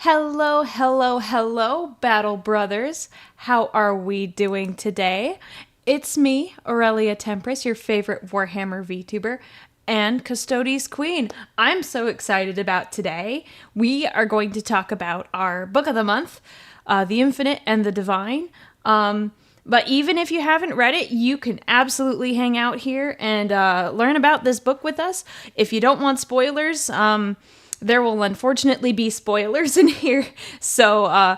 Hello, hello, hello, Battle Brothers. How are we doing today? It's me, Aurelia Tempris, your favorite Warhammer Vtuber, and Custodes Queen. I'm so excited about today. We are going to talk about our book of the month, The Infinite and the Divine. But even if you haven't read it, you can absolutely hang out here and learn about this book with us. If you don't want spoilers, there will unfortunately be spoilers in here, so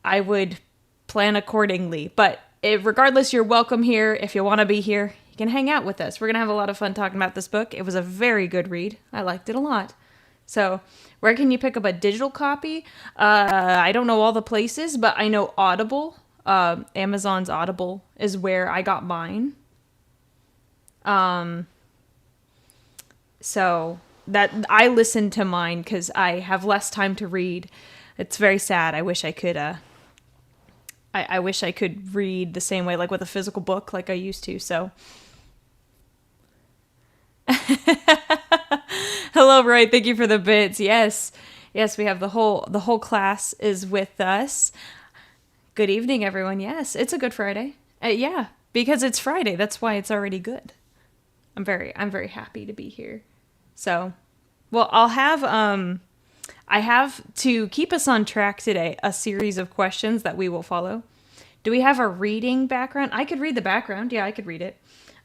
I would plan accordingly. But regardless, you're welcome here. If you want to be here, you can hang out with us. We're going to have a lot of fun talking about this book. It was a very good read. I liked it a lot. So where can you pick up a digital copy? I don't know all the places, but I know Audible. Amazon's Audible is where I got mine. So that I listen to mine because I have less time to read. It's very sad. I wish I could. I wish I could read the same way, like with a physical book, like I used to. So, hello, Roy. Thank you for the bits. Yes, we have the whole class is with us. Good evening, everyone. Yes, it's a Good Friday. Yeah, because it's Friday. That's why it's already good. I'm very happy to be here. So, well, I have to keep us on track today, a series of questions that we will follow. Do we have a reading background? I could read the background. Yeah, I could read it.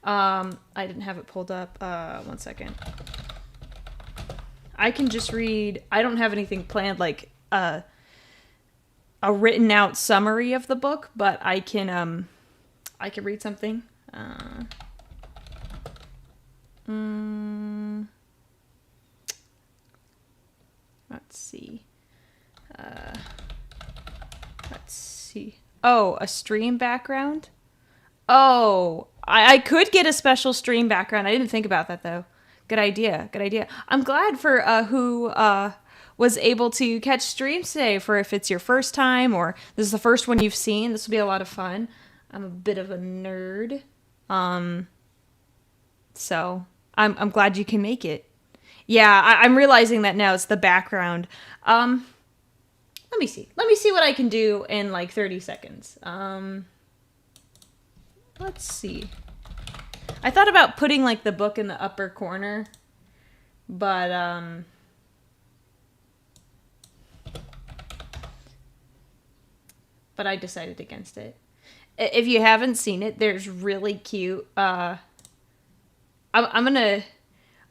I didn't have it pulled up. 1 second. I can just read. I don't have anything planned, like a written out summary of the book, but I can read something. Let's see. Oh, a stream background? Oh, I could get a special stream background. I didn't think about that, though. Good idea. I'm glad for who was able to catch streams today, for if it's your first time or this is the first one you've seen. This will be a lot of fun. I'm a bit of a nerd. So I'm glad you can make it. Yeah, I'm realizing that now. It's the background. Let me see. Let me see what I can do in like 30 seconds. Let's see. I thought about putting like the book in the upper corner, but I decided against it. If you haven't seen it, there's really cute.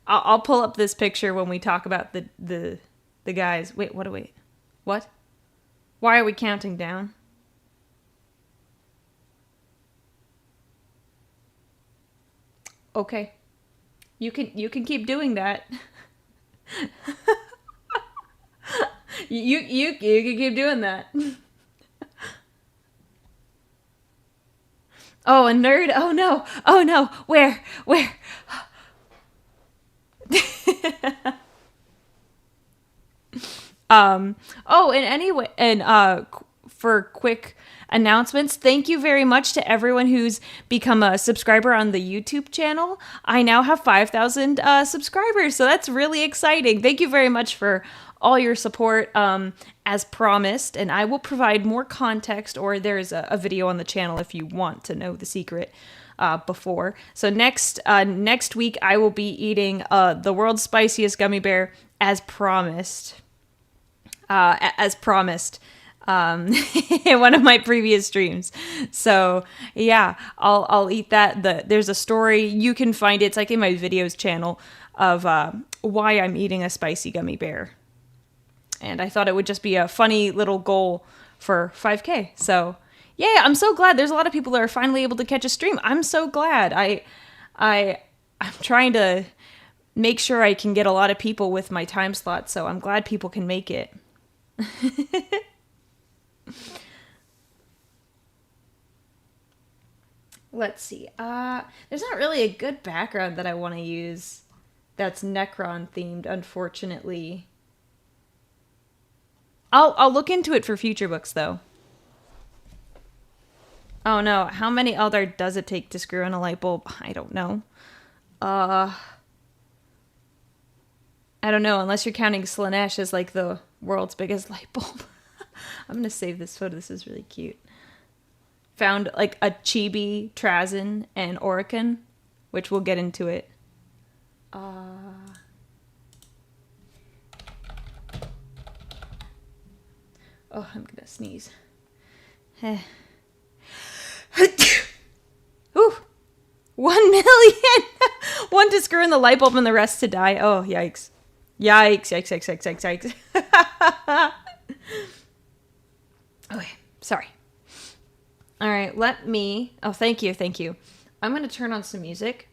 I'll pull up this picture when we talk about the guys. Wait, what? Why are we counting down? Okay. You can keep doing that. you can keep doing that. Oh, a nerd. Oh no. Where? And anyway, and for quick announcements, thank you very much to everyone who's become a subscriber on the YouTube channel. I now have 5,000 subscribers, so that's really exciting. Thank you very much for all your support, as promised, and I will provide more context, or there's a video on the channel if you want to know the secret before. So next week I will be eating the world's spiciest gummy bear as promised. In one of my previous streams. So yeah, I'll eat that. There's a story, you can find it. It's like in my videos channel of why I'm eating a spicy gummy bear. And I thought it would just be a funny little goal for 5K. So yeah, I'm so glad there's a lot of people that are finally able to catch a stream. I'm so glad. I'm trying to make sure I can get a lot of people with my time slot, so I'm glad people can make it. Let's see. There's not really a good background that I want to use that's Necron themed, unfortunately. I'll look into it for future books, though. Oh no, how many other does it take to screw in a light bulb? I don't know. I don't know, unless you're counting Slanesh as like the World's biggest light bulb. I'm going to save this photo. This is really cute. Found like a chibi, Trazen, and Orican, which we'll get into it. Oh, I'm going to sneeze. Ooh. 1 million! One to screw in the light bulb and the rest to die. Oh, yikes. Yikes, yikes, yikes, yikes, yikes. Okay, sorry. All right, oh, thank you, thank you. I'm going to turn on some music.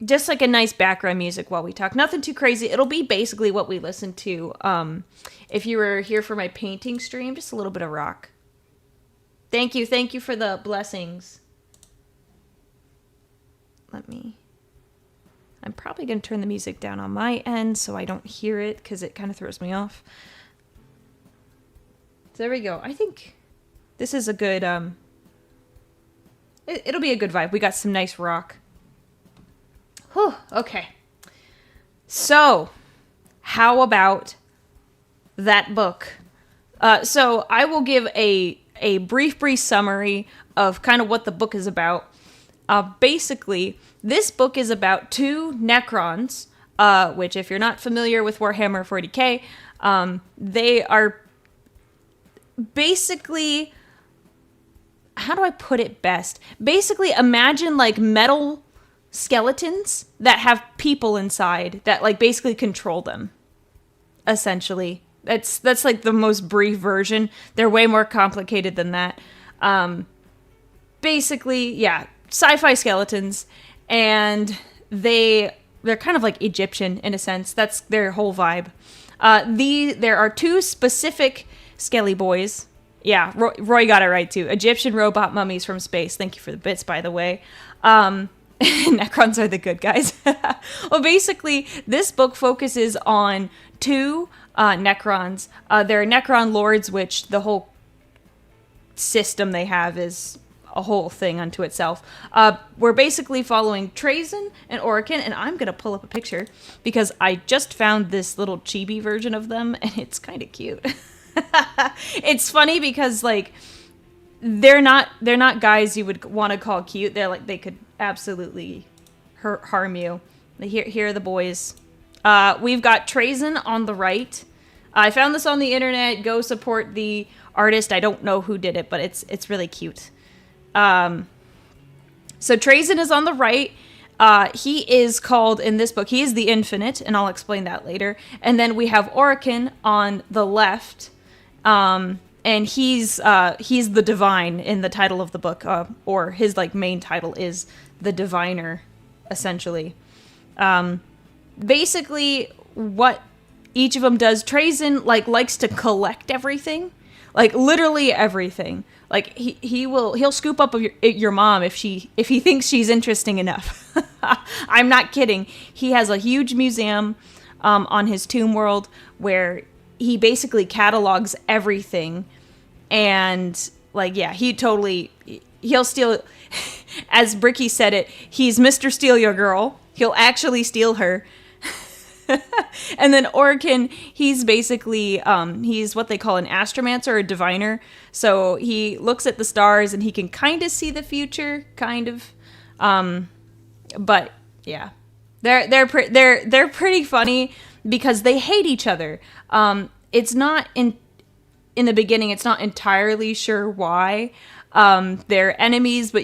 Just like a nice background music while we talk. Nothing too crazy. It'll be basically what we listen to if you were here for my painting stream. Just a little bit of rock. Thank you for the blessings. I'm probably going to turn the music down on my end so I don't hear it because it kind of throws me off. So there we go. I think this is a good, it'll be a good vibe. We got some nice rock. Whew, okay. So, how about that book? So I will give a brief summary of kind of what the book is about. Basically, this book is about 2 Necrons, which if you're not familiar with Warhammer 40k, they are basically, how do I put it best? Basically, imagine like metal skeletons that have people inside that like basically control them, essentially. That's like the most brief version. They're way more complicated than that. Basically, yeah, sci-fi skeletons, and they're kind of like Egyptian in a sense. That's their whole vibe. There are 2 specific Skelly boys. Yeah, Roy got it right too. Egyptian robot mummies from space. Thank you for the bits, by the way. Necrons are the good guys. Well, basically, this book focuses on 2 Necrons. They're Necron lords, which the whole system they have is a whole thing unto itself. We're basically following Trazen and Orican, and I'm going to pull up a picture because I just found this little chibi version of them, and it's kind of cute. It's funny because, like, they're not guys you would want to call cute. They're like, they could absolutely harm you. Here are the boys. We've got Trazen on the right. I found this on the internet. Go support the artist. I don't know who did it, but it's really cute. So Trazen is on the right. He is called, in this book, he is the Infinite, and I'll explain that later. And then we have Orican on the left, and he's the Divine in the title of the book, or his like main title is the Diviner, essentially. Basically, what each of them does, Trazen likes to collect everything, like literally everything. Like he'll scoop up your mom if he thinks she's interesting enough. I'm not kidding. He has a huge museum on his tomb world where he basically catalogs everything, and like, yeah, he'll steal. As Bricky said it, he's Mr. Steal Your Girl. He'll actually steal her. And then Orican, he's basically, he's what they call an astromancer or a diviner. So he looks at the stars and he can kind of see the future, kind of. But yeah, they're pretty funny because they hate each other. It's not in the beginning, it's not entirely sure why. They're enemies, but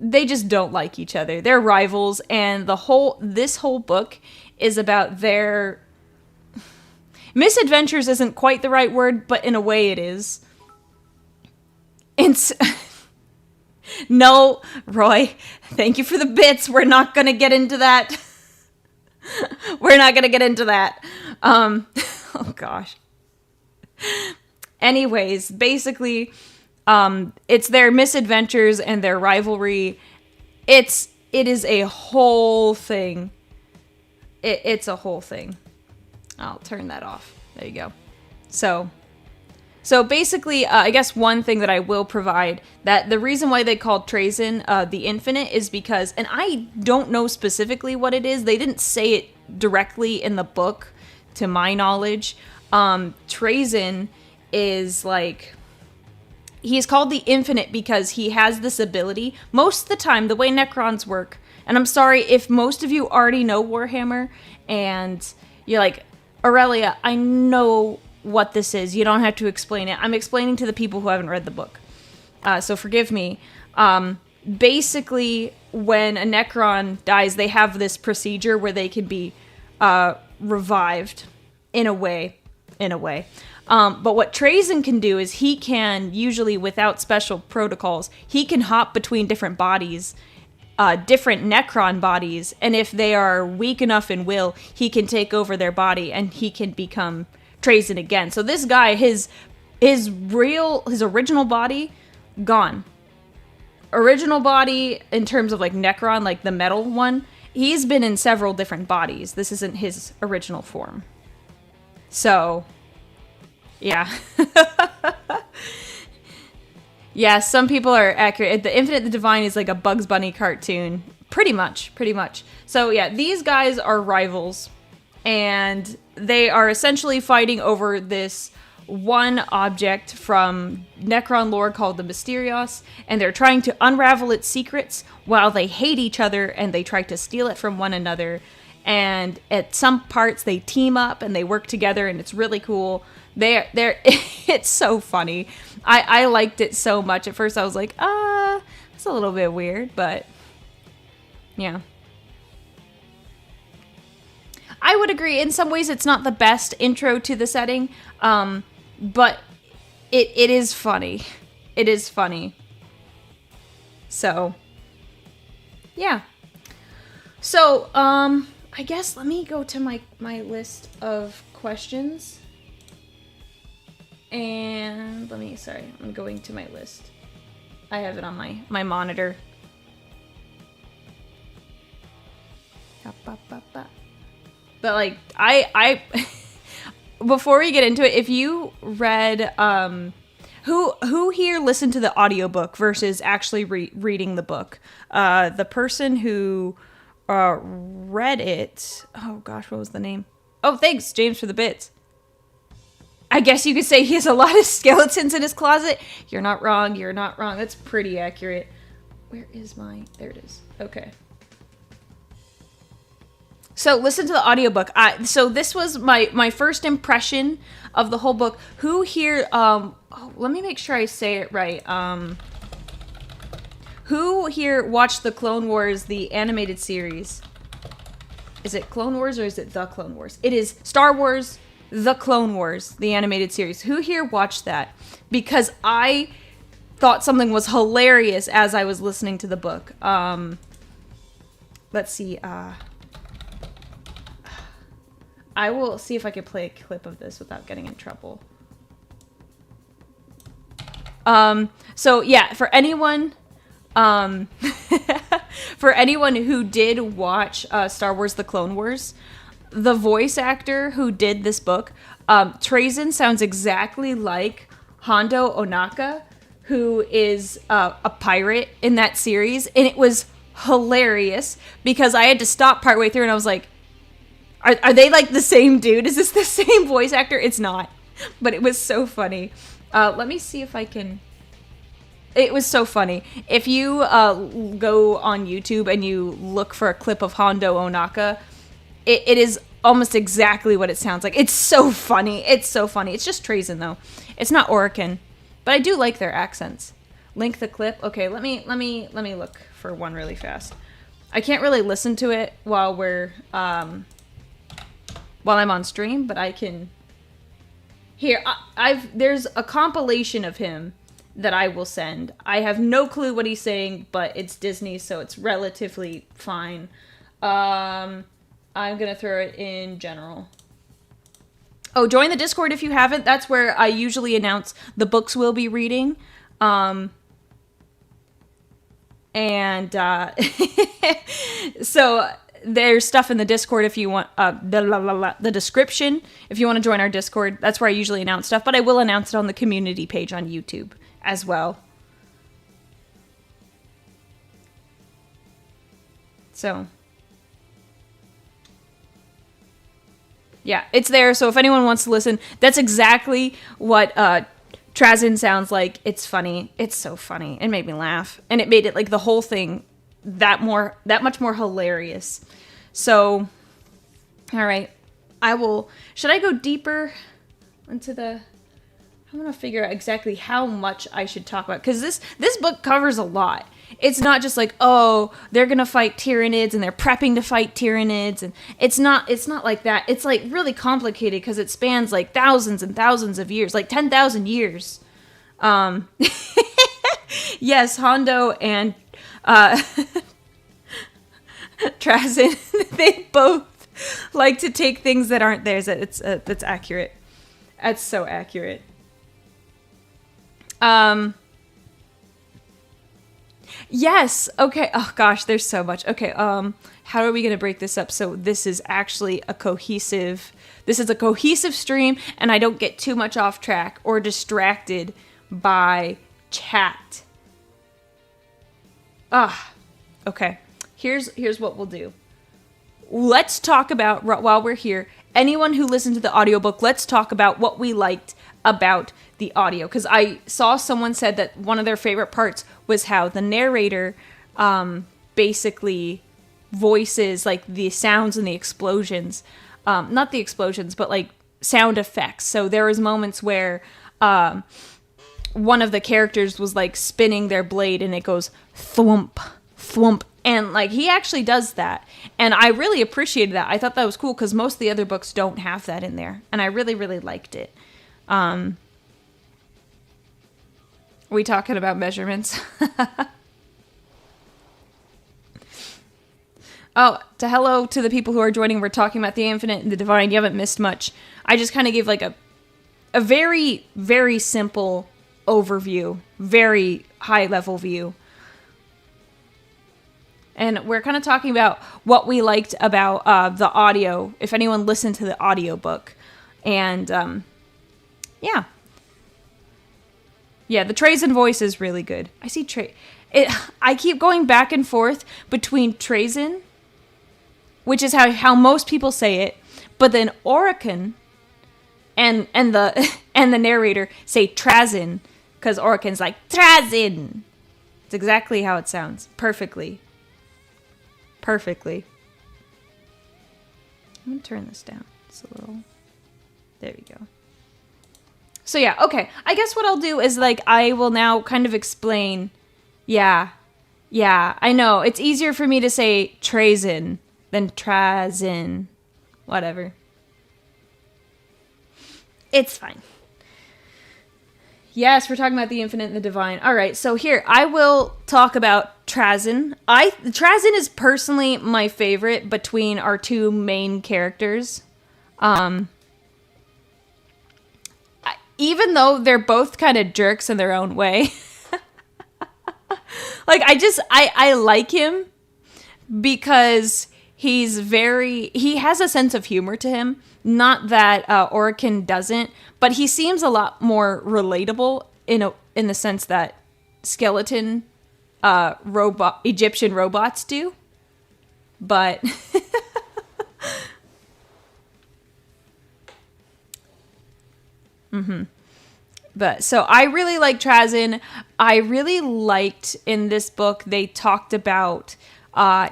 they just don't like each other. They're rivals, and this whole book is about their misadventures. Isn't quite the right word, but in a way it is. No, Roy, thank you for the bits. We're not going to get into that. We're not going to get into that. Oh gosh. Anyways, basically, it's their misadventures and their rivalry. It is a whole thing. It's a whole thing. I'll turn that off. There you go. So basically, I guess one thing that I will provide, that the reason why they called Trazen the Infinite is because, and I don't know specifically what it is, they didn't say it directly in the book, to my knowledge. Trazyn is like, he's called the Infinite because he has this ability. Most of the time, the way Necrons work, and I'm sorry if most of you already know Warhammer, and you're like, Aurelia, I know what this is. You don't have to explain it. I'm explaining to the people who haven't read the book. So forgive me. Basically, when a Necron dies, they have this procedure where they can be revived in a way. But what Trazyn can do is he can, usually without special protocols, he can hop between different bodies, different Necron bodies, and if they are weak enough in will, he can take over their body and he can become Trazyn again. So this guy, his original body, gone. Original body in terms of like Necron, like the metal one, he's been in several different bodies. This isn't his original form. So, yeah. Yeah, some people are accurate. The Infinite the Divine is like a Bugs Bunny cartoon. Pretty much. So, yeah, these guys are rivals. And they are essentially fighting over this one object from Necron lore called the Mysterios, and they're trying to unravel its secrets while they hate each other and they try to steal it from one another. And at some parts they team up and they work together, and it's really cool. They're it's so funny. I liked it so much. At first I was like, it's a little bit weird, but yeah. I would agree. In some ways, it's not the best intro to the setting, but it is funny. It is funny. So, yeah. So, I guess let me go to my list of questions. And I'm going to my list. I have it on my monitor. But like I before we get into it, if you read who here listened to the audiobook versus actually reading the book? The person who read it, oh gosh, what was the name? Oh, thanks James for the bits. I guess you could say he has a lot of skeletons in his closet. You're not wrong. That's pretty accurate. Where is there it is. Okay. So listen to the audiobook. So this was my first impression of the whole book. Who here, let me make sure I say it right. Who here watched the Clone Wars, the animated series? Is it Clone Wars or is it The Clone Wars? It is Star Wars, The Clone Wars, the animated series. Who here watched that? Because I thought something was hilarious as I was listening to the book. Let's see, I will see if I can play a clip of this without getting in trouble. So yeah, for anyone who did watch Star Wars The Clone Wars, the voice actor who did this book, Trazyn sounds exactly like Hondo Ohnaka, who is a pirate in that series, and it was hilarious because I had to stop partway through and I was like, Are they like the same dude? Is this the same voice actor? It's not. But it was so funny. Let me see if I can... It was so funny. If you go on YouTube and you look for a clip of Hondo Ohnaka, it is almost exactly what it sounds like. It's so funny. It's just Trazyn, though. It's not Orokin. But I do like their accents. Link the clip. Okay, let me look for one really fast. I can't really listen to it while I'm on stream, but I can... Here, there's a compilation of him that I will send. I have no clue what he's saying, but it's Disney, so it's relatively fine. I'm gonna throw it in general. Oh, join the Discord if you haven't. That's where I usually announce the books we'll be reading. So... There's stuff in the Discord if you want, the description, if you want to join our Discord. That's where I usually announce stuff, but I will announce it on the community page on YouTube as well. So. Yeah, it's there. So if anyone wants to listen, that's exactly what Trazin sounds like. It's funny. It's so funny. It made me laugh, and it made it like the whole thing that much more hilarious. So, all right, should I go deeper into the? I want to figure out exactly how much I should talk about, because this book covers a lot. It's not just like, oh, they're gonna fight Tyranids and they're prepping to fight Tyranids, and it's not like that. It's like really complicated because it spans like thousands and thousands of years, like 10,000 years. Yes, Hondo and Trazin, they both like to take things that aren't theirs. That's accurate. That's so accurate. Yes. Okay. Oh gosh, there's so much. Okay. How are we going to break this up so this is actually a cohesive stream and I don't get too much off track or distracted by chat. Okay. Here's what we'll do. Let's talk about, while we're here, anyone who listened to the audiobook, let's talk about what we liked about the audio. Because I saw someone said that one of their favorite parts was how the narrator basically voices like the sounds and the explosions. Not the explosions, but like sound effects. So there was moments where one of the characters was like spinning their blade and it goes thwump, thwump. And like he actually does that. And I really appreciated that. I thought that was cool because most of the other books don't have that in there. And I really, really liked it. Are we talking about measurements? Oh, hello to the people who are joining. We're talking about the infinite and the divine. You haven't missed much. I just kind of gave like a very, very simple overview, very high level view. And we're kind of talking about what we liked about the audio, if anyone listened to the audiobook. And yeah, the Trazin voice is really good. I see I keep going back and forth between Trazin, which is how most people say it, but then Orican and the narrator say Trazin, because Orican's like Trazin. It's exactly how it sounds, perfectly. I'm gonna turn this down. It's a little. There we go. So yeah, okay. I guess what I'll do is like I will now kind of explain. Yeah, I know. It's easier for me to say Trazin than Trazin. Whatever. It's fine. Yes, we're talking about the infinite and the divine. All right, so here, I will talk about Trazin. Trazin is personally my favorite between our two main characters. Even though they're both kind of jerks in their own way. Like, I like him because he has a sense of humor to him. Not that Orican doesn't, but he seems a lot more relatable in the sense that skeleton Egyptian robots do. But But so I really like Trazin. I really liked in this book they talked about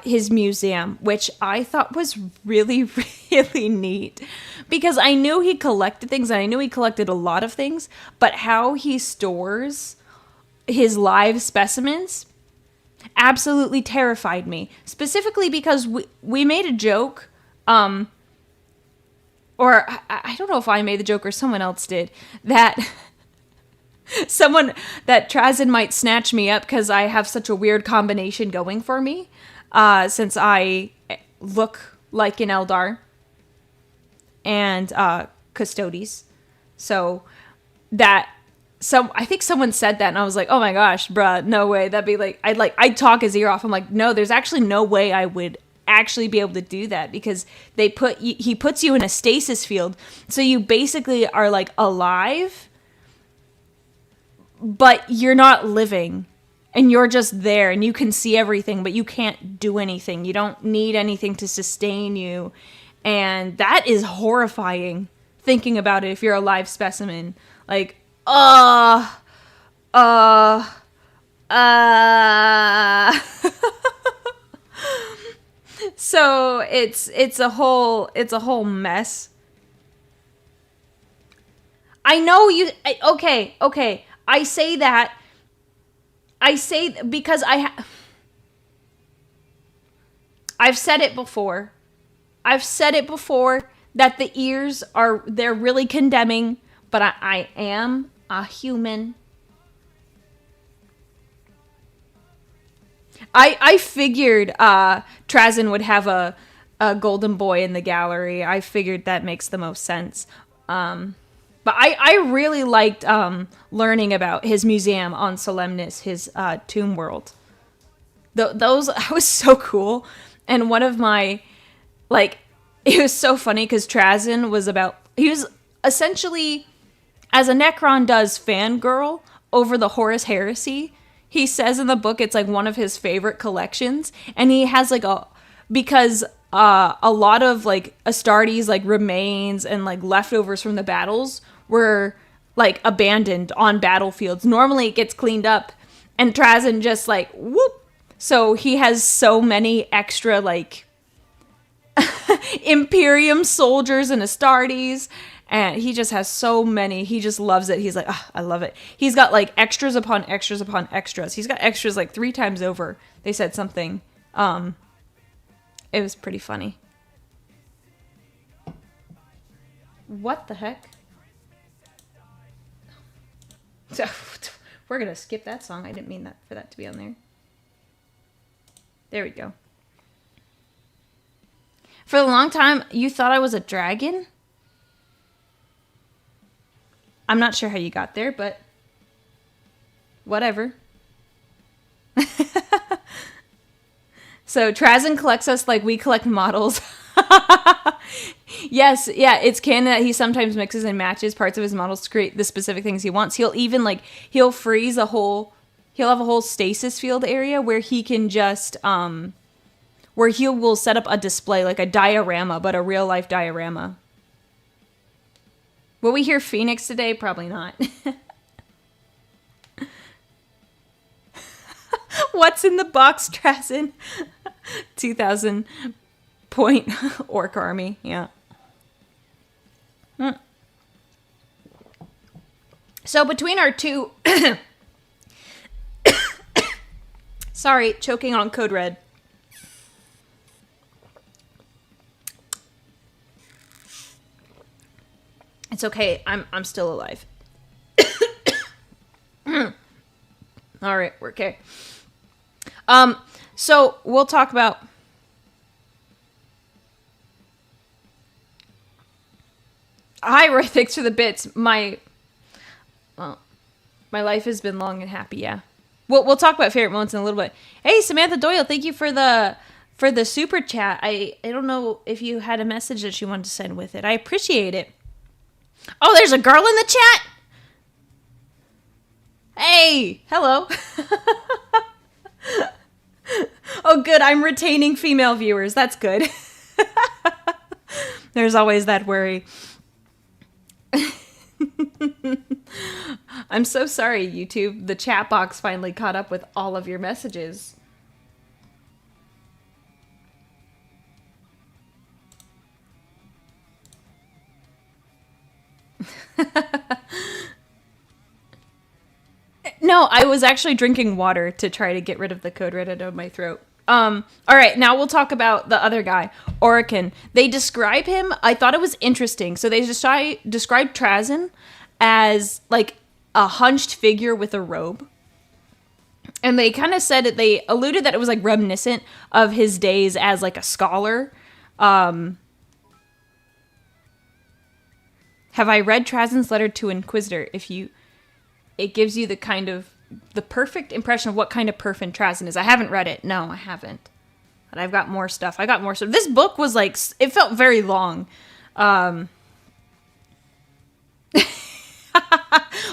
his museum, which I thought was really, really neat. Because I knew he collected things, and I knew he collected a lot of things, but how he stores his live specimens absolutely terrified me. Specifically because we made a joke, or I don't know if I made the joke or someone else did, that Trazin might snatch me up because I have such a weird combination going for me. Since I look like an Eldar and Custodes. So I think someone said that and I was like, oh my gosh, bruh, no way. That'd be like, I'd talk his ear off. I'm like, no, there's actually no way I would actually be able to do that because he puts you in a stasis field. So you basically are like alive, but you're not living. And you're just there, and you can see everything, but you can't do anything. You don't need anything to sustain you. And that is horrifying, thinking about it if you're a live specimen. Like, So it's a whole mess. I know you. Okay. I say that. Because I've said it before. That the ears they're really condemning, but I am a human. I figured Trazyn would have a golden boy in the gallery. I figured that makes the most sense. But I really liked learning about his museum on Solemnis, his tomb world. Those was so cool. And one of my, like, it was so funny because Trazyn he was essentially, as a Necron does, fangirl over the Horus Heresy. He says in the book it's like one of his favorite collections. And he has like because a lot of like Astartes like remains and like leftovers from the battles were like abandoned on battlefields. Normally it gets cleaned up and Trazyn just like whoop. So he has so many extra like Imperium soldiers and Astartes, and he just has so many. He just loves it. He's like, oh, I love it. He's got like extras upon extras upon extras. He's got extras like 3 times over. They said something. It was pretty funny. What the heck? We're gonna skip that song. I didn't mean for that to be on there. There we go. For a long time, you thought I was a dragon? I'm not sure how you got there, but whatever. So Trazyn collects us like we collect models. Yes, yeah, it's canon that he sometimes mixes and matches parts of his models to create the specific things he wants. He'll even he'll freeze he'll have a whole stasis field area where he can just where he will set up a display, like a diorama, but a real life diorama. Will we hear Phoenix today? Probably not. What's in the box, Trazyn? 2,000 point orc army, yeah. So between our two... Sorry, choking on Code Red. It's okay. I'm still alive. All right, we're okay. So we'll talk about. Hi, Roy. Thanks for the bits. My life has been long and happy. Yeah. We'll talk about favorite moments in a little bit. Hey, Samantha Doyle, thank you for the super chat. I don't know if you had a message that you wanted to send with it. I appreciate it. Oh, there's a girl in the chat. Hey, hello. Oh, good. I'm retaining female viewers. That's good. There's always that worry. I'm so sorry, YouTube. The chat box finally caught up with all of your messages. No, I was actually drinking water to try to get rid of the Code Red out of my throat. All right, now we'll talk about the other guy, Orican. They describe him, I thought it was interesting. So they described Trazyn as like a hunched figure with a robe. And they kind of said they alluded that it was like reminiscent of his days as like a scholar. Have I read Trazyn's letter to Inquisitor? It gives you the perfect impression of what kind of person Trazyn is. I haven't read it. No, I haven't. But I've got more stuff. This book was like, it felt very long.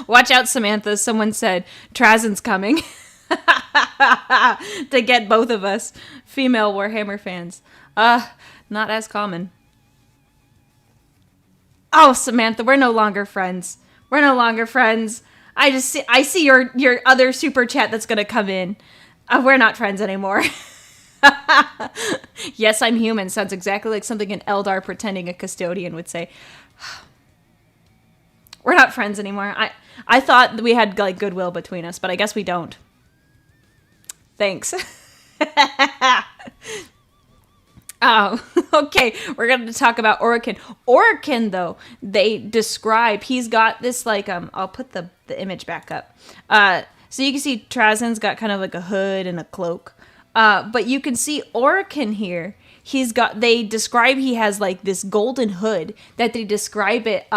Watch out, Samantha. Someone said Trazyn's coming to get both of us female Warhammer fans. Not as common. Oh, Samantha, we're no longer friends. We're no longer friends. I see your other super chat that's gonna come in. We're not friends anymore. Yes, I'm human. Sounds exactly like something an Eldar pretending a custodian would say. We're not friends anymore. I thought we had like goodwill between us, but I guess we don't. Thanks. Oh, okay. We're going to talk about Orokin. Orokin, though, they describe, he's got this like, I'll put the image back up. So you can see Trazen's got kind of like a hood and a cloak. But you can see Orokin here. They describe he has like this golden hood that they describe it,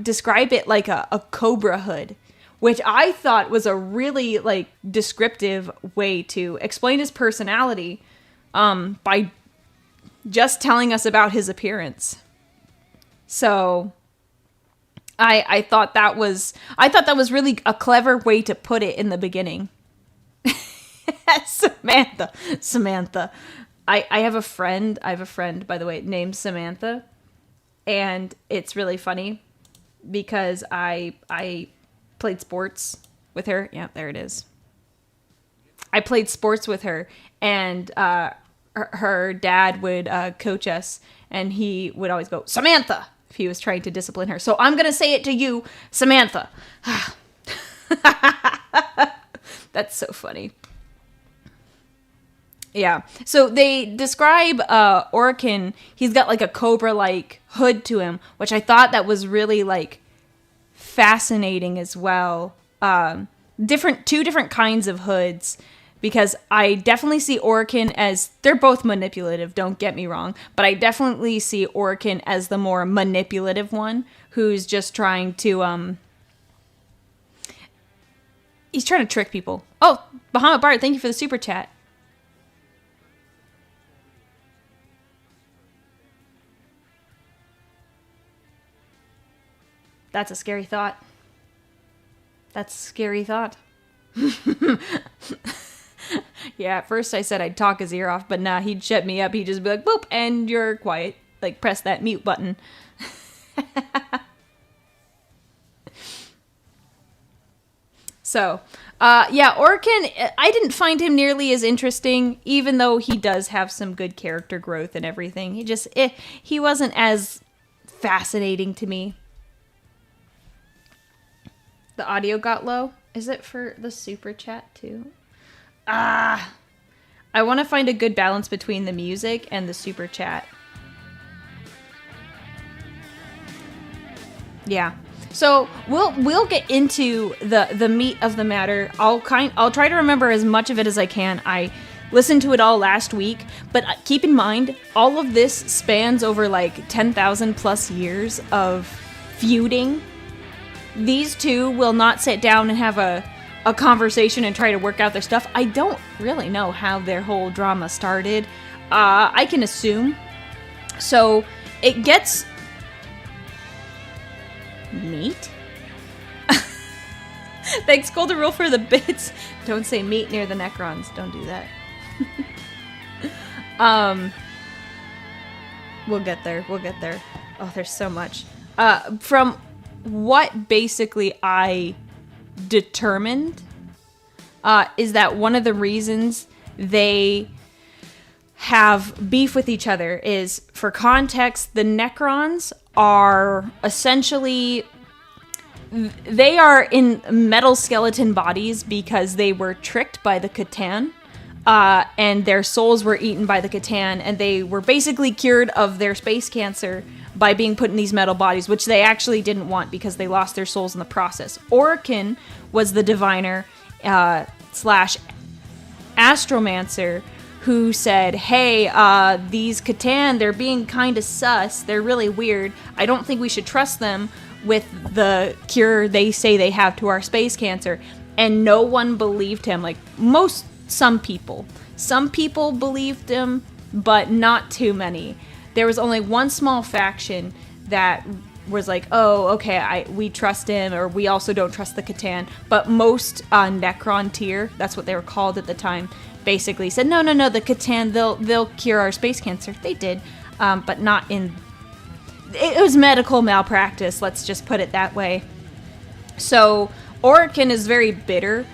describe it like a cobra hood, which I thought was a really like descriptive way to explain his personality. By just telling us about his appearance. So I thought that was really a clever way to put it in the beginning. Samantha. I have a friend, by the way, named Samantha, and it's really funny because I played sports with her. Yeah, there it is. I played sports with her, and her dad would coach us, and he would always go, Samantha, if he was trying to discipline her. So I'm going to say it to you, Samantha. That's so funny. Yeah. So they describe Orokin, he's got like a cobra-like hood to him, which I thought that was really like fascinating as well. Two different kinds of hoods. Because I definitely see Orokin as, they're both manipulative, don't get me wrong, but I definitely see Orokin as the more manipulative one, who's just trying to, he's trying to trick people. Oh, Bahamut Bart, thank you for the super chat. That's a scary thought. That's a scary thought. Yeah, at first I said I'd talk his ear off, but nah, he'd shut me up. He'd just be like, boop, and you're quiet. Like, press that mute button. So, yeah, Orokin, I didn't find him nearly as interesting, even though he does have some good character growth and everything. He wasn't as fascinating to me. The audio got low. Is it for the super chat too? I want to find a good balance between the music and the super chat. Yeah. So we'll get into the meat of the matter. I'll try to remember as much of it as I can. I listened to it all last week, but keep in mind all of this spans over like 10,000 plus years of feuding. These two will not sit down and have a conversation and try to work out their stuff. I don't really know how their whole drama started. I can assume. So it gets meat. Thanks, Golden Rule, for the bits. Don't say meat near the Necrons. Don't do that. We'll get there. Oh, there's so much. From what basically I determined is that one of the reasons they have beef with each other is, for context, the Necrons are essentially, they are in metal skeleton bodies because they were tricked by the Catan, and their souls were eaten by the Catan, and they were basically cured of their space cancer by being put in these metal bodies, which they actually didn't want because they lost their souls in the process. Orokin was the diviner slash astromancer who said, hey, these Catan, they're being kind of sus. They're really weird. I don't think we should trust them with the cure they say they have to our space cancer. And no one believed him. Like, some people. Some people believed him, but not too many. There was only one small faction that was like, oh, okay, we trust him, or we also don't trust the Catan. But most Necron tier, that's what they were called at the time, basically said, no, the Catan, they'll cure our space cancer. They did, but not in it was medical malpractice, let's just put it that way. So Orokin is very bitter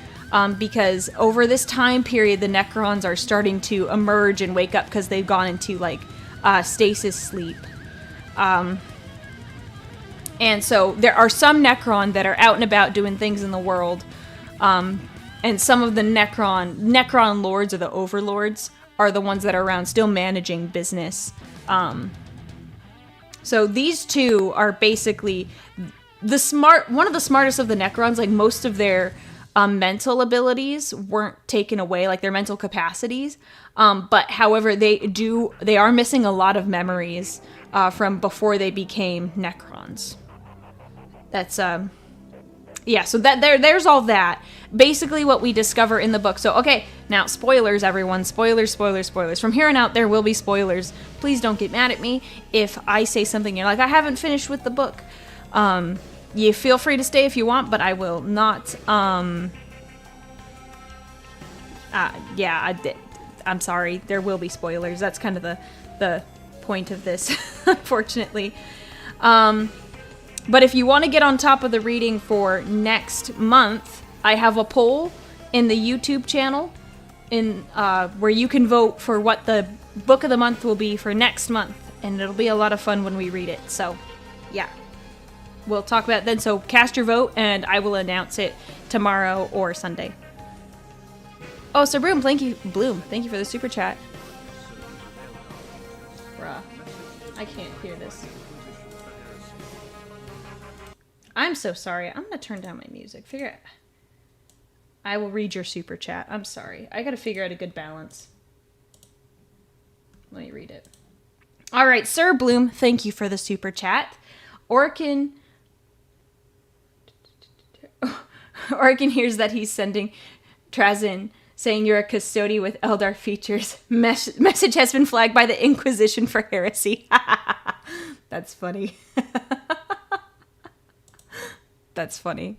because over this time period, the Necrons are starting to emerge and wake up because they've gone into like stasis sleep. And so there are some Necron that are out and about doing things in the world. And some of the Necron lords or the overlords are the ones that are around still managing business. So these two are basically one of the smartest of the Necrons. Like most of their mental abilities weren't taken away, like their mental capacities. But however, they are missing a lot of memories from before they became Necrons. That's yeah, so there's all that. Basically what we discover in the book. So, okay, now spoilers, everyone. Spoilers. From here on out, there will be spoilers. Please don't get mad at me if I say something you're like, I haven't finished with the book. You feel free to stay if you want, but I will not. Yeah, I'm sorry. There will be spoilers. That's kind of the point of this, unfortunately. But if you want to get on top of the reading for next month, I have a poll in the YouTube channel where you can vote for what the book of the month will be for next month. And it'll be a lot of fun when we read it. So, yeah. We'll talk about it then. So cast your vote, and I will announce it tomorrow or Sunday. Oh, so Bloom, thank you for the super chat. Bruh. I can't hear this. I'm so sorry. I'm gonna turn down my music. I will read your super chat. I'm sorry. I gotta figure out a good balance. Let me read it. All right, Sir Bloom, thank you for the super chat. Orkin hears that he's sending Trazyn, saying you're a custodian with Eldar features. Message has been flagged by the Inquisition for heresy. That's funny. That's funny.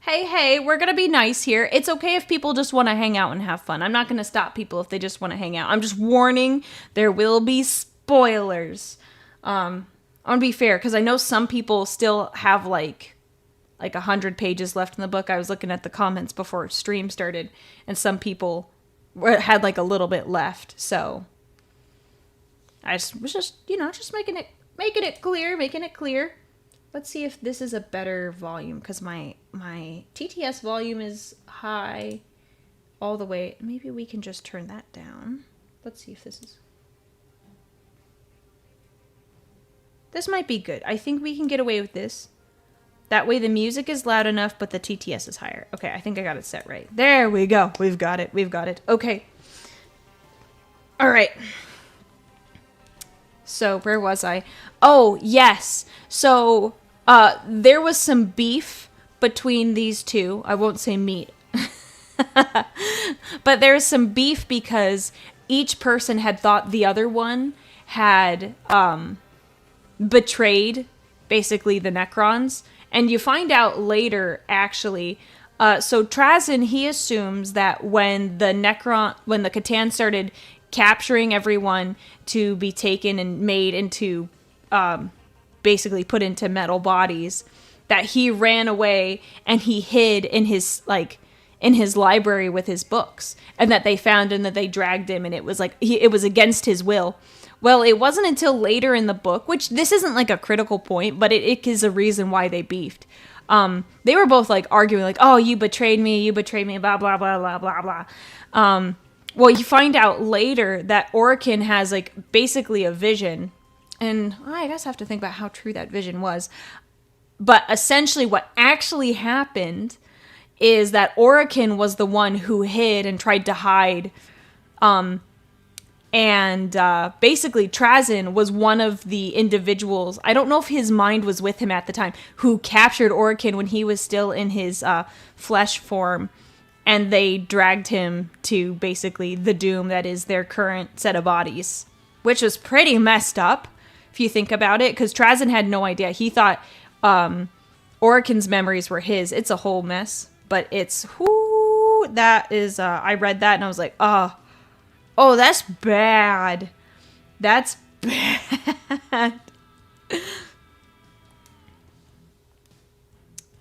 Hey, we're gonna be nice here. It's okay if people just want to hang out and have fun. I'm not gonna stop people if they just want to hang out. I'm just warning, there will be spoilers. I want to be fair, because I know some people still have like 100 pages left in the book. I was looking at the comments before stream started, and some people had like a little bit left. So I was just making it clear. Let's see if this is a better volume, because my TTS volume is high all the way. Maybe we can just turn that down. Let's see if this is... This might be good. I think we can get away with this. That way the music is loud enough, but the TTS is higher. Okay, I think I got it set right. There we go. We've got it. Okay. All right. So, where was I? Oh, yes. So, there was some beef between these two. I won't say meat. But there was some beef because each person had thought the other one had betrayed, basically, the Necrons. And you find out later, actually. So, Trazyn, he assumes that when the Catan started capturing everyone to be taken and made into, basically put into metal bodies, that he ran away and he hid in his library with his books, and that they found him, that they dragged him, and it was it was against his will. Well, it wasn't until later in the book, which this isn't like a critical point, but it is a reason why they beefed. They were both like arguing, like, oh, you betrayed me, blah, blah, blah, blah, blah, blah. Well, you find out later that Orokin has like basically a vision, and I guess I have to think about how true that vision was. But essentially what actually happened is that Orokin was the one who hid and tried to hide. And basically Trazyn was one of the individuals, I don't know if his mind was with him at the time, who captured Orokin when he was still in his flesh form. And they dragged him to basically the doom that is their current set of bodies. Which was pretty messed up, if you think about it. Because Trazyn had no idea. He thought Orokin's memories were his. It's a whole mess. But it's... that is... I read that and I was like, oh, that's bad. That's bad.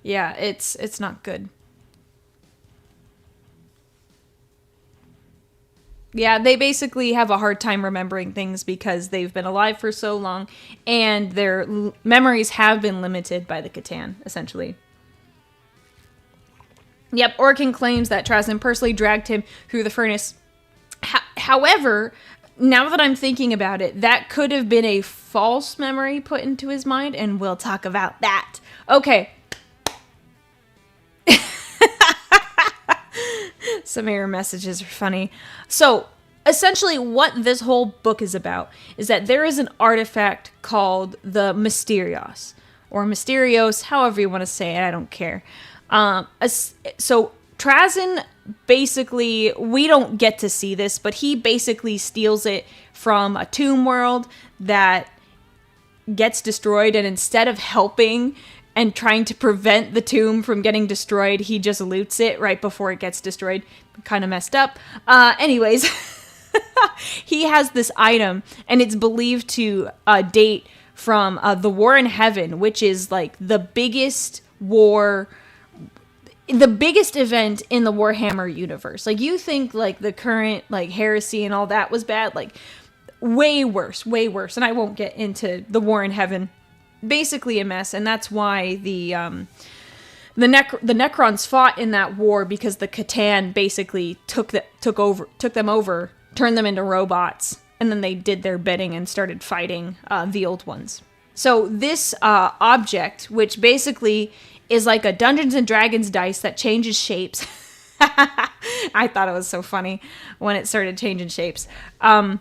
Yeah, it's not good. Yeah, they basically have a hard time remembering things because they've been alive for so long, and their memories have been limited by the Catan, essentially. Yep, Orkin claims that Trazyn personally dragged him through the furnace. However, now that I'm thinking about it, that could have been a false memory put into his mind, and we'll talk about that. Okay. Some error messages are funny. So, essentially what this whole book is about is that there is an artifact called the Mysterios, or Mysterios, however you want to say it, I don't care. So Trazyn basically, we don't get to see this, but he basically steals it from a tomb world that gets destroyed, and instead of helping and trying to prevent the tomb from getting destroyed, he just loots it right before it gets destroyed. Kind of messed up. Anyways, he has this item, and it's believed to date from the War in Heaven, which is like the biggest war, the biggest event in the Warhammer universe. Like, you think like the current like heresy and all that was bad, like way worse. And I won't get into the War in Heaven. Basically a mess, and that's why the Necrons fought in that war, because the Catan basically took them over, turned them into robots, and then they did their bidding and started fighting the old ones. So this object, which basically is like a Dungeons and Dragons dice that changes shapes. I thought it was so funny when it started changing shapes. That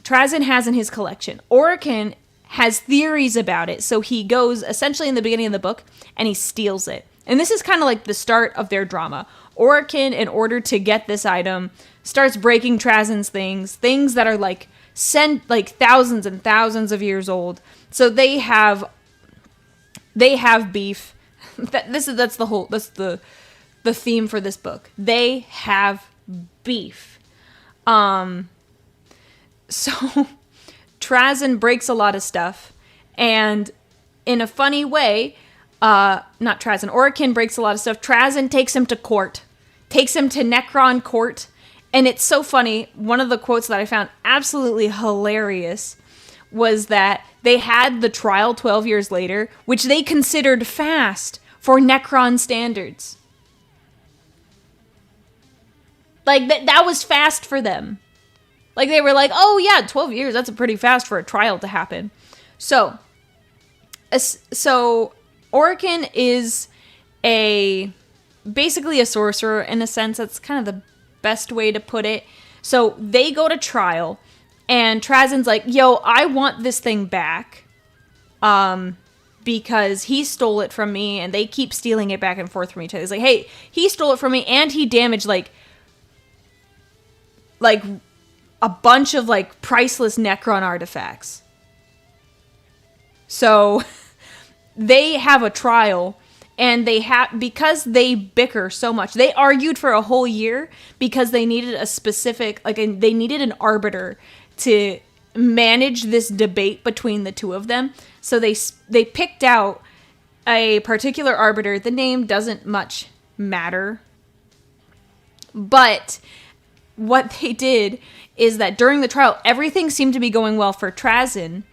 Trazyn has in his collection. Orkin has theories about it, so he goes essentially in the beginning of the book and he steals it. And this is kind of like the start of their drama. Orkin, in order to get this item, starts breaking Trazyn's things that are like thousands and thousands of years old. So they have beef. That's the theme for this book. They have beef. So Trazyn breaks a lot of stuff, and in a funny way, Orkin breaks a lot of stuff. Trazyn takes him to court, takes him to Necron court, and it's so funny. One of the quotes that I found absolutely hilarious was that they had the trial 12 years later, which they considered fast for Necron standards. Like, that was fast for them. Like, they were like, oh yeah, 12 years, that's pretty fast for a trial to happen. So Orkin is basically a sorcerer, in a sense. That's kind of the best way to put it. So they go to trial, and Trazyn's like, yo, I want this thing back, because he stole it from me, and they keep stealing it back and forth from each other. He's like, hey, he stole it from me, and he damaged, like a bunch of, like, priceless Necron artifacts. So they have a trial, and because they bicker so much, they argued for a whole year because they needed a specific, they needed an arbiter to manage this debate between the two of them. So they picked out a particular arbiter. The name doesn't much matter, but what they did is that during the trial, everything seemed to be going well for Trazyn,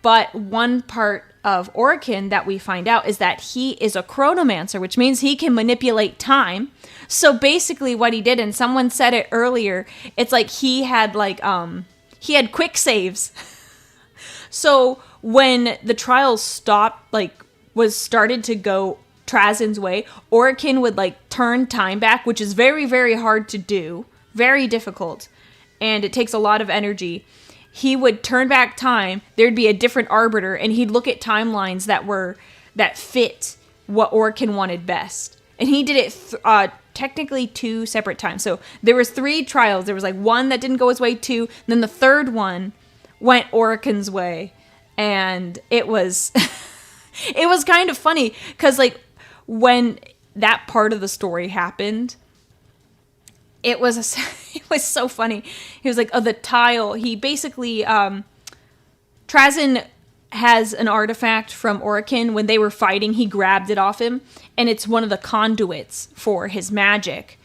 but one part of Orkin that we find out is that he is a chronomancer, which means he can manipulate time. So basically what he did, and someone said it earlier, it's like he had quick saves. So when the trial stopped, started to go Trazyn's way, Orkin would turn time back, which is very, very hard to do, very difficult, and it takes a lot of energy. He would turn back time, there'd be a different arbiter, and he'd look at timelines that fit what Orkin wanted best. And he did it technically 2 separate times. So there was 3 trials. There was one that didn't go his way, 2, and then the third one went Orkin's way. And it was it was kind of funny because when that part of the story happened, it was it was so funny. He was like, oh, the tile. He basically Trazyn has an artifact from Orokin. When they were fighting, he grabbed it off him, and it's one of the conduits for his magic.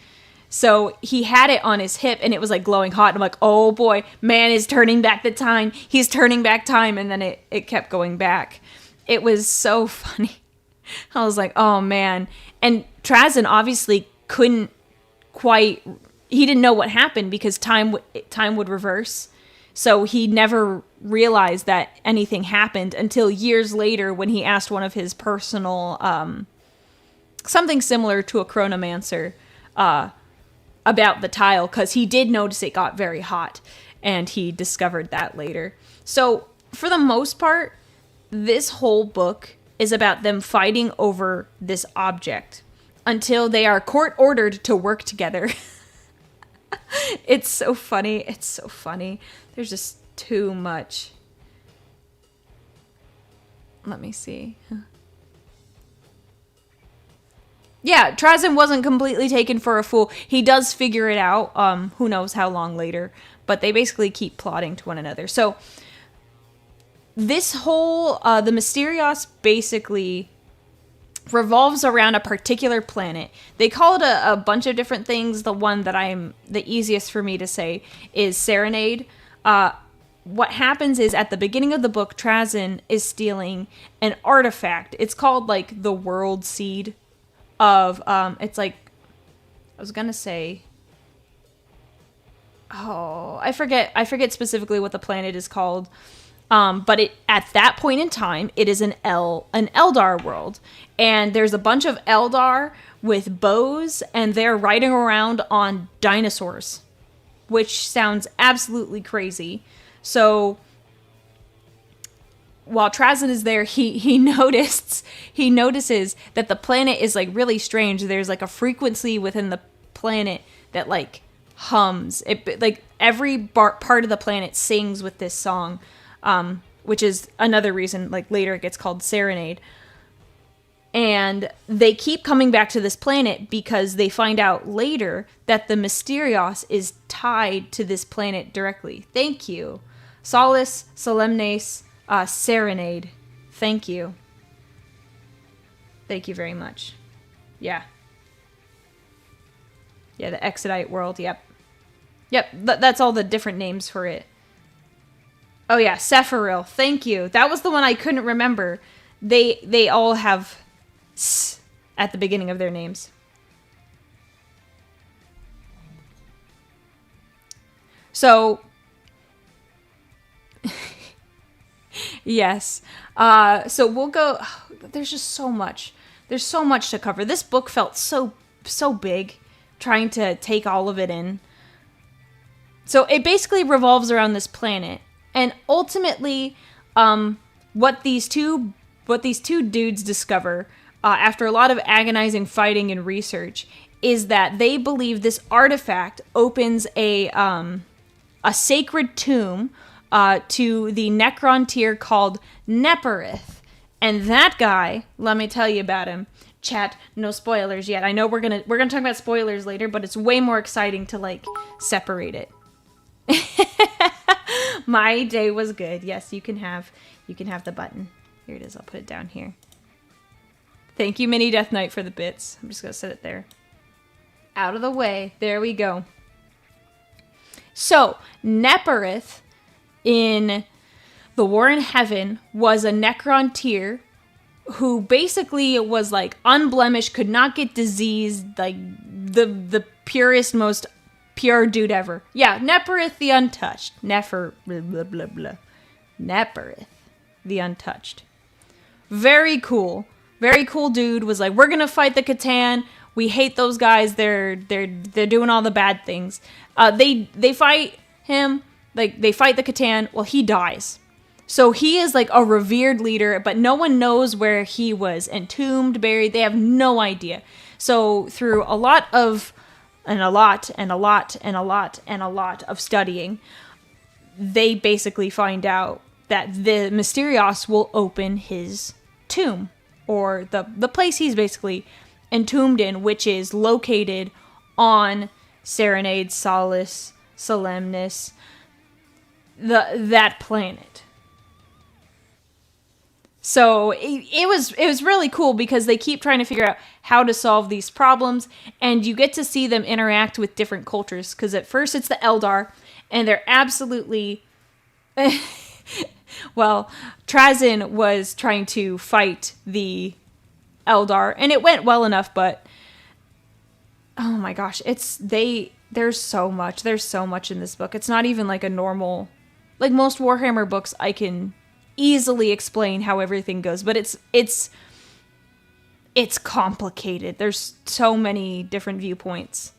So he had it on his hip, and it was like glowing hot. And I'm like, oh boy, man is turning back the time. He's turning back time, and then it kept going back. It was so funny. I was like, oh man. And Trazyn obviously couldn't quite. He didn't know what happened because time would reverse. So he never realized that anything happened until years later when he asked one of his personal, something similar to a chronomancer, about the tile, because he did notice it got very hot, and he discovered that later. So for the most part, this whole book is about them fighting over this object until they are court-ordered to work together. It's so funny. It's so funny. There's just too much. Let me see. Yeah, Trazyn wasn't completely taken for a fool. He does figure it out, who knows how long later, but they basically keep plotting to one another. So, this whole, the Mysterios basically revolves around a particular planet. They call it a bunch of different things. The one that the easiest for me to say is Serenade. What happens is at the beginning of the book, Trazyn is stealing an artifact. It's called like the World Seed of, it's like, I was gonna say, oh, I forget specifically what the planet is called. But at that point in time, it is an Eldar world. And there's a bunch of Eldar with bows, and they're riding around on dinosaurs, which sounds absolutely crazy. So while Trazyn is there, he notices that the planet is like really strange. There's like a frequency within the planet that like hums. It like every part of the planet sings with this song. Which is another reason, like, later it gets called Serenade. And they keep coming back to this planet because they find out later that the Mysterios is tied to this planet directly. Thank you. Solace, Solemnes, Serenade. Thank you. Thank you very much. Yeah. Yeah, the Exodite world, yep. Yep, that's all the different names for it. Oh yeah, Sephiroth. Thank you. That was the one I couldn't remember. They all have S at the beginning of their names. So, yes. So we'll go. There's just so much. There's so much to cover. This book felt so big, trying to take all of it in. So it basically revolves around this planet. And ultimately, what these two dudes discover, after a lot of agonizing fighting and research, is that they believe this artifact opens a sacred tomb to the Necrontyr called Neperith. And that guy, let me tell you about him. Chat, no spoilers yet. I know we're gonna talk about spoilers later, but it's way more exciting to like separate it. My day was good. Yes, you can have the button. Here it is. I'll put it down here. Thank you, Mini Death Knight, for the bits. I'm just gonna set it there. Out of the way. There we go. So, Neperith in the War in Heaven was a Necrontyr who basically was like unblemished, could not get diseased, like the purest, most pure dude ever. Yeah, Neperith the Untouched. Nefer, blah, blah, blah, blah. Neperith the Untouched. Very cool. Very cool dude. Was like, we're gonna fight the Catan. We hate those guys. They're doing all the bad things. They fight him. Like, they fight the Catan. Well, he dies. So he is like a revered leader, but no one knows where he was entombed, buried. They have no idea. So through a lot of studying, they basically find out that the Mysterios will open his tomb, or the place he's basically entombed in, which is located on Serenade, Solace, Solemnis, that planet. So it was really cool because they keep trying to figure out how to solve these problems, and you get to see them interact with different cultures. Because at first it's the Eldar, and they're absolutely well, Trazyn was trying to fight the Eldar, and it went well enough, but oh my gosh, there's so much in this book. It's not even like a normal, like most Warhammer books I can easily explain how everything goes, but it's complicated. There's so many different viewpoints.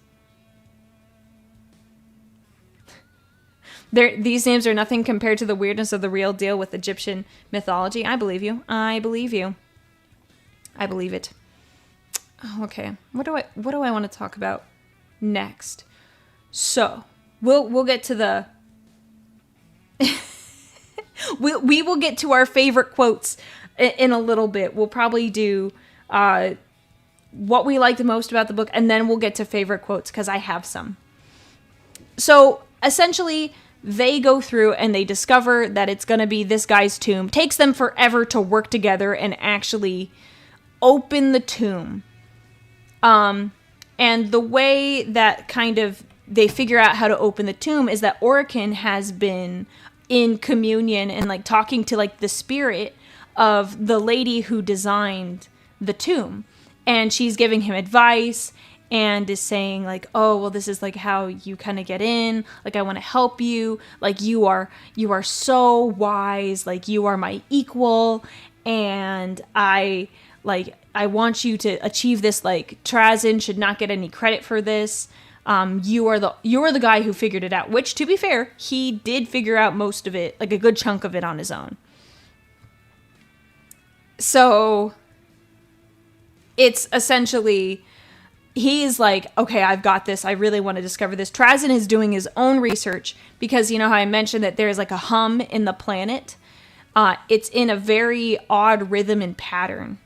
These names are nothing compared to the weirdness of the real deal with Egyptian mythology. I believe you. I believe you. I believe it. Oh, okay. What do I want to talk about next? So we'll get to the we will get to our favorite quotes in a little bit. We'll probably do what we like the most about the book, and then we'll get to favorite quotes because I have some. So essentially, they go through and they discover that it's going to be this guy's tomb. Takes them forever to work together and actually open the tomb. And the way that kind of they figure out how to open the tomb is that Orican has been in communion and like talking to like the spirit of the lady who designed the tomb. And she's giving him advice and is saying like, oh, well, this is like how you kind of get in. Like, I want to help you. Like, you are so wise. Like, you are my equal. And I want you to achieve this. Like, Trazyn should not get any credit for this. You are the guy who figured it out, which, to be fair, he did figure out most of it, like a good chunk of it on his own. So it's essentially, he's like, okay, I've got this. I really want to discover this. Trazyn is doing his own research because you know how I mentioned that there's like a hum in the planet. It's in a very odd rhythm and pattern.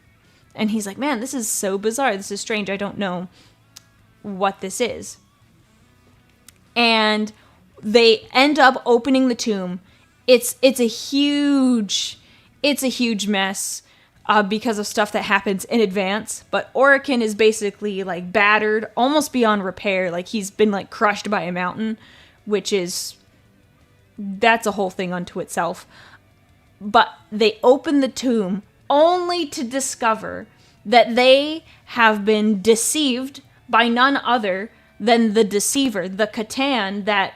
And he's like, man, this is so bizarre. This is strange. I don't know what this is. And they end up opening the tomb. It's a huge mess because of stuff that happens in advance. But Orican is basically like battered, almost beyond repair. Like he's been like crushed by a mountain, that's a whole thing unto itself. But they open the tomb only to discover that they have been deceived by none other than the deceiver, the Catan that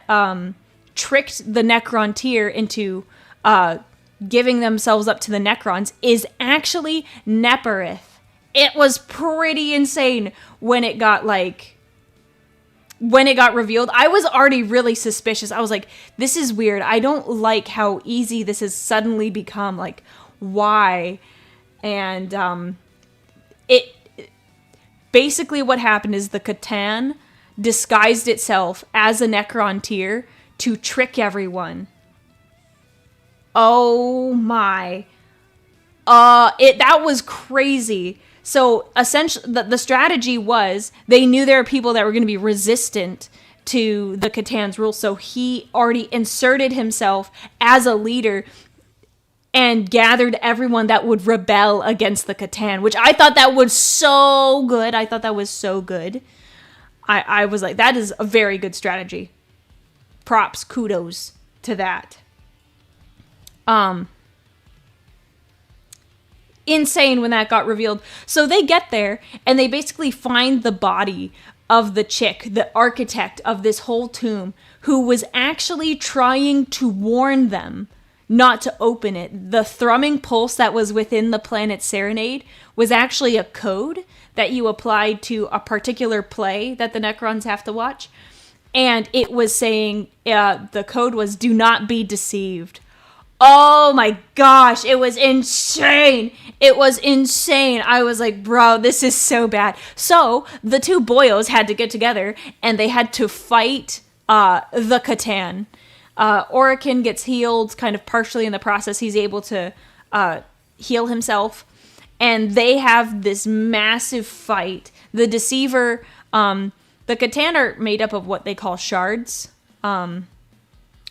tricked the Necrontyr into giving themselves up to the Necrons, is actually Neperith. It was pretty insane when it got revealed. I was already really suspicious. I was like, this is weird. I don't like how easy this has suddenly become. Like, why? And it basically what happened is the Catan disguised itself as a Necrontyr to trick everyone. Oh my. That was crazy. So essentially the strategy was they knew there were people that were going to be resistant to the Catan's rules. So he already inserted himself as a leader and gathered everyone that would rebel against the Catan, which I thought that was so good. I was like, that is a very good strategy. Props, kudos to that. Insane when that got revealed. So they get there and they basically find the body of the chick, the architect of this whole tomb, who was actually trying to warn them not to open it. The thrumming pulse that was within the planet Serenade was actually a code that you applied to a particular play that the Necrons have to watch. And it was saying, the code was, do not be deceived. Oh my gosh, it was insane. It was insane. I was like, bro, this is so bad. So the two boyos had to get together and they had to fight the Catan. Orican gets healed kind of partially in the process. He's able to heal himself. And they have this massive fight. The Deceiver the Catan are made up of what they call shards. I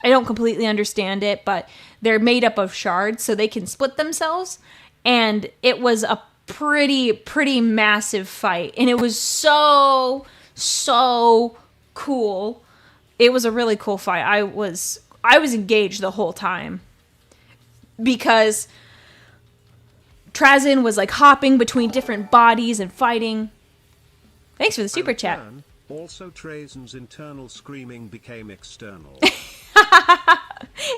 don't completely understand it, but they're made up of shards, so they can split themselves. And it was a pretty massive fight, and it was so cool. It was a really cool fight. I was engaged the whole time because Trazyn was like hopping between different bodies and fighting. Thanks for the super chat. Also, Trazyn's internal screaming became external.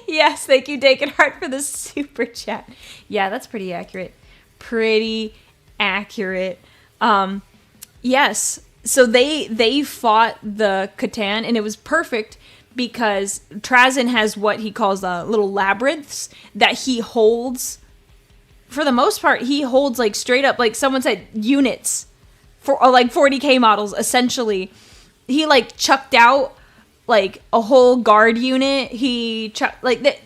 Yes, thank you, Dakin Hart, for the super chat. Yeah, that's pretty accurate. Pretty accurate. Yes. So they fought the Catan, and it was perfect because Trazyn has what he calls little labyrinths that he holds. For the most part, he holds like straight up, like someone said, units for like 40k models. Essentially, he like chucked out like a whole guard unit. He chucked like that.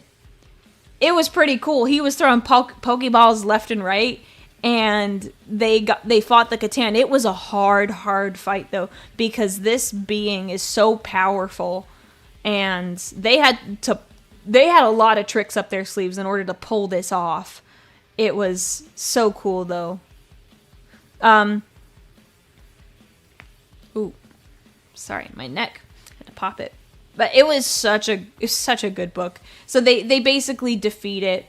It was pretty cool. He was throwing pokeballs left and right, and they fought the Catan. It was a hard fight though, because this being is so powerful, and they had a lot of tricks up their sleeves in order to pull this off. It was so cool though. Ooh, sorry, my neck. I had to pop it. But it was such a good book. So they basically defeat it.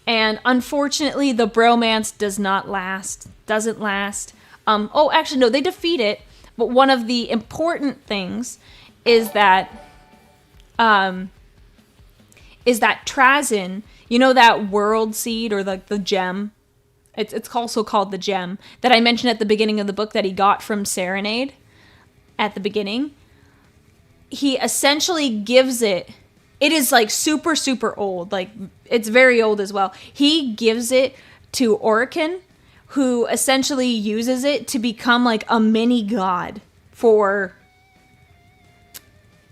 And unfortunately, the bromance doesn't last. Oh, actually, no, they defeat it. But one of the important things is that Trazyn, you know that world seed or the gem? It's also called the gem that I mentioned at the beginning of the book that he got from Serenade at the beginning. He essentially gives it. It is like super old. Like it's very old as well. He gives it to Auri, who essentially uses it to become like a mini god for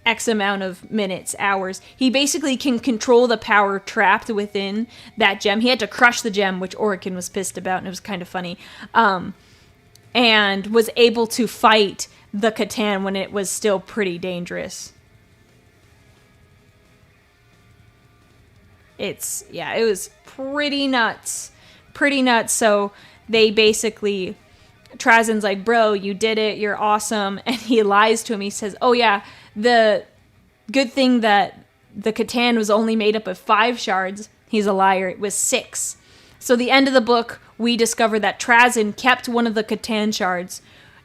X amount of minutes, hours. He basically can control the power trapped within that gem. He had to crush the gem, which Auri was pissed about, and it was kind of funny. And was able to fight the Catan when it was still pretty dangerous. It was pretty nuts. So they basically, Trazyn's like, bro, you did it, you're awesome. And he lies to him. He says, oh yeah, the good thing that the Catan was only made up of 5 shards. He's a liar, it was 6. So the end of the book, we discover that Trazyn kept one of the Catan shards,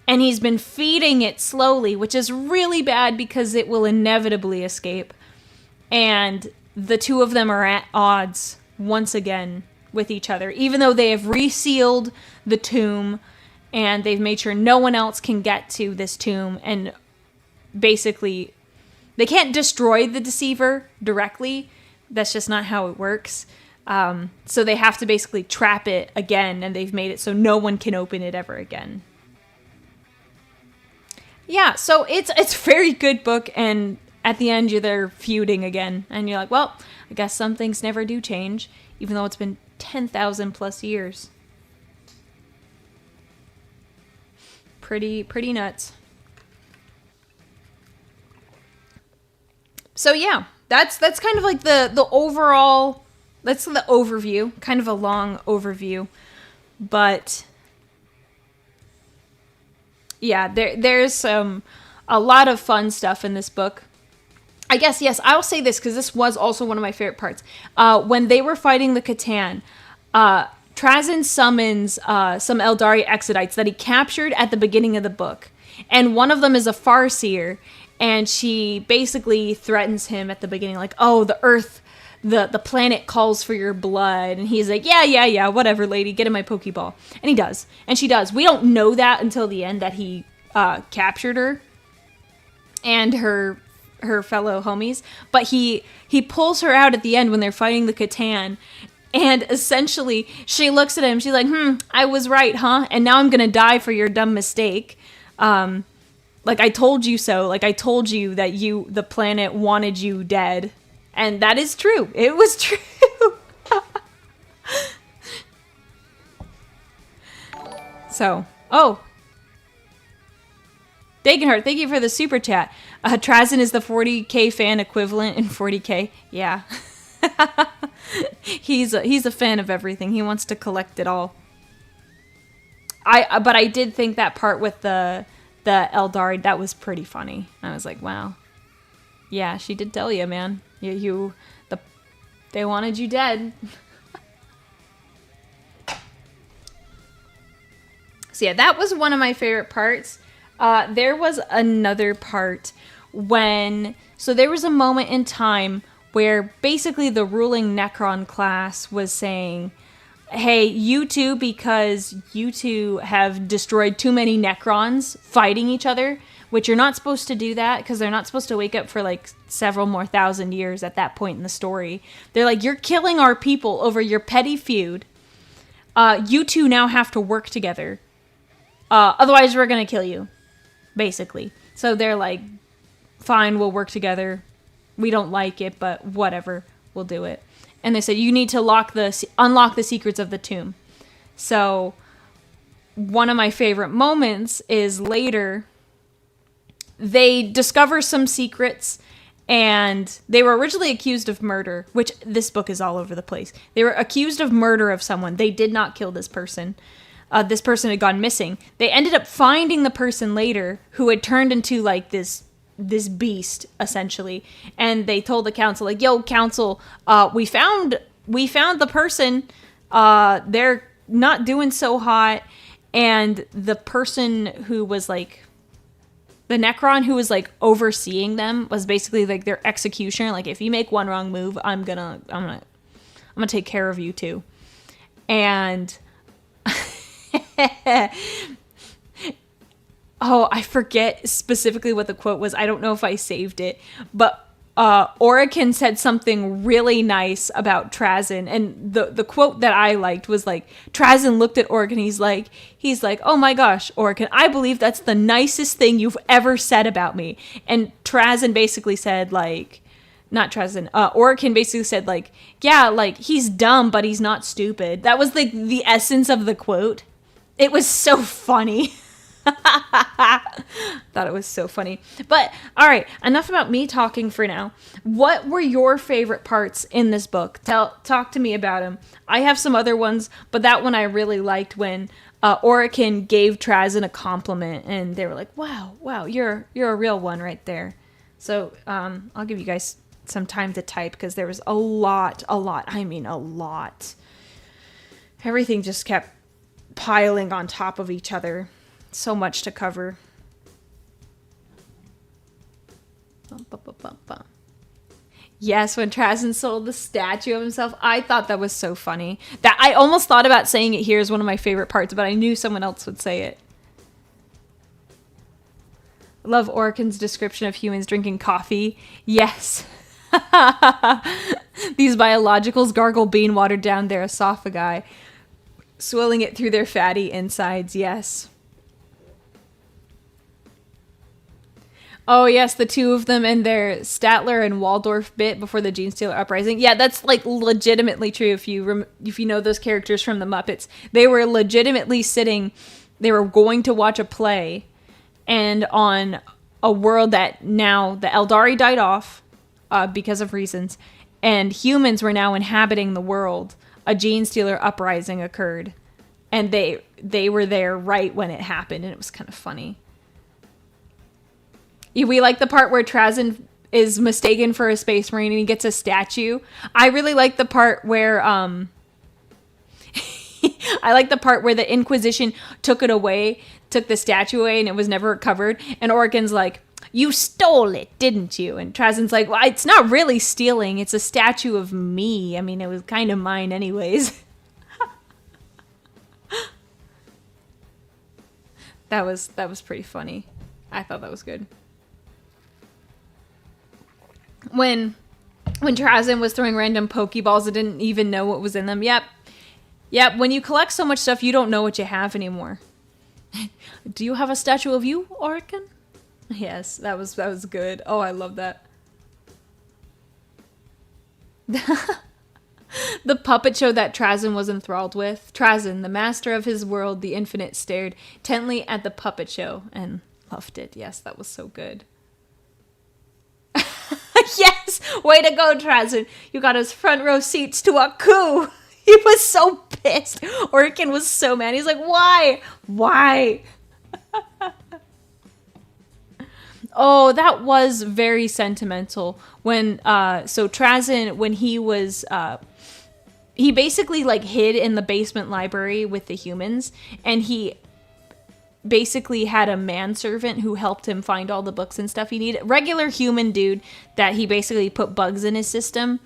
and he's been feeding it slowly, which is really bad because it will inevitably escape. And the two of them are at odds once again with each other, even though they have resealed the tomb and they've made sure no one else can get to this tomb. And basically, they can't destroy the Deceiver directly. That's just not how it works. So they have to basically trap it again, and they've made it so no one can open it ever again. Yeah, so it's a very good book, and at the end they're feuding again, and you're like, well, I guess some things never do change, even though it's been 10,000 plus years. Pretty nuts. So yeah, that's kind of like the overall, that's the overview, kind of a long overview, but yeah, there's a lot of fun stuff in this book. I guess, yes, I'll say this because this was also one of my favorite parts. When they were fighting the Catan, Trazyn summons some Eldari Exodites that he captured at the beginning of the book. And one of them is a Farseer, and she basically threatens him at the beginning, like, oh, the Earth, the planet calls for your blood. And he's like, yeah, whatever, lady, get in my Pokeball. And he does. And she does. We don't know that until the end that he captured her and her fellow homies. But he pulls her out at the end when they're fighting the Catan. And essentially, she looks at him. She's like, I was right, huh? And now I'm going to die for your dumb mistake. Like, I told you so. Like, I told you that the planet wanted you dead. And that is true. It was true. So, Dagenhart, thank you for the super chat. Trazen is the 40k fan equivalent in 40k. Yeah. He's a fan of everything. He wants to collect it all. But I did think that part with the Eldari, that was pretty funny. I was like, wow. Yeah, she did tell you, man. They wanted you dead. So yeah, that was one of my favorite parts. There was another part so there was a moment in time where basically the ruling Necron class was saying, hey, you two, because you two have destroyed too many Necrons fighting each other, which you're not supposed to do that because they're not supposed to wake up for like several more thousand years at that point in the story. They're like, you're killing our people over your petty feud. You two now have to work together. Otherwise, we're going to kill you, basically. So they're like, fine, we'll work together. We don't like it, but whatever, we'll do it. And they said, you need to unlock the secrets of the tomb. So one of my favorite moments is later, they discover some secrets, and they were originally accused of murder, which this book is all over the place. They were accused of murder of someone. They did not kill this person. This person had gone missing. They ended up finding the person later who had turned into like this beast, essentially. And they told the council, like, yo, council, we found the person. They're not doing so hot. And the person who was like, the Necron who was like overseeing them was basically like their executioner. Like, if you make one wrong move, I'm gonna take care of you too. And oh, I forget specifically what the quote was. I don't know if I saved it, but Orican said something really nice about Trazen, and the quote that I liked was like, Trazen looked at Orican, he's like, oh my gosh, Orican, I believe that's the nicest thing you've ever said about me. And Trazen basically said like, not Trazen, Orican basically said like, yeah, like, he's dumb, but he's not stupid. That was like the essence of the quote. It was so funny. Thought it was so funny. But all right, enough about me talking for now. What were your favorite parts in this book? Talk to me about them. I have some other ones, but that one I really liked when Orican gave Trazen a compliment, and they were like, "Wow, you're a real one right there." So I'll give you guys some time to type because there was a lot. I mean, a lot. Everything just kept piling on top of each other. So much to cover. Yes, when Trazen sold the statue of himself, I thought that was so funny. That I almost thought about saying it here as one of my favorite parts, but I knew someone else would say it. I love Orican's description of humans drinking coffee. Yes. These biologicals gargle bean water down their esophagi, swilling it through their fatty insides. Yes. Oh, yes, the two of them and their Statler and Waldorf bit before the Genestealer Uprising. Yeah, that's, like, legitimately true if you know those characters from the Muppets. They were legitimately they were going to watch a play, and on a world that now, the Eldari died off because of reasons, and humans were now inhabiting the world. A Genestealer Uprising occurred, and they were there right when it happened, and it was kind of funny. We like the part where Trazen is mistaken for a space marine and he gets a statue. I really like the part where I like the part where the Inquisition took the statue away, and it was never recovered. And Orican's like, "You stole it, didn't you?" And Trazen's like, "Well, it's not really stealing. It's a statue of me. I mean, it was kind of mine anyways." That was pretty funny. I thought that was good. When Trazen was throwing random Pokeballs and didn't even know what was in them. Yep. When you collect so much stuff, you don't know what you have anymore. Do you have a statue of you, Orican? Yes, that was good. Oh, I love that. The puppet show that Trazen was enthralled with. Trazen, the master of his world, the infinite, stared intently at the puppet show. And Loved it. Yes, that was so good. Yes! Way to go, Trazen. You got us front row seats to a coup. He was so pissed. Orkin was so mad. He's like, why? Why? Oh, that was very sentimental. When, so Trazen, when he was, he basically like hid in the basement library with the humans, and he basically had a manservant who helped him find all the books and stuff he needed. Regular human dude that he basically put bugs in his system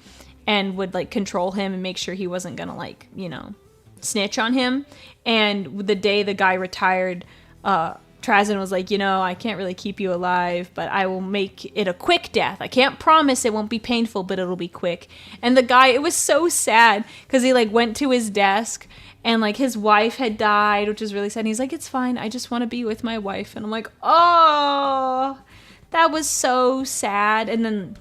and would like control him and make sure he wasn't gonna like, you know, snitch on him. And the day the guy retired, Trazen was like, you know, I can't really keep you alive, but I will make it a quick death. I can't promise it won't be painful, but it'll be quick. And the guy, it was so sad because he like went to his desk and like his wife had died, which is really sad. And he's like, it's fine. I just want to be with my wife. And I'm like, oh, that was so sad. And then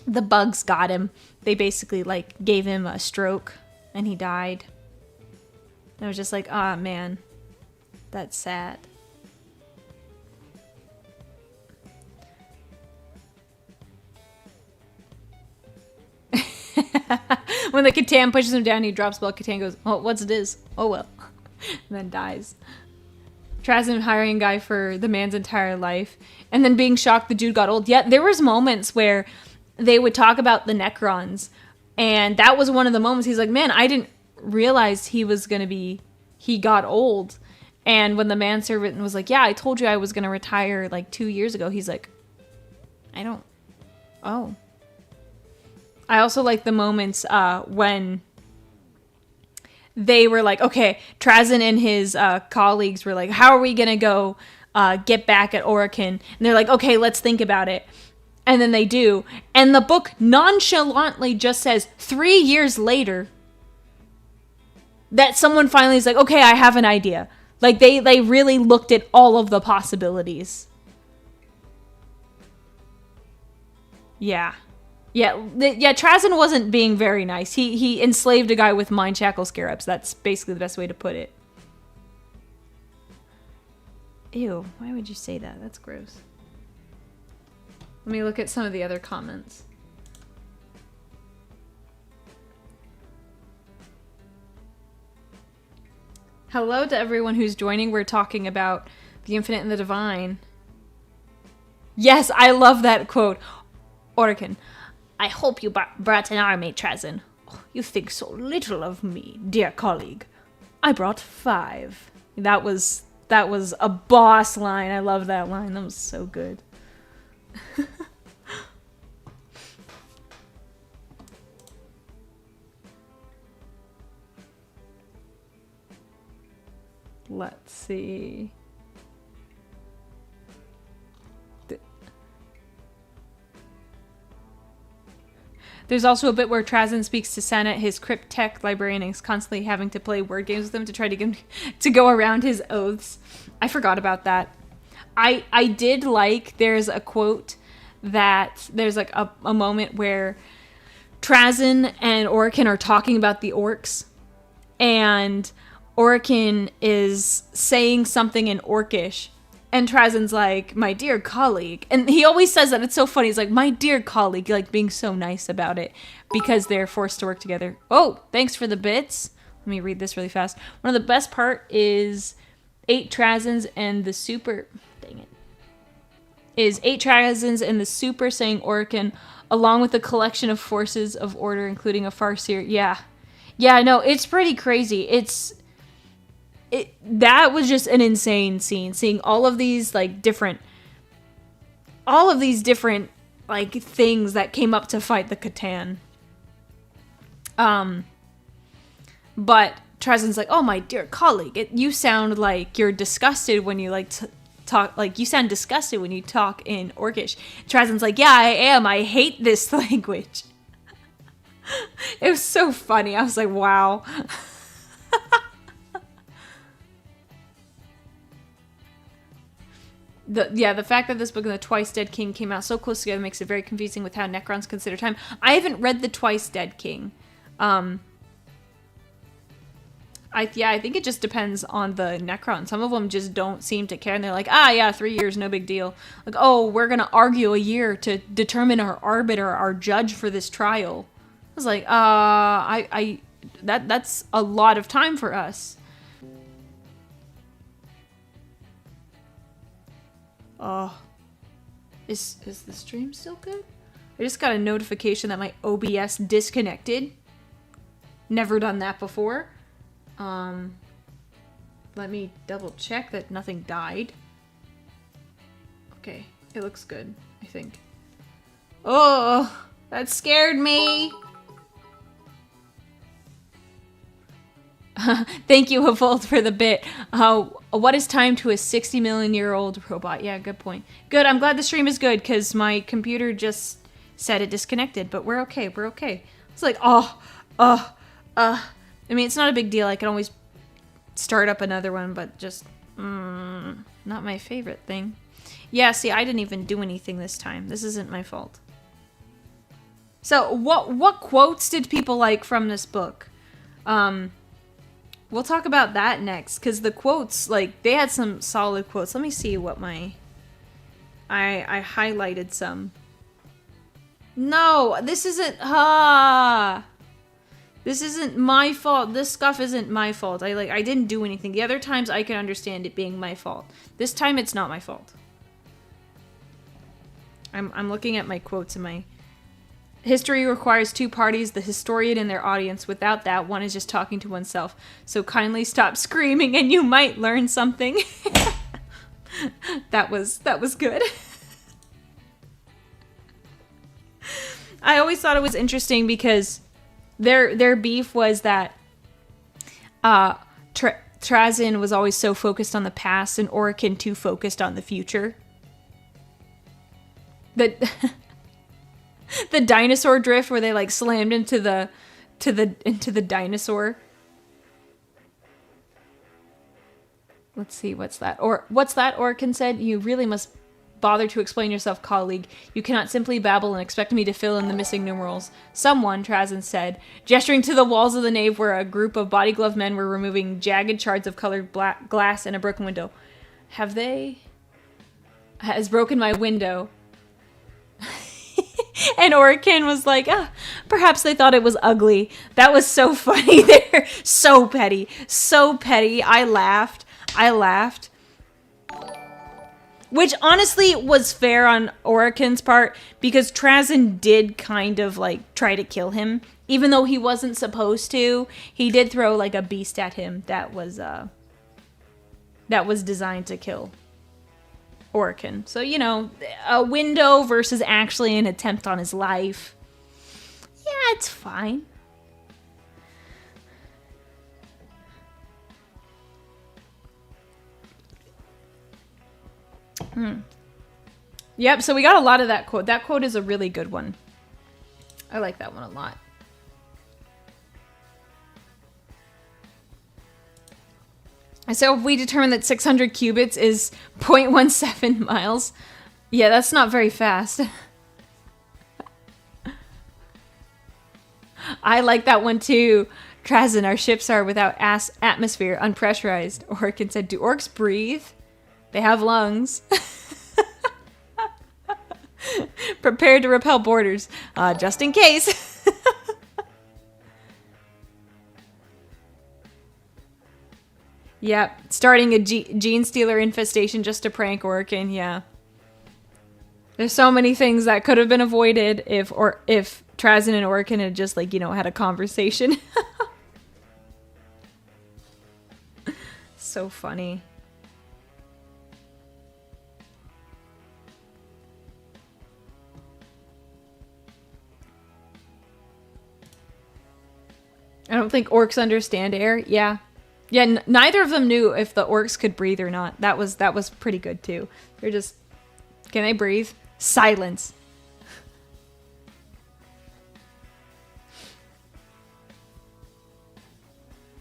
the bugs got him. They basically like gave him a stroke and he died. And I was just like, oh man, that's sad. When the Catan pushes him down, he drops the ball. Catan goes, oh, what's it is? Oh, well. And then dies. Trazen hiring a guy for the man's entire life. And then being shocked the dude got old. Yeah, there was moments where they would talk about the Necrons. And that was one of the moments he's like, man, I didn't realize he got old. And when the manservant was like, yeah, I told you I was going to retire like 2 years ago. He's like, oh. I also like the moments when they were like, okay, Trazen and his colleagues were like, how are we going to go get back at Orican? And they're like, okay, let's think about it. And then they do. And the book nonchalantly just says 3 years later that someone finally is like, okay, I have an idea. Like they really looked at all of the possibilities. Yeah. Yeah, Trazen wasn't being very nice. He enslaved a guy with mind shackle scarabs. That's basically the best way to put it. Ew, why would you say that? That's gross. Let me look at some of the other comments. Hello to everyone who's joining. We're talking about the infinite and the divine. Yes, I love that quote. Orkin. I hope you brought an army, Trazen. Oh, you think so little of me, dear colleague. I brought 5. That was a boss line. I love that line. That was so good. Let's see. There's also a bit where Trazen speaks to Senna, his cryptech librarian, and is constantly having to play word games with him to try to get him to go around his oaths. I forgot about that. I did like, there's a quote that there's like a moment where Trazen and Orican are talking about the orcs, and Orican is saying something in Orcish, and Trazen's like, my dear colleague. And he always says that. It's so funny. He's like, my dear colleague, like being so nice about it because they're forced to work together. Oh, thanks for the bits. Let me read this really fast. One of the best part is 8 Trazens and the super... Dang it. Is 8 Trazens and the super saying Orican, along with a collection of forces of order, including a Farseer. Yeah. Yeah, no, it's pretty crazy. That was just an insane scene, seeing all of these different like things that came up to fight the Catan. But Trazen's like, oh my dear colleague, you sound like you're disgusted when you talk, like you sound disgusted when you talk in Orcish. Trazen's like, yeah, I am. I hate this language. It was so funny. I was like, wow. The fact that this book and the Twice Dead King came out so close together makes it very confusing with how Necrons consider time. I haven't read the Twice Dead King. I think it just depends on the Necron. Some of them just don't seem to care, and they're like, ah, yeah, 3 years, no big deal. Like, oh, we're gonna argue a year to determine our arbiter, our judge for this trial. I was like, that's a lot of time for us. Oh, is the stream still good? I just got a notification that my OBS disconnected. Never done that before. Let me double check that nothing died. Okay, it looks good, I think. Oh, that scared me. Thank you, Evolved, for the bit. What is time to a 60 million year old robot? Yeah, good point. Good, I'm glad the stream is good, because my computer just said it disconnected, but we're okay, we're okay. It's like, I mean, it's not a big deal. I can always start up another one, but just, not my favorite thing. Yeah, see, I didn't even do anything this time. This isn't my fault. So, what quotes did people like from this book? We'll talk about that next, because the quotes, like, they had some solid quotes. Let me see what my... I highlighted some. No, this isn't... This isn't my fault. This stuff isn't my fault. I didn't do anything. The other times I can understand it being my fault. This time it's not my fault. I'm looking at my quotes in my... History requires two parties, the historian and their audience. Without that, one is just talking to oneself. So kindly stop screaming and you might learn something. That was good. I always thought it was interesting because their beef was that Trazyn was always so focused on the past and Orican too focused on the future. The dinosaur drift where they like slammed into the dinosaur. Let's see, what's that? Or what's that? Orican said, "You really must bother to explain yourself, colleague. You cannot simply babble and expect me to fill in the missing numerals." Someone, Trazyn said, gesturing to the walls of the nave where a group of body-gloved men were removing jagged shards of colored black glass in a broken window. Has broken my window. And Orican was like, perhaps they thought it was ugly. That was so funny. They're so petty. So petty. I laughed. Which honestly was fair on Orican's part, because Trazyn did kind of like try to kill him. Even though he wasn't supposed to, he did throw like a beast at him that was designed to kill Orican. So, you know, a window versus actually an attempt on his life. Yeah, it's fine. Yep, so we got a lot of that quote. That quote is a really good one. I like that one a lot. So if we determine that 600 cubits is 0.17 miles, yeah, that's not very fast. I like that one too. Trazyn, our ships are without atmosphere, unpressurized. Orican said, do orcs breathe? They have lungs. Prepared to repel boarders, just in case. Yep, starting a gene stealer infestation just to prank Orican, yeah. There's so many things that could have been avoided if Trazyn and Orican had just, like, you know, had a conversation. So funny. I don't think orcs understand air. Yeah. Yeah, neither of them knew if the orcs could breathe or not. That was pretty good too. They're just, can they breathe? Silence.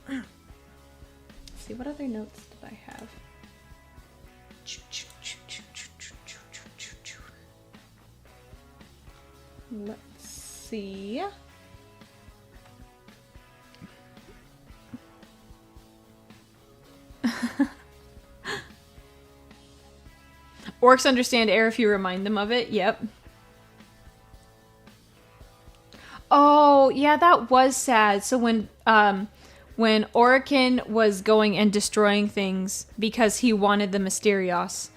Let's see, what other notes did I have? Let's see. Orcs understand air if you remind them of it. Yep. Oh, yeah, that was sad. So when Orican was going and destroying things because he wanted the Mysterios,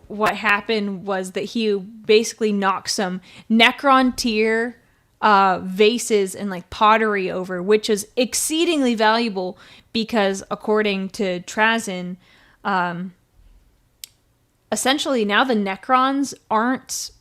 what happened was that he basically knocked some Necron tier vases and like pottery over, which is exceedingly valuable because according to Trazyn, essentially now the Necrons aren't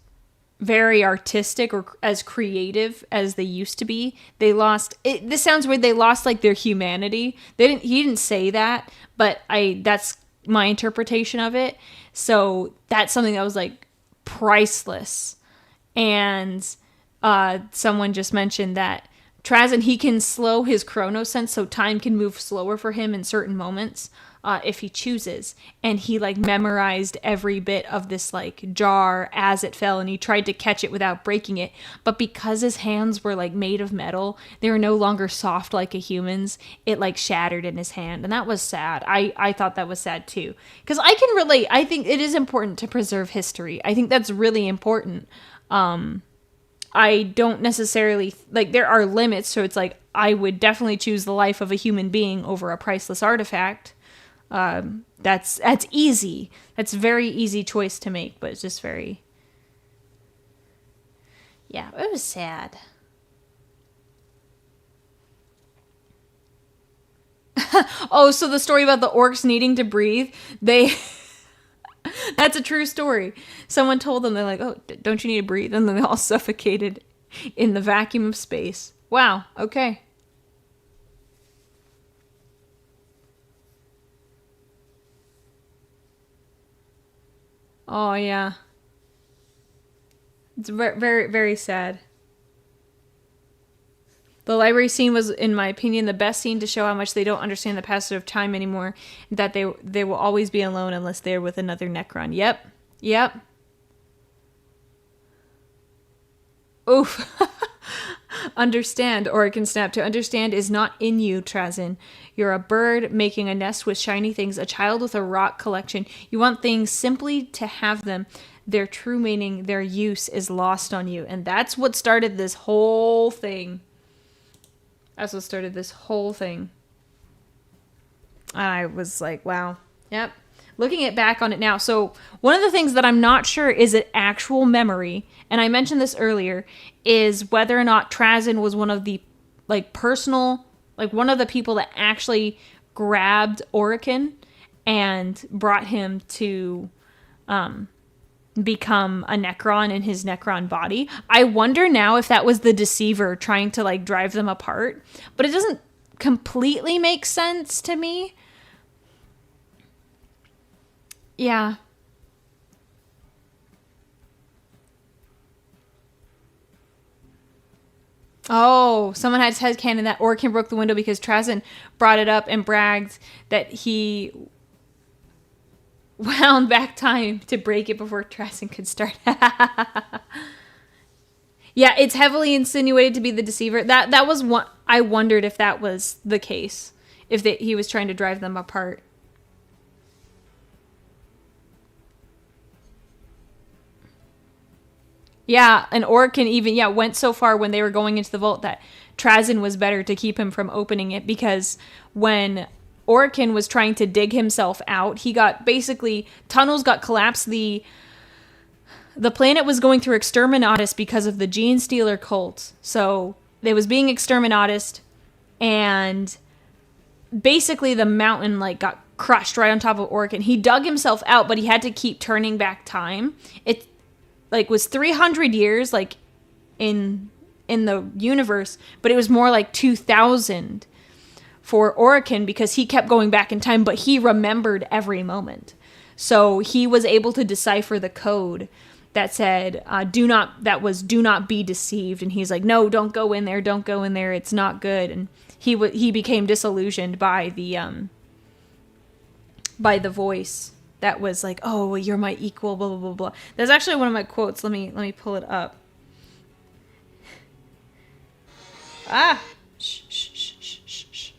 very artistic or as creative as they used to be. They lost it. This sounds weird. They lost like their humanity. He didn't say that, but that's my interpretation of it. So that's something that was like priceless. And someone just mentioned that Trazyn, he can slow his chronosense so time can move slower for him in certain moments if he chooses. And he like memorized every bit of this like jar as it fell, and he tried to catch it without breaking it. But because his hands were like made of metal, they were no longer soft like a human's. It like shattered in his hand, and that was sad. I thought that was sad too, because I can relate. I think it is important to preserve history. I think that's really important. I don't necessarily like, there are limits, so it's like I would definitely choose the life of a human being over a priceless artifact. That's easy. That's a very easy choice to make, but it's just very, yeah, it was sad. Oh, so the story about the orcs needing to breathe, that's a true story. Someone told them, they're like, oh, don't you need to breathe? And then they all suffocated in the vacuum of space. Wow, okay. Oh, yeah. It's very, very, very sad. The library scene was, in my opinion, the best scene to show how much they don't understand the passage of time anymore, that they will always be alone unless they're with another Necron. Yep. Yep. Oof. Understand, or it can snap. To understand is not in you, Trazyn. You're a bird making a nest with shiny things, a child with a rock collection. You want things simply to have them. Their true meaning, their use is lost on you. And that's what started this whole thing. That's what started this whole thing. I was like, wow. Yep. Looking it back on it now. So one of the things that I'm not sure is an actual memory, and I mentioned this earlier, is whether or not Trazyn was one of the like personal, like one of the people that actually grabbed Orican and brought him to become a Necron in his Necron body. I wonder now if that was the Deceiver trying to like drive them apart, but it doesn't completely make sense to me. Yeah. Oh, someone had headcanon that Orican broke the window because Trazyn brought it up and bragged that he wound back time to break it before Trazyn could start. Yeah, it's heavily insinuated to be the Deceiver. That was one. I wondered if that was the case, if he was trying to drive them apart. Yeah, and Orican even, went so far when they were going into the vault that Trazyn was better to keep him from opening it, because when Orican was trying to dig himself out, he got, basically, tunnels got collapsed. The planet was going through exterminatus because of the Gene Stealer cult. So, it was being exterminatus, and basically the mountain, like, got crushed right on top of Orican. He dug himself out, but he had to keep turning back time. It like was 300 years like in the universe, but it was more like 2000 for Orican because he kept going back in time, but he remembered every moment. So he was able to decipher the code that said do not be deceived, and he's like, no, don't go in there, it's not good. And he became disillusioned by the voice that was like, oh, well, you're my equal, blah, blah, blah, blah. That's actually one of my quotes. Let me pull it up. Shh.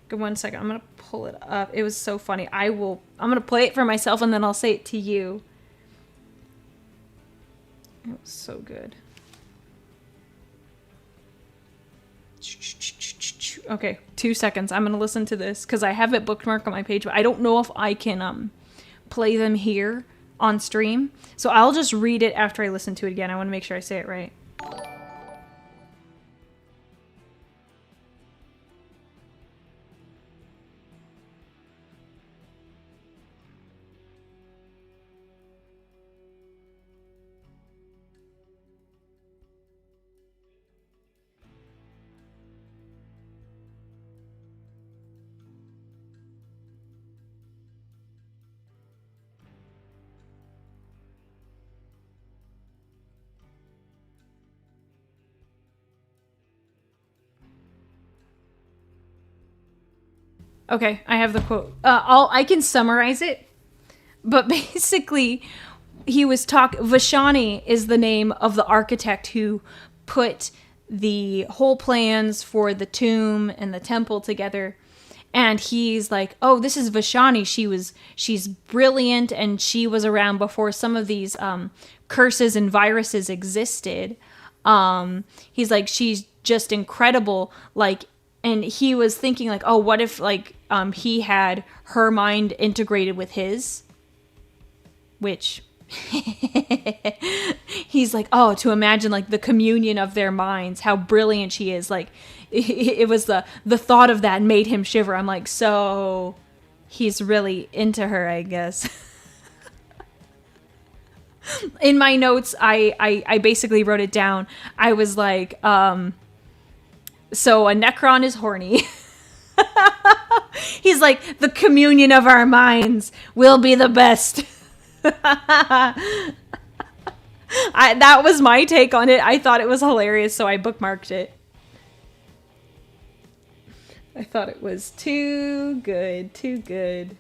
Good 1 second. I'm going to pull it up. It was so funny. I'm going to play it for myself and then I'll say it to you. It was so good. Okay, 2 seconds. I'm going to listen to this because I have it bookmarked on my page, but I don't know if I can play them here on stream. So I'll just read it after I listen to it again. I want to make sure I say it right. Okay, I have the quote. I can summarize it, but basically, Vashani is the name of the architect who put the whole plans for the tomb and the temple together. And he's like, oh, this is Vashani. She's brilliant, and she was around before some of these curses and viruses existed. He's like, she's just incredible. Like, and he was thinking like, oh, what if like he had her mind integrated with his? Which he's like, oh, to imagine like the communion of their minds, how brilliant she is. Like it was the thought of that made him shiver. I'm like, so he's really into her, I guess. In my notes, I basically wrote it down. I was like, so a Necron is horny. He's like, the communion of our minds will be the best. That was my take on it. I thought it was hilarious, so I bookmarked it. I thought it was too good, too good.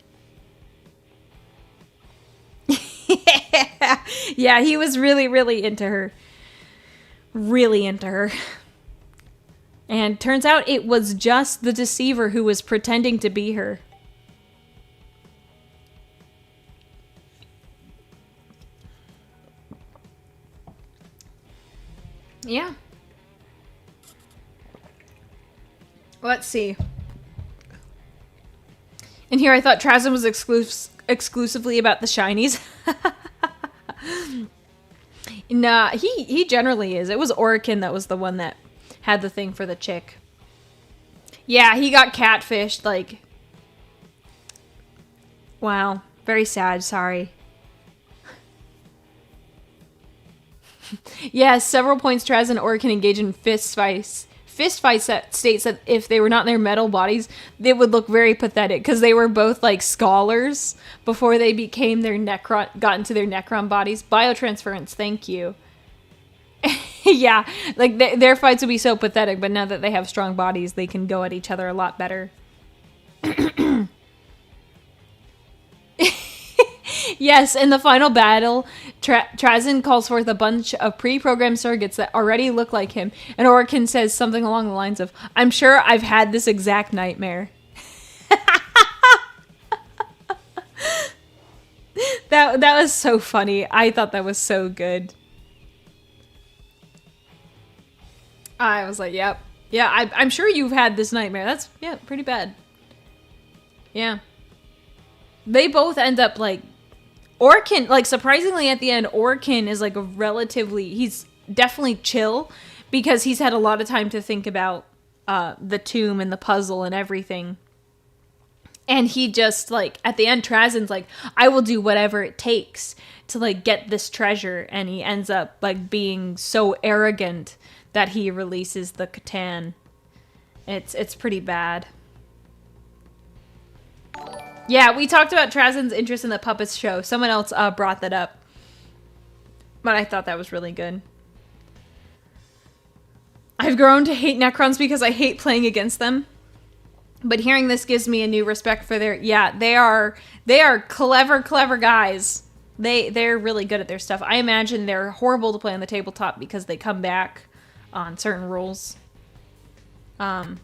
Yeah, he was really, really into her. Really into her. And turns out it was just the deceiver who was pretending to be her. Yeah. Let's see. And here I thought Trazyn was exclusively about the shinies. Nah, he generally is. It was Orikin that was the one that had the thing for the chick. Yeah, he got catfished, like... Wow. Very sad, sorry. Yeah, several points Traz and Orikin engage in fist fights. Fist fights that states that if they were not in their metal bodies, they would look very pathetic, because they were both, like, scholars before they became their Necron... got into their Necron bodies. Biotransference, thank you. Yeah, like their fights would be so pathetic, but now that they have strong bodies, they can go at each other a lot better. Yes, in the final battle, Trazyn calls forth a bunch of pre-programmed surrogates that already look like him, and Orikin says something along the lines of, I'm sure I've had this exact nightmare. That was so funny. I thought that was so good. I was like, yep. Yeah, I'm sure you've had this nightmare. That's, yeah, pretty bad. Yeah. They both end up, like... Orikin, like, surprisingly at the end, Orikin is, like, he's definitely chill, because he's had a lot of time to think about the tomb and the puzzle and everything. And he just, like, at the end, Trazyn's like, I will do whatever it takes to, like, get this treasure. And he ends up, like, being so arrogant that he releases the Catan. It's pretty bad. Yeah, we talked about Trazyn's interest in the Puppets show. Someone else brought that up. But I thought that was really good. I've grown to hate Necrons because I hate playing against them. But hearing this gives me a new respect for their... Yeah, they are clever guys. They're really good at their stuff. I imagine they're horrible to play on the tabletop because they come back on certain rules. Oh,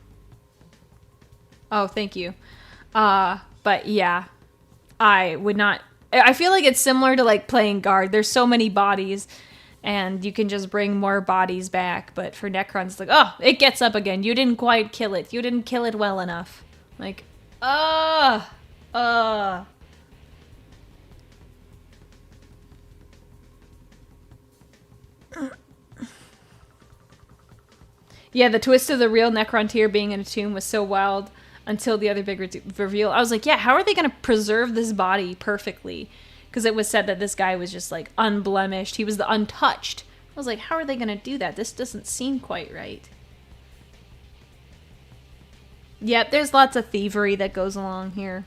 thank you. But yeah, I would not. I feel like it's similar to like playing guard. There's so many bodies, and you can just bring more bodies back. But for Necrons, it's like, oh, it gets up again. You didn't quite kill it. You didn't kill it well enough. Like, uh. Yeah, the twist of the real Necrontyr being in a tomb was so wild until the other big reveal. I was like, yeah, how are they going to preserve this body perfectly? Because it was said that this guy was just like unblemished. He was the untouched. I was like, how are they going to do that? This doesn't seem quite right. Yep, there's lots of thievery that goes along here.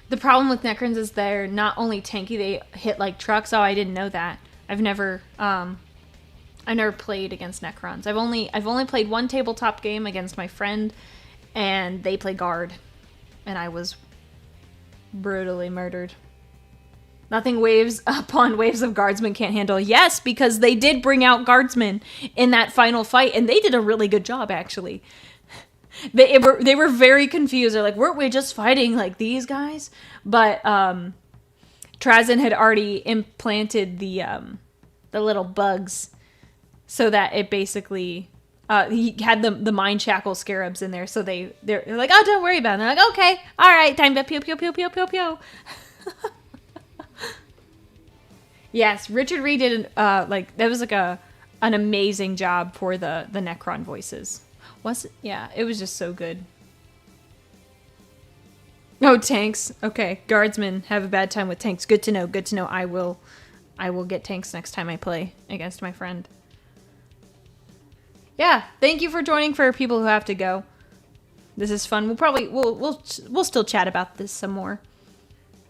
The problem with Necrons is they're not only tanky, they hit like trucks. Oh, I didn't know that. I've never played against Necrons. I've only played one tabletop game against my friend, and they play guard, and I was brutally murdered. Nothing waves upon waves of guardsmen can't handle. Yes, because they did bring out guardsmen in that final fight, and they did a really good job, actually. They were very confused. They're like, weren't we just fighting like these guys? But Trazyn had already implanted the little bugs so that it basically he had the mind shackle scarabs in there. So they're like, oh, don't worry about it. And they're like, okay, all right, time to pew pew pew pew pew pew. Yes, Richard Reed did that was like an amazing job for the Necron voices. Was it? Yeah, it was just so good. Oh, tanks. Okay, guardsmen have a bad time with tanks. Good to know. Good to know. I will get tanks next time I play against my friend. Yeah, thank you for joining for people who have to go. This is fun. We'll still chat about this some more.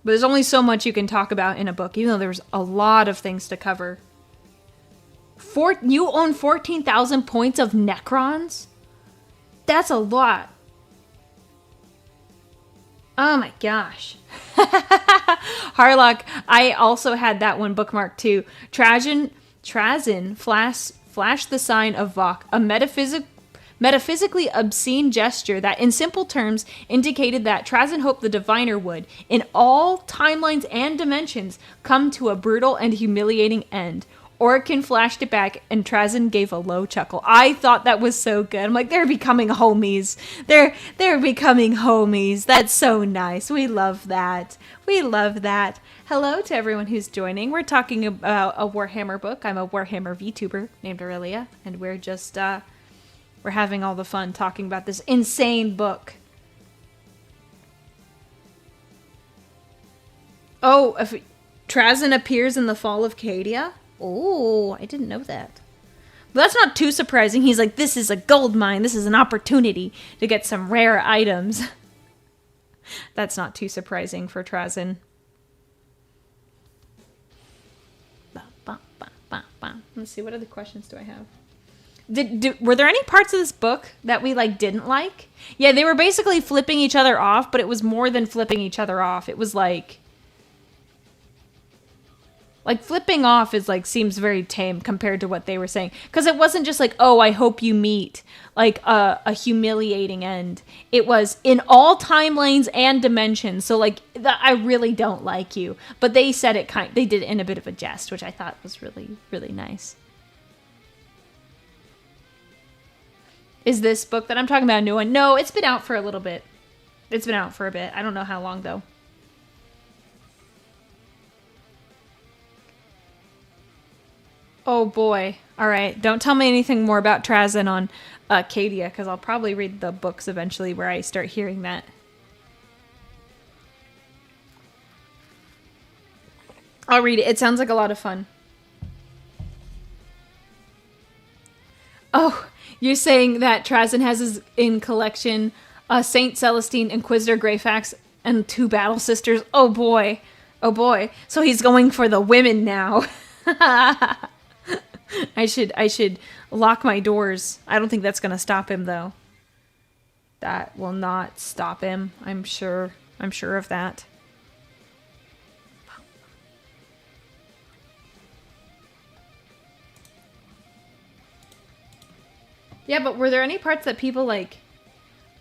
But there's only so much you can talk about in a book, even though there's a lot of things to cover. You own 14,000 points of Necrons? That's a lot. Oh my gosh. Harlock, I also had that one bookmarked too. Trazyn flashed the sign of Vok, a metaphysically obscene gesture that, in simple terms, indicated that Trazyn hoped the Diviner would, in all timelines and dimensions, come to a brutal and humiliating end. Orkin flashed it back, and Trazyn gave a low chuckle. I thought that was so good. I'm like, they're becoming homies. They're becoming homies. That's so nice. We love that. We love that. Hello to everyone who's joining. We're talking about a Warhammer book. I'm a Warhammer Vtuber named Aurelia, and we're just we're having all the fun talking about this insane book. Oh, if Trazyn appears in the Fall of Cadia? Oh, I didn't know that. But that's not too surprising. He's like, this is a gold mine. This is an opportunity to get some rare items. That's not too surprising for Trazyn. Let's see, what other questions do I have? Were there any parts of this book that we didn't like? Yeah, they were basically flipping each other off, but it was more than flipping each other off. It was like flipping off is seems very tame compared to what they were saying, because it wasn't just oh, I hope you meet a humiliating end. It was in all timelines and dimensions. So I really don't like you, but they said they did it in a bit of a jest, which I thought was really, really nice. Is this book that I'm talking about a new one? No, it's been out for a little bit. It's been out for a bit. I don't know how long though. Oh boy. All right. Don't tell me anything more about Trazyn on Cadia, because I'll probably read the books eventually where I start hearing that. I'll read it. It sounds like a lot of fun. Oh, you're saying that Trazyn has in collection Saint Celestine, Inquisitor Greyfax, and 2 Battle Sisters. Oh boy. Oh boy. So he's going for the women now. I should lock my doors. I don't think that's going to stop him, though. That will not stop him. I'm sure of that. Yeah, but were there any parts that people like,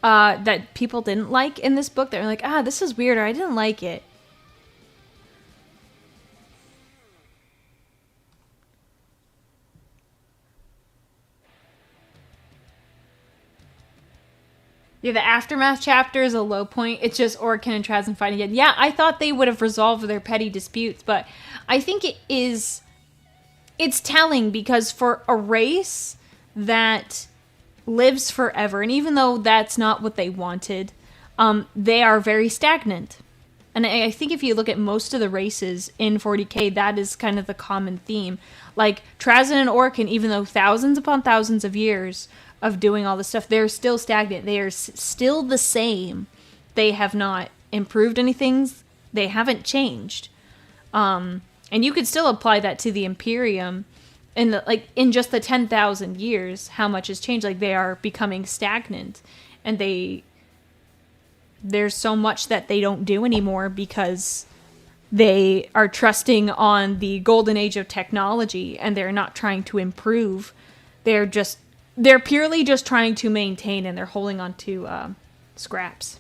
that people didn't like in this book that were like, ah, this is weird, or I didn't like it? Yeah, the Aftermath chapter is a low point. It's just Orkin and Trazen fighting again. Yeah, I thought they would have resolved their petty disputes, but I think it's telling because for a race that lives forever, and even though that's not what they wanted, they are very stagnant. And I think if you look at most of the races in 40k, that is kind of the common theme. Like, Trazen and Orkin, even though thousands upon thousands of years of doing all this stuff, they're still stagnant. They are still the same. They have not improved anything. They haven't changed. And you could still apply that to the Imperium. In just the 10,000 years, how much has changed? Like, they are becoming stagnant. And there's so much that they don't do anymore because they are trusting on the golden age of technology and they're not trying to improve. They're purely just trying to maintain, and they're holding on to scraps.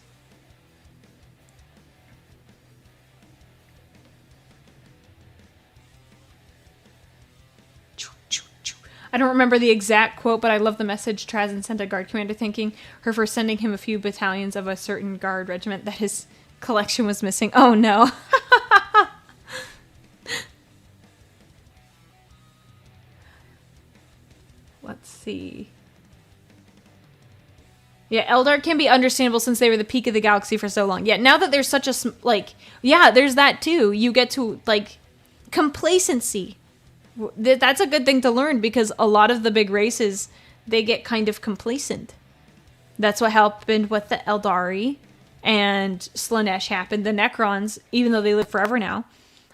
I don't remember the exact quote, but I love the message Trazen sent a guard commander thanking her for sending him a few battalions of a certain guard regiment that his collection was missing. Oh no. Let's see. Yeah, Eldar can be understandable since they were the peak of the galaxy for so long. Yeah, now that there's such a, yeah, there's that too. You get to, complacency. That's a good thing to learn because a lot of the big races, they get kind of complacent. That's what happened with the Eldari and Slaanesh happened. The Necrons, even though they live forever now,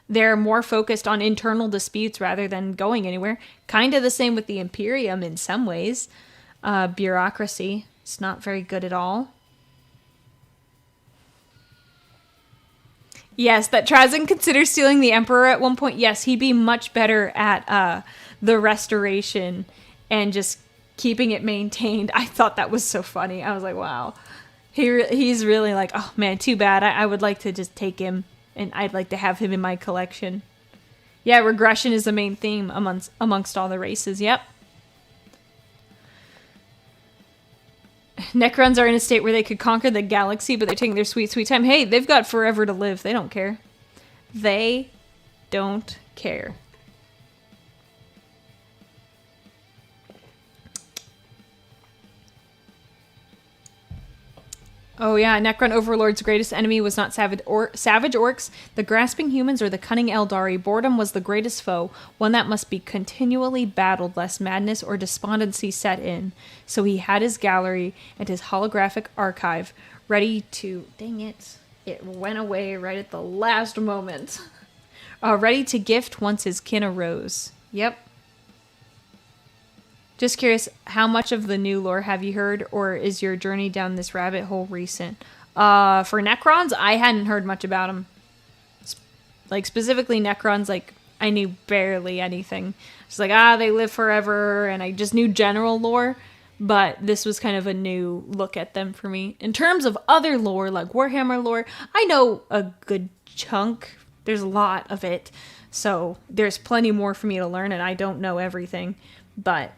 they're more focused on internal disputes rather than going anywhere. Kind of the same with the Imperium in some ways. Bureaucracy. It's not very good at all. Yes, that Trazen considers stealing the Emperor at one point. Yes, he'd be much better at the restoration and just keeping it maintained. I thought that was so funny. I was like, wow. He's really like, oh man, too bad. I would like to just take him, and I'd like to have him in my collection. Yeah, regression is the main theme amongst all the races. Yep. Necrons are in a state where they could conquer the galaxy, but they're taking their sweet, sweet time. Hey, they've got forever to live. They don't care. They don't care. Oh yeah, Necron Overlord's greatest enemy was not savage orcs, the grasping humans, or the cunning Eldari. Boredom was the greatest foe, one that must be continually battled lest madness or despondency set in. So he had his gallery and his holographic archive ready to... Dang it. It went away right at the last moment. Ready to gift once his kin arose. Yep. Just curious, how much of the new lore have you heard, or is your journey down this rabbit hole recent? For Necrons, I hadn't heard much about them. Specifically Necrons, I knew barely anything. It's they live forever, and I just knew general lore, but this was kind of a new look at them for me. In terms of other lore, like Warhammer lore, I know a good chunk. There's a lot of it, so there's plenty more for me to learn, and I don't know everything, but...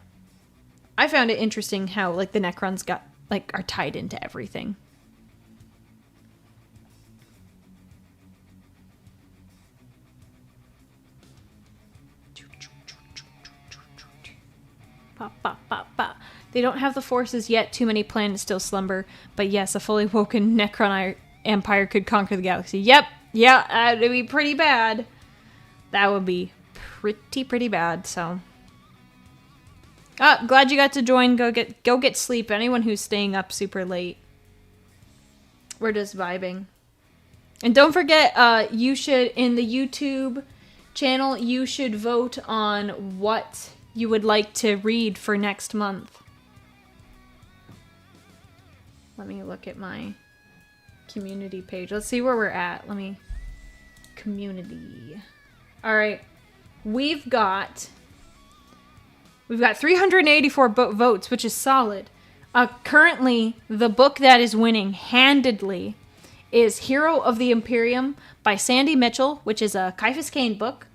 I found it interesting how, the Necrons are tied into everything. Pop, pop, pop, pop. They don't have the forces yet. Too many planets still slumber. But yes, a fully woken Necron empire could conquer the galaxy. Yep. Yeah, it'd be pretty bad. That would be pretty bad, so... glad you got to join. Go get sleep. Anyone who's staying up super late. We're just vibing. And don't forget, you should, in the YouTube channel, you should vote on what you would like to read for next month. Let me look at my community page. Let's see where we're at. Community. All right. We've got We've got 384 votes, which is solid. Currently, the book that is winning handedly is Hero of the Imperium by Sandy Mitchell, which is a Kaifas Kane book.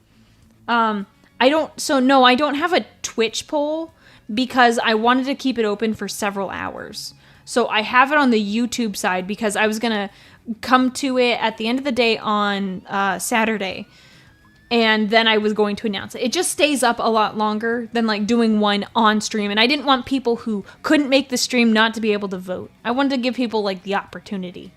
I don't have a Twitch poll because I wanted to keep it open for several hours. So I have it on the YouTube side because I was going to come to it at the end of the day on Saturday. And then I was going to announce it. It just stays up a lot longer than like doing one on stream. And I didn't want people who couldn't make the stream not to be able to vote. I wanted to give people like the opportunity.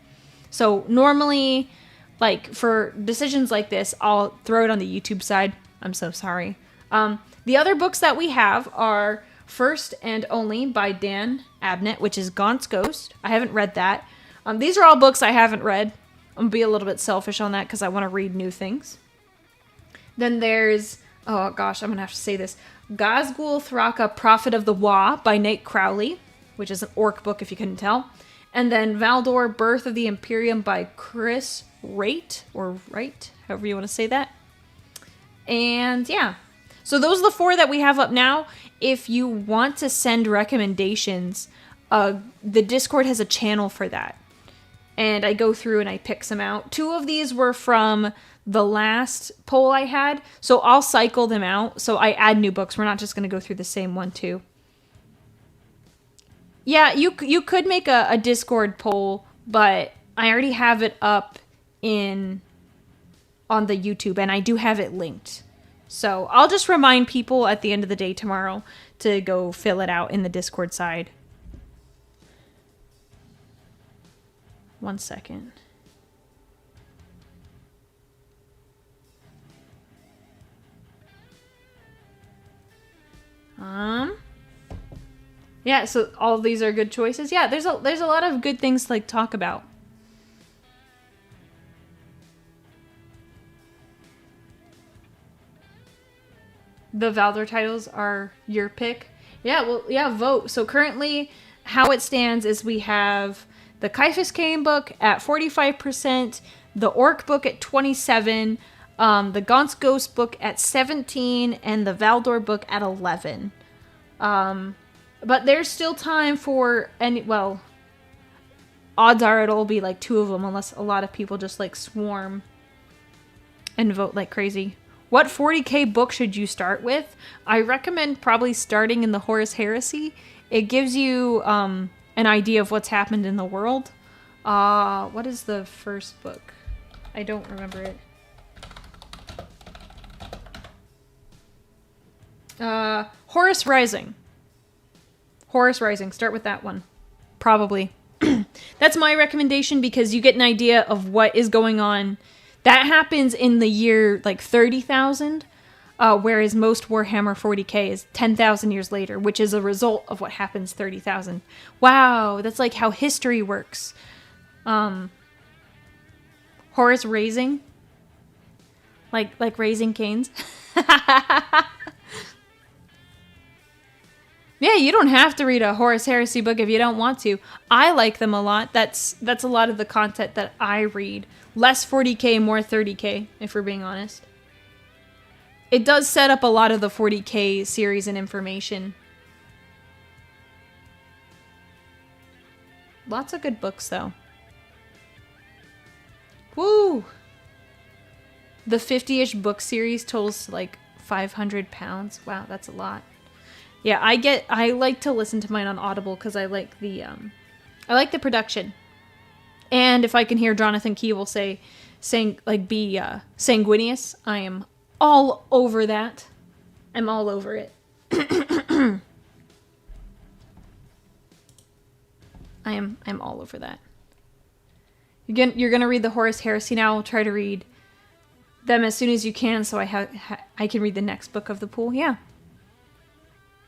So normally, like for decisions like this, I'll throw it on the YouTube side. I'm so sorry. The other books that we have are First and Only by Dan Abnett, which is Gaunt's Ghost. I haven't read that. These are all books I haven't read. I'm going to be a little bit selfish on that because I want to read new things. Then there's, oh gosh, I'm going to have to say this. Gazgul Thraka, Prophet of the Wa by Nate Crowley, which is an orc book if you couldn't tell. And then Valdor, Birth of the Imperium by Chris Wright, or Wright, however you want to say that. And yeah, so those are the 4 that we have up now. If you want to send recommendations, the Discord has a channel for that. And I go through and I pick some out. 2 of these were from the last poll I had, so I'll cycle them out. So I add new books. We're not just going to go through the same one too. Yeah, you could make a Discord poll, but I already have it up on the YouTube, and I do have it linked. So I'll just remind people at the end of the day tomorrow to go fill it out in the Discord side. 1 second. Yeah, so all of these are good choices. Yeah, there's a lot of good things to like talk about. The Valdor titles are your pick. Yeah, well, yeah, vote. So currently, how it stands is we have the Kaifas Kane book at 45%, the Orc book at 27%, the Gaunt's Ghost book at 17%, and the Valdor book at 11%. But there's still time for odds are it'll be like 2 of them unless a lot of people just like swarm and vote like crazy. What 40k book should you start with? I recommend probably starting in the Horus Heresy. It gives you an idea of what's happened in the world. What is the first book? I don't remember it. Horus Rising. Horus Rising. Start with that one. Probably. That's my recommendation because you get an idea of what is going on. That happens in the year like 30,000, whereas most Warhammer 40k is 10,000 years later, which is a result of what happens 30,000. Wow, that's like how history works. Horus Raising, like Raising Canes. Yeah, you don't have to read a Horus Heresy book if you don't want to. I like them a lot. That's a lot of the content that I read. Less 40k, more 30k, if we're being honest. It does set up a lot of the 40k series and information. Lots of good books, though. Woo! The 50-ish book series totals like £500. Wow, that's a lot. Yeah, I like to listen to mine on Audible because I like the production. And if I can hear Jonathan Keeble be sanguineous, I am all over that. I'm all over it. I'm all over that. You're gonna read the Horus Heresy now. I'll try to read them as soon as you can, so I can read the next book of the pool. Yeah.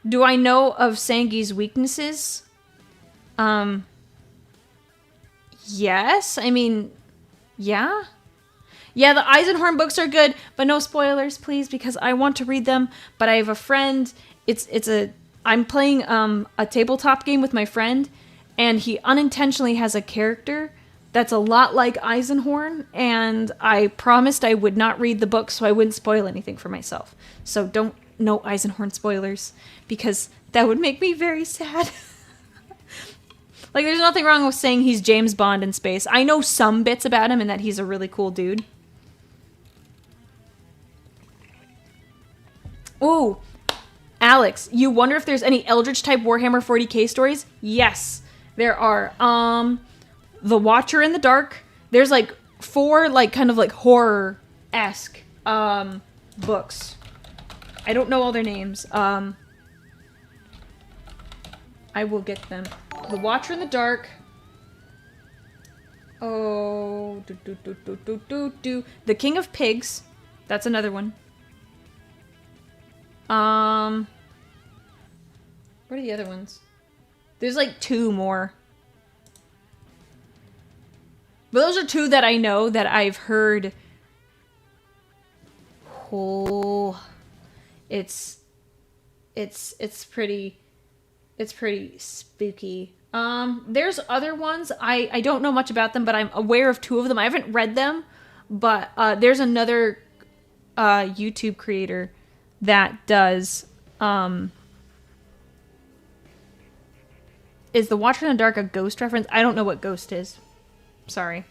Do I know of Sangi's weaknesses? Yes. I mean, yeah. Yeah, the Eisenhorn books are good, but no spoilers, please, because I want to read them. But I have a friend. I'm playing a tabletop game with my friend, and he unintentionally has a character that's a lot like Eisenhorn, and I promised I would not read the book so I wouldn't spoil anything for myself. So no Eisenhorn spoilers, because that would make me very sad. Like, there's nothing wrong with saying he's James Bond in space. I know some bits about him and that he's a really cool dude. Ooh, Alex, you wonder if there's any Eldritch type Warhammer 40k stories? Yes, there are. The Watcher in the Dark. There's like 4 like kind of like horror-esque books. I don't know all their names. I will get them. The Watcher in the Dark. Oh, The King of Pigs. That's another one. What are the other ones? There's like 2 more. But those are 2 that I know that I've heard. Oh, it's pretty spooky. There's other ones. I don't know much about them, but I'm aware of 2 of them. I haven't read them, but there's another YouTube creator that does is the Watcher in the Dark a ghost reference? I don't know what ghost is. Sorry.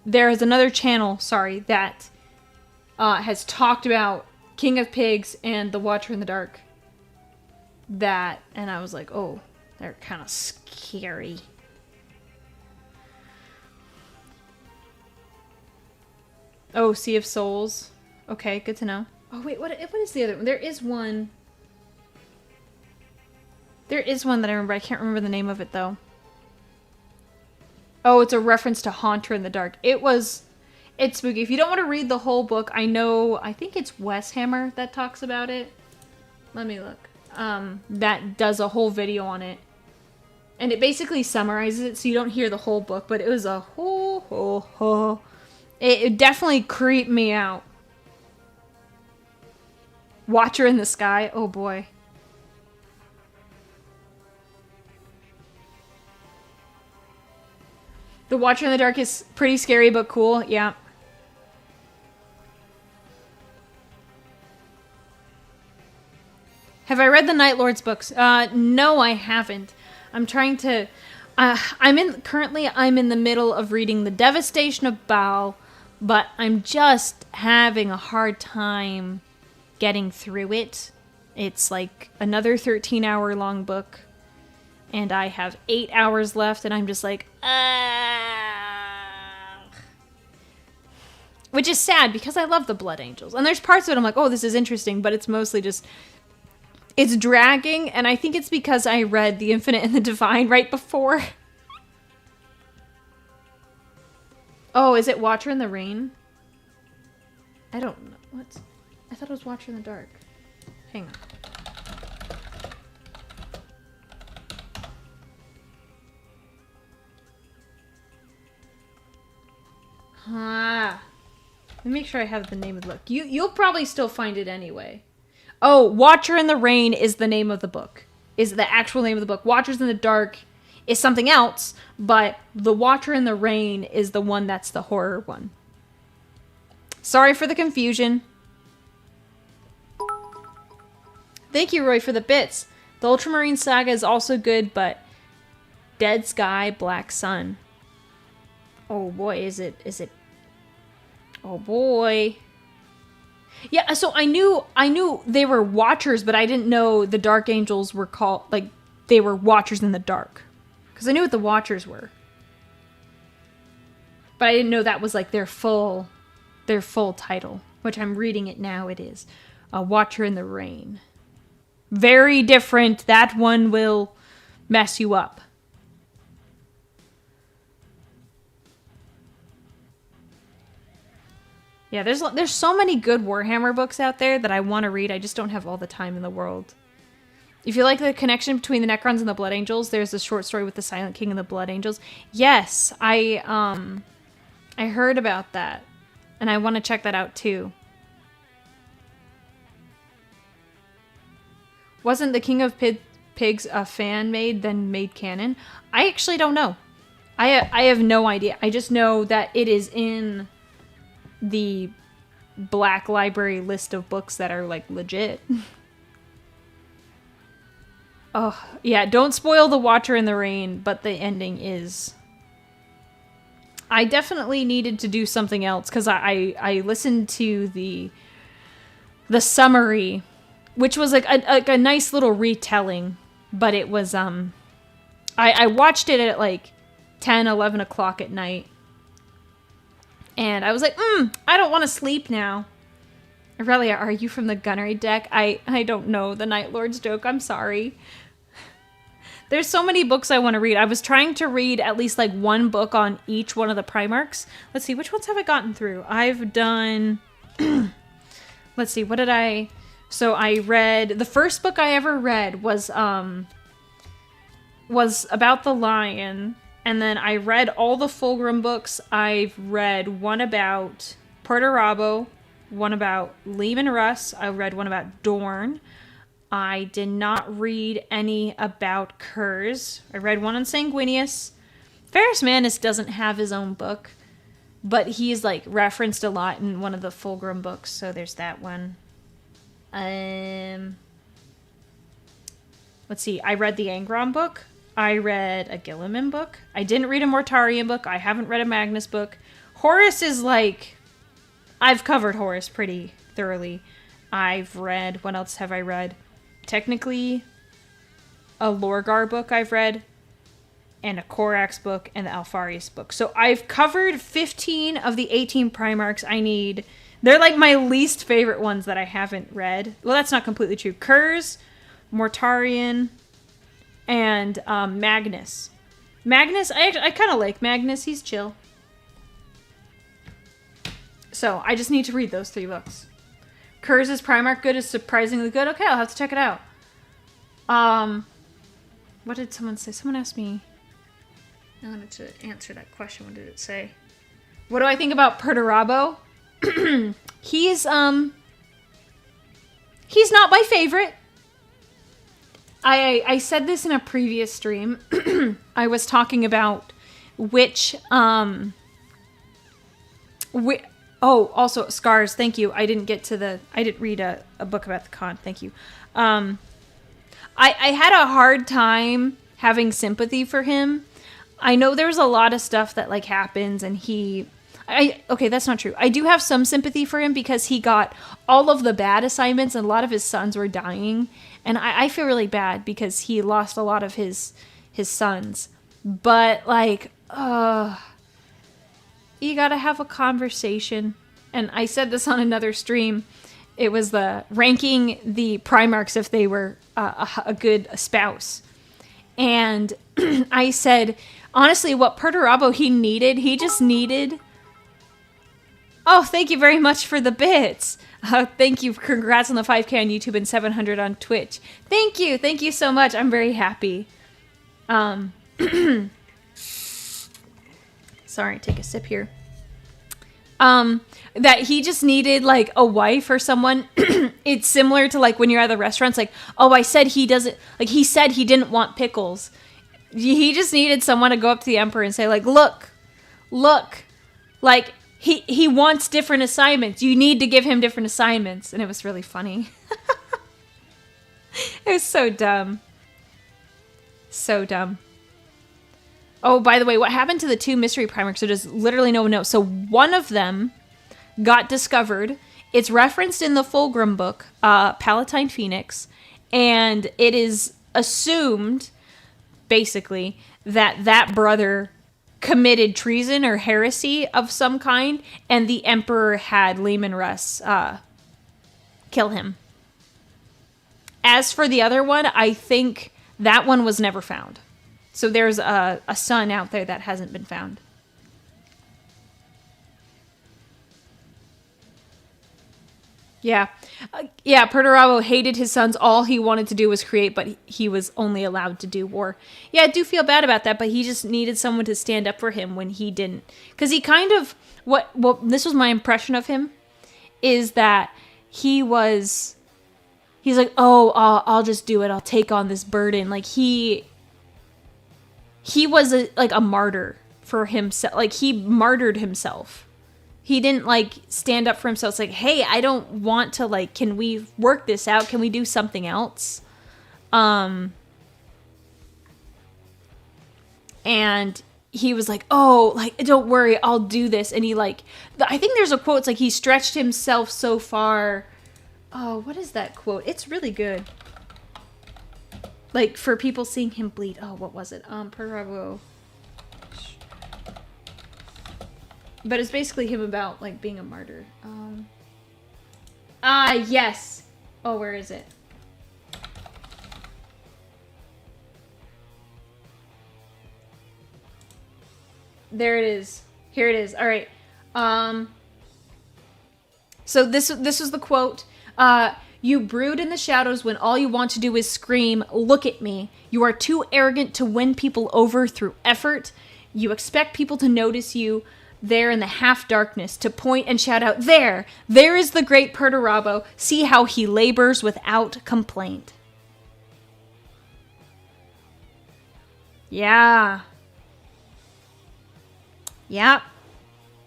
There is another channel, sorry, that has talked about King of Pigs and the Watcher in the Dark. And I was like, oh, they're kind of scary. Oh, Sea of Souls. Okay, good to know. Oh, wait, what is the other one? There is one that I remember. I can't remember the name of it, though. Oh, it's a reference to Haunter in the Dark. It's spooky. If you don't want to read the whole book, I think it's Wes Hammer that talks about it. Let me look. That does a whole video on it. And it basically summarizes it so you don't hear the whole book, but it was a It definitely creeped me out. Watcher in the Sky. Oh boy. The Watcher in the Dark is pretty scary but cool. Yeah. Have I read the Night Lord's books? No, I haven't. I'm trying to... Currently, I'm in the middle of reading The Devastation of Baal, but I'm just having a hard time getting through it. It's like another 13-hour long book, and I have 8 hours left, and I'm just like, which is sad because I love the Blood Angels. And there's parts of it I'm like, oh, this is interesting, but it's mostly just... It's dragging, and I think it's because I read The Infinite and the Divine right before. Oh, is it Watcher in the Rain? I don't know. What? I thought it was Watcher in the Dark. Hang on. Let me make sure I have the name of the book. You'll probably still find it anyway. Oh, Watcher in the Rain is the name of the book. Is the actual name of the book. Watchers in the Dark is something else, but the Watcher in the Rain is the one that's the horror one. Sorry for the confusion. Thank you, Roy, for the bits. The Ultramarine Saga is also good, but Dead Sky, Black Sun. Oh boy, is it... Oh boy. Yeah, so I knew they were Watchers, but I didn't know the Dark Angels were called, like, they were Watchers in the Dark. Because I knew what the Watchers were. But I didn't know that was, like, their full title. Which I'm reading it now, it is. A Watcher in the Rain. Very different. That one will mess you up. Yeah, there's so many good Warhammer books out there that I want to read. I just don't have all the time in the world. If you like the connection between the Necrons and the Blood Angels, there's a short story with the Silent King and the Blood Angels. Yes, I heard about that, and I want to check that out too. Wasn't the King of Pigs a fan made, then made canon? I actually don't know. I have no idea. I just know that it is in the Black Library list of books that are like legit. Oh, yeah, don't spoil The Watcher in the Rain, but the ending is... I definitely needed to do something else, because I listened to the summary, which was like a nice little retelling, but it was, I watched it at like 10, 11 o'clock at night, and I was like, I don't want to sleep now. Aurelia, are you from the gunnery deck? I don't know the Night Lord's joke, I'm sorry. There's so many books I want to read. I was trying to read at least like one book on each one of the Primarchs. Let's see, which ones have I gotten through? I've done... Let's see, what did I... So I read... The first book I ever read was about the lion. And then I read all the Fulgrim books. I've read one about Perturabo, one about Leman Russ. I read one about Dorn. I did not read any about Kurz. I read one on Sanguinius. Ferrus Manus doesn't have his own book, but he's like referenced a lot in one of the Fulgrim books, so there's that one. Let's see, I read the Angron book. I read a Gilliman book. I didn't read a Mortarion book. I haven't read a Magnus book. Horus is like... I've covered Horus pretty thoroughly. I've read... What else have I read? Technically, a Lorgar book I've read, and a Corax book, and the Alfarius book. So I've covered 15 of the 18 Primarchs I need. They're like my least favorite ones that I haven't read. Well, that's not completely true. Kurz, Mortarion, and Magnus. Magnus, I kind of like Magnus. He's chill. So I just need to read those 3 books. Kurz's Primarch Good is surprisingly good. Okay, I'll have to check it out. What did someone say? Someone asked me. I wanted to answer that question. What did it say? What do I think about Perturabo? He's not my favorite. I said this in a previous stream. I was talking about which oh, also, Scars, thank you. I didn't read a book about the con, thank you. I had a hard time having sympathy for him. I know there's a lot of stuff that, like, happens, and okay, that's not true. I do have some sympathy for him because he got all of the bad assignments, and a lot of his sons were dying, and I feel really bad because he lost a lot of his sons. But, like, you gotta have a conversation. And I said this on another stream. It was the ranking the Primarchs if they were a good spouse. And I said, honestly, what Perturabo he just needed... Oh, thank you very much for the bits. Thank you. Congrats on the 5K on YouTube and 700 on Twitch. Thank you. Thank you so much. I'm very happy. Sorry, take a sip here. That he just needed like a wife or someone. It's similar to like when you're at the restaurants, like, oh, I said he doesn't, like he said he didn't want pickles. He just needed someone to go up to the Emperor and say like, look, like he wants different assignments. You need to give him different assignments. And it was really funny. It was so dumb. So dumb. Oh, by the way, what happened to the 2 mystery Primarchs? So does literally no one knows. So one of them got discovered. It's referenced in the Fulgrim book, Palatine Phoenix, and it is assumed, basically, that that brother committed treason or heresy of some kind, and the Emperor had Leman Russ kill him. As for the other one, I think that one was never found. So there's a son out there that hasn't been found. Yeah. Perturabo hated his sons. All he wanted to do was create, but he was only allowed to do war. Yeah, I do feel bad about that, but he just needed someone to stand up for him when he didn't. Because he kind of... this was my impression of him, is that he's like, oh, I'll just do it. I'll take on this burden. Like, he was a martyr for himself. Like, he martyred himself. he didn't like stand up for himself. It's like, hey, I don't want to like, can we work this out? Can we do something else? And he was like, oh, like, don't worry, I'll do this. And he like, I think there's a quote, it's like he stretched himself so far. Oh, what is that quote? It's really good. Like, for people seeing him bleed. Oh, what was it? Bravo. But it's basically him about, like, being a martyr. Yes! Oh, where is it? There it is. Here it is. All right. So this was the quote. You brood in the shadows when all you want to do is scream, look at me. You are too arrogant to win people over through effort. You expect people to notice you there in the half-darkness, to point and shout out, there is the great Perturabo. See how he labors without complaint. Yeah. Yeah.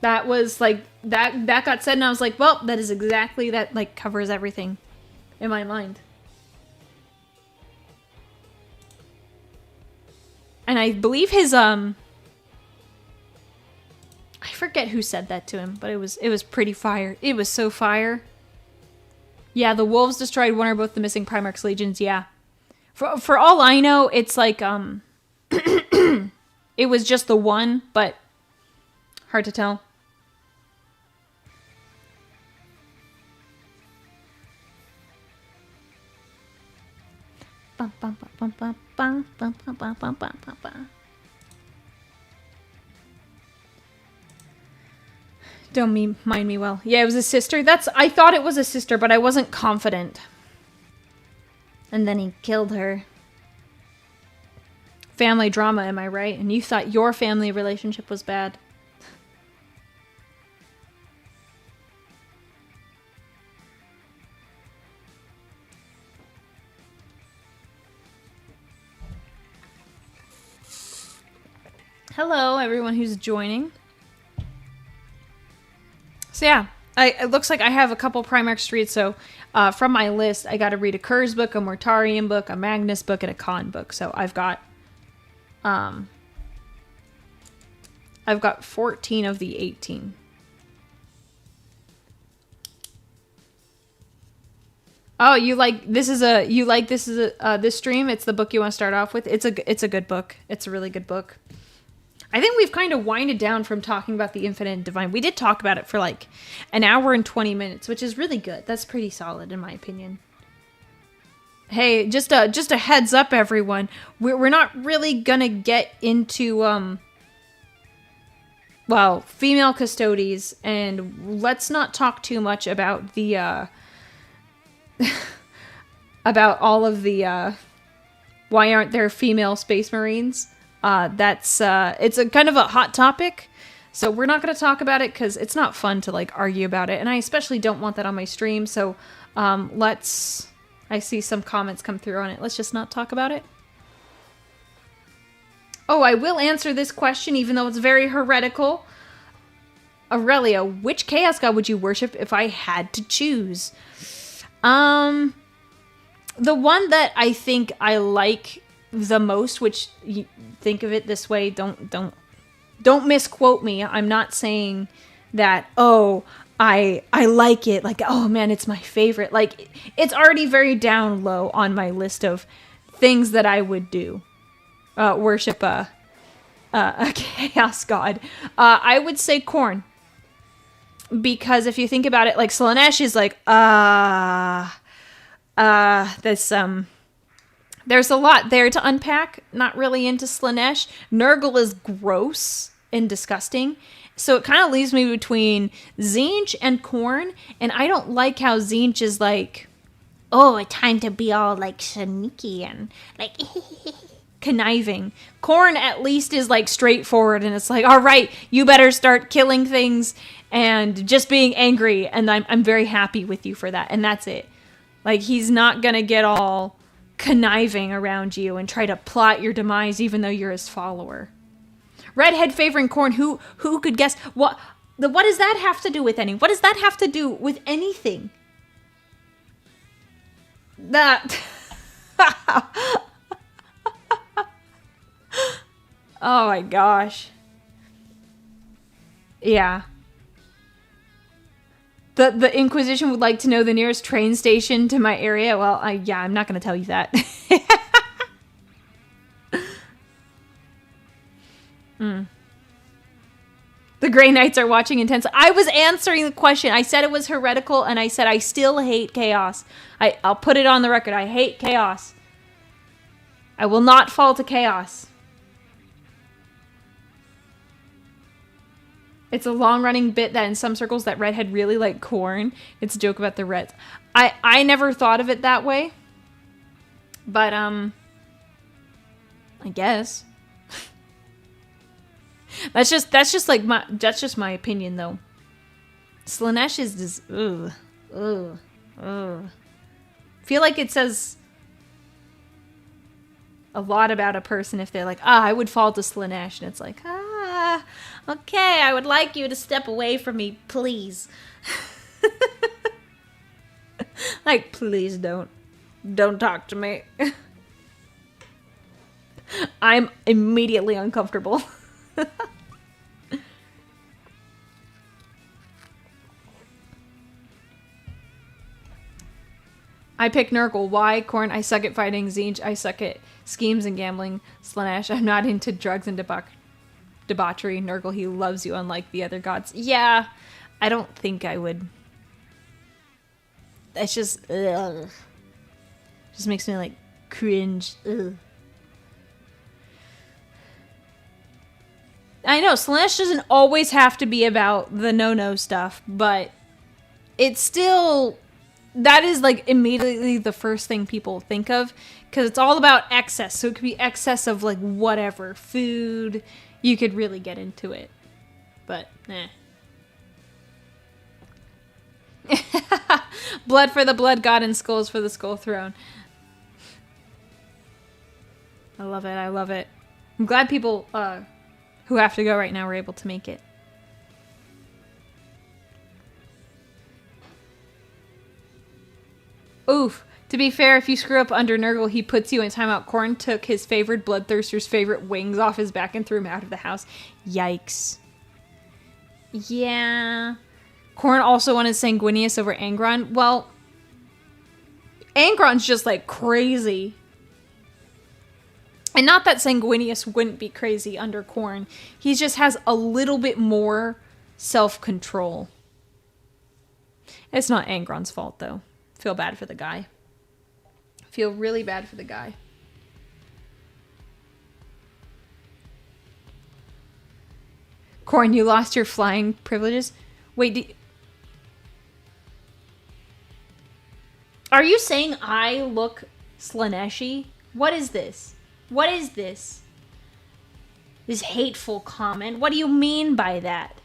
That was like, that got said and I was like, well, that is exactly, that like covers everything in my mind. And I believe his, I forget who said that to him, but it was pretty fire. It was so fire. Yeah, the wolves destroyed one or both the missing Primarch's legions, yeah. For all I know, it's like, it was just the one, but hard to tell. Don't mind me well. Yeah, it was a sister. I thought it was a sister, but I wasn't confident. And then he killed her. Family drama, am I right? And you thought your family relationship was bad. Hello, everyone who's joining. So yeah, it looks like I have a couple Primarchs to read. So from my list, I got to read a Kurz book, a Mortarion book, a Magnus book, and a Khan book. So I've got 14 of the 18. Oh, this stream? It's the book you want to start off with? It's a good book. It's a really good book. I think we've kind of winded down from talking about the Infinite and Divine. We did talk about it for like an hour and 20 minutes, which is really good. That's pretty solid in my opinion. Hey, just a heads up, everyone. We're not really gonna get into female custodies, and let's not talk too much about the about all of the why aren't there female Space Marines? It's a kind of a hot topic, so we're not going to talk about it because it's not fun to like argue about it, and I especially don't want that on my stream. So I see some comments come through on it. Let's just not talk about it. Oh, I will answer this question even though it's very heretical. Aurelia, which Chaos God would you worship if I had to choose? The one that I think I like the most, which you think of it this way, don't misquote me. I'm not saying that, oh, I like it, like, oh man, it's my favorite. Like, it's already very down low on my list of things that I would do. Worship a Chaos God. I would say Khorne. Because if you think about it, like, Slaanesh is like, there's a lot there to unpack. Not really into Slaanesh. Nurgle is gross and disgusting. So it kind of leaves me between Tzeentch and Khorne. And I don't like how Tzeentch is like, oh, it's time to be all like sneaky and like conniving. Khorne at least is like straightforward. And it's like, all right, you better start killing things and just being angry. And I'm very happy with you for that. And that's it. Like, he's not going to get all conniving around you and try to plot your demise even though you're his follower. Redhead favoring Khorne, who could guess? What does that have to do with anything? What does that have to do with anything? That... Oh my gosh. Yeah. The Inquisition would like to know the nearest train station to my area. Well, I'm not going to tell you that. The Grey Knights are watching intensely. I was answering the question. I said it was heretical, and I said I still hate chaos. I'll put it on the record. I hate chaos. I will not fall to chaos. It's a long-running bit that in some circles that redhead really like corn. It's a joke about the Reds. I never thought of it that way. But, I guess. That's just my opinion, though. Slaanesh is just, ugh. Feel like it says a lot about a person if they're like, I would fall to Slaanesh, and it's like, okay, I would like you to step away from me, please. Like, please don't talk to me. I'm immediately uncomfortable. I pick Nurgle. Why? Corn. I suck at fighting. Zinj. I suck at schemes and gambling. Slaanesh. I'm not into drugs and debauchery. Nurgle. He loves you unlike the other gods. Yeah. I don't think I would. That's just... ugh. Just makes me, like, cringe. Ugh. I know, Slaanesh doesn't always have to be about the no-no stuff, but it's still... That is, like, immediately the first thing people think of, because it's all about excess, so it could be excess of, like, whatever. Food, you could really get into it. But, Blood for the blood god and skulls for the skull throne. I love it, I love it. I'm glad people, who have to go right now were able to make it. Oof. To be fair, if you screw up under Nurgle, he puts you in timeout. Corn took his favorite bloodthirster's favorite wings off his back and threw him out of the house. Yikes. Yeah. Corn also wanted Sanguinius over Angron. Well, Angron's just like crazy. And not that Sanguinius wouldn't be crazy under Corn. He just has a little bit more self-control. It's not Angron's fault, though. Feel bad for the guy. Feel really bad for the guy. Corn, you lost your flying privileges? Wait, are you saying I look Slaanesh-y? What is this? What is this? This hateful comment? What do you mean by that?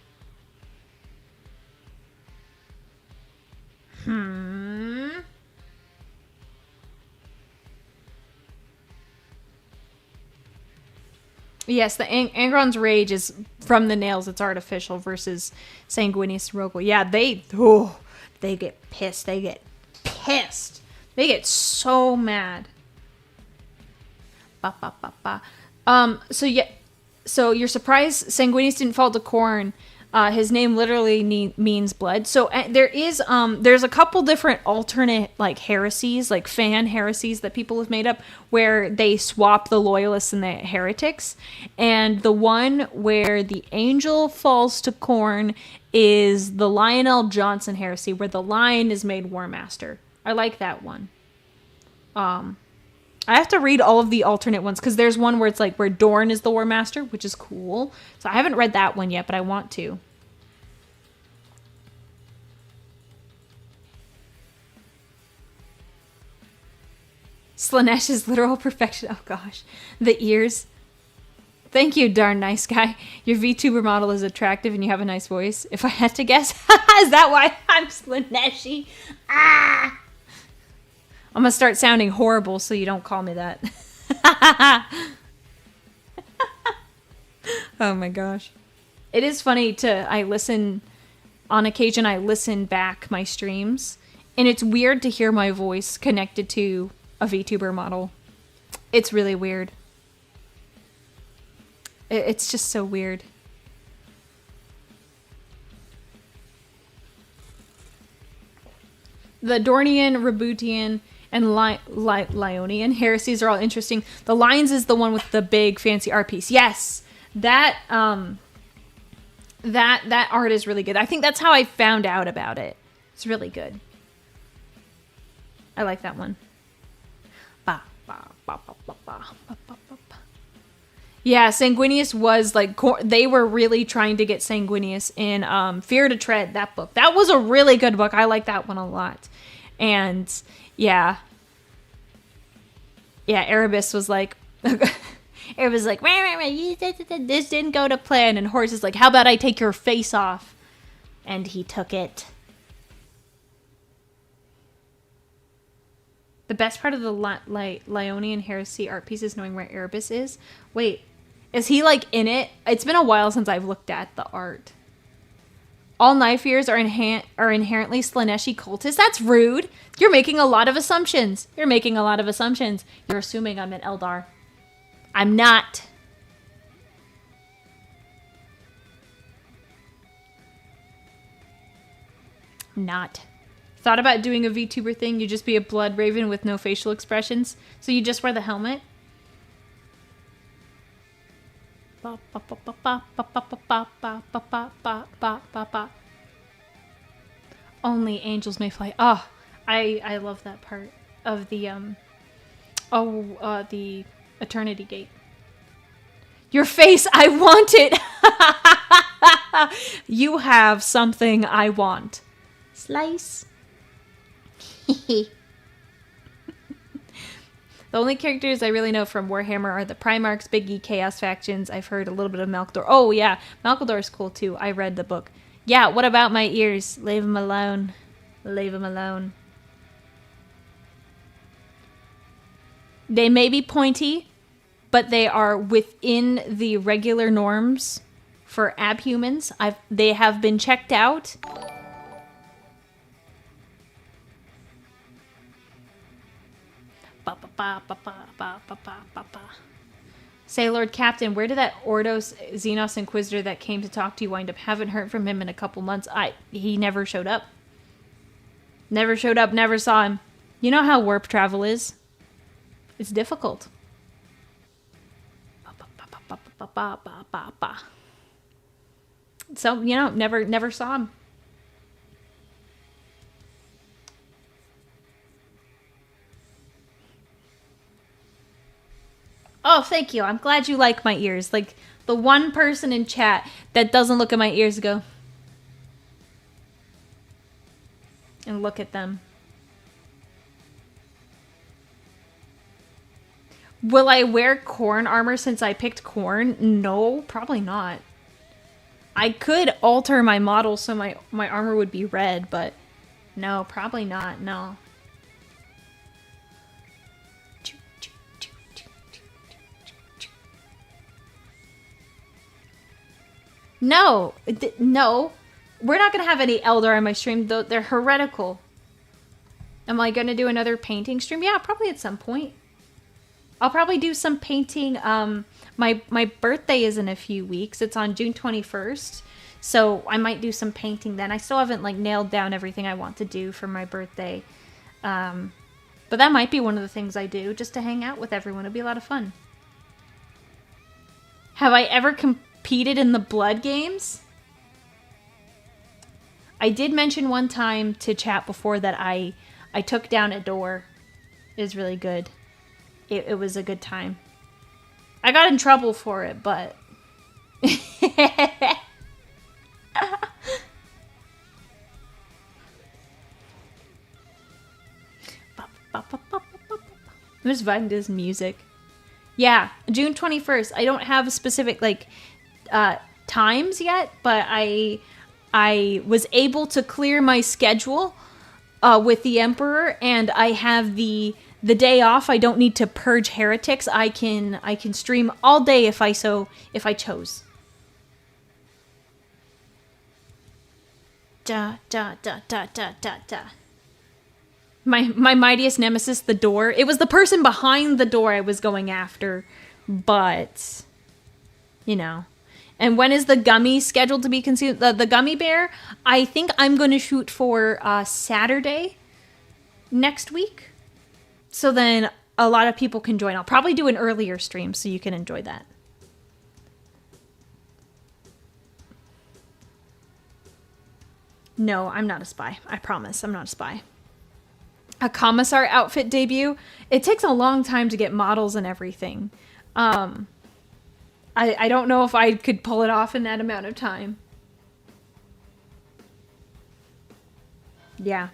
Yes, the Angron's rage is from the nails. It's artificial versus Sanguinius Rogal. Yeah, they get pissed. They get pissed. They get so mad. So you're surprised Sanguinius didn't fall to Corn. His name literally means blood. So there's a couple different alternate like heresies, like fan heresies that people have made up where they swap the loyalists and the heretics. And the one where the angel falls to Corn is the Lionel Johnson heresy, where the lion is made War Master. I like that one. I have to read all of the alternate ones because there's one where it's like where Dorn is the War Master, which is cool. So I haven't read that one yet, but I want to. Slaanesh's literal perfection. Oh gosh. The ears. Thank you, darn nice guy. Your VTuber model is attractive and you have a nice voice. If I had to guess, is that why I'm Slaanesh-y? Ah! I'm gonna start sounding horrible so you don't call me that. Oh my gosh. It is funny on occasion I listen back my streams, and it's weird to hear my voice connected to a VTuber model. It's really weird. It's just so weird. The Dornian, Rebutian, and Lionian heresies are all interesting. The Lions is the one with the big fancy art piece. Yes, that that art is really good. I think that's how I found out about it. It's really good. I like that one. Yeah, Sanguinius was like, they were really trying to get Sanguinius in Fear to Tread, that book. That was a really good book. I like that one a lot. And yeah, Erebus was like, Erebus was like, this didn't go to plan. And Horus is like, how about I take your face off? And he took it. The best part of the Lionian heresy art piece is knowing where Erebus is. Wait, is he like in it? It's been a while since I've looked at the art. All knife ears are inherently Slaneshi cultists. That's rude. You're making a lot of assumptions. You're assuming I'm an Eldar. I'm not. Thought about doing a VTuber thing. You just be a blood raven with no facial expressions. So you just wear the helmet. Only angels may fly. Oh, I love that part of the the Eternity Gate. Your face, I want it. You have something I want. Slice. The only characters I really know from Warhammer are the Primarchs, Big E, Chaos factions. I've heard a little bit of Malkador. Oh, yeah. Malkador is cool, too. I read the book. Yeah, what about my ears? Leave them alone. Leave them alone. They may be pointy, but they are within the regular norms for abhumans. They have been checked out. Say, Lord Captain, where did that Ordos Xenos Inquisitor that came to talk to you wind up? Haven't heard from him in a couple months. He never showed up. Never showed up, never saw him. You know how warp travel is. It's difficult. So, never saw him. Oh, thank you. I'm glad you like my ears. Like, the one person in chat that doesn't look at my ears go and look at them. Will I wear Khorne armor since I picked Khorne? No, probably not. I could alter my model so my armor would be red, but no, probably not. No. No, no, we're not going to have any Eldar on my stream, though. They're heretical. Am I going to do another painting stream? Yeah, probably at some point. I'll probably do some painting. My birthday is in a few weeks. It's on June 21st. So I might do some painting then. I still haven't nailed down everything I want to do for my birthday. But that might be one of the things I do just to hang out with everyone. It'll be a lot of fun. Have I ever competed in the blood games? I did mention one time to chat before that I took down a door. It was really good. It was a good time. I got in trouble for it, but I'm just vibing to this music. Yeah, June 21st. I don't have specific times yet, but I was able to clear my schedule with the Emperor, and I have the day off. I don't need to purge heretics. I can stream all day if I chose. Da, da, da, da, da, da, da. My mightiest nemesis, the door. It was the person behind the door I was going after, but, you know. And when is the gummy scheduled to be consumed? The gummy bear, I think I'm going to shoot for Saturday next week. So then a lot of people can join. I'll probably do an earlier stream so you can enjoy that. No, I'm not a spy. I promise, I'm not a spy. A commissar outfit debut. It takes a long time to get models and everything. I don't know if I could pull it off in that amount of time. Yeah.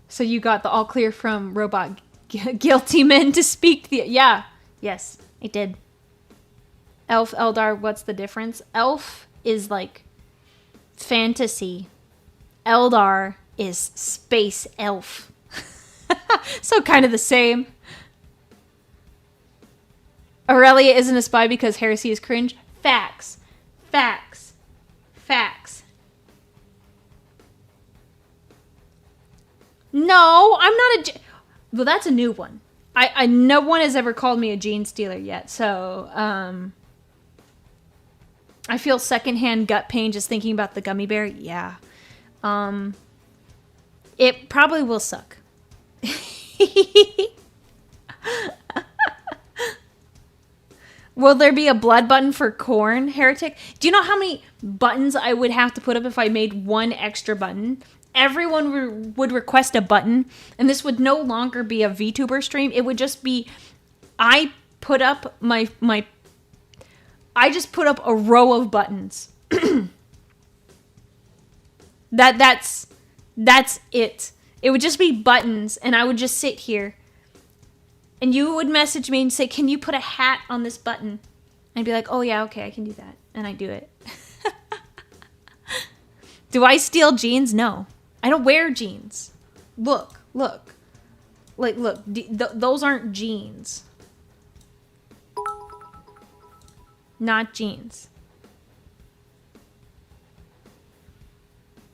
So you got the all clear from Robot Guilty Men to speak the... Yeah. Yes, I did. Elf, Eldar, what's the difference? Elf is like fantasy. Eldar is space elf. So kind of the same. Aurelia isn't a spy because heresy is cringe. Facts. Facts. Facts. No, I'm not a... Well, that's a new one. I no one has ever called me a gene stealer yet, so... I feel secondhand gut pain just thinking about the gummy bear. Yeah. It probably will suck. Will there be a blood button for corn, heretic? Do you know how many buttons I would have to put up if I made one extra button? Everyone would request a button, and this would no longer be a VTuber stream. It would just be, I put up I just put up a row of buttons. That's it. It would just be buttons, and I would just sit here. And you would message me and say, can you put a hat on this button? I'd be like, oh yeah, okay, I can do that. And I do it. Do I steal jeans? No. I don't wear jeans. Look. Like, look, those aren't jeans. Not jeans.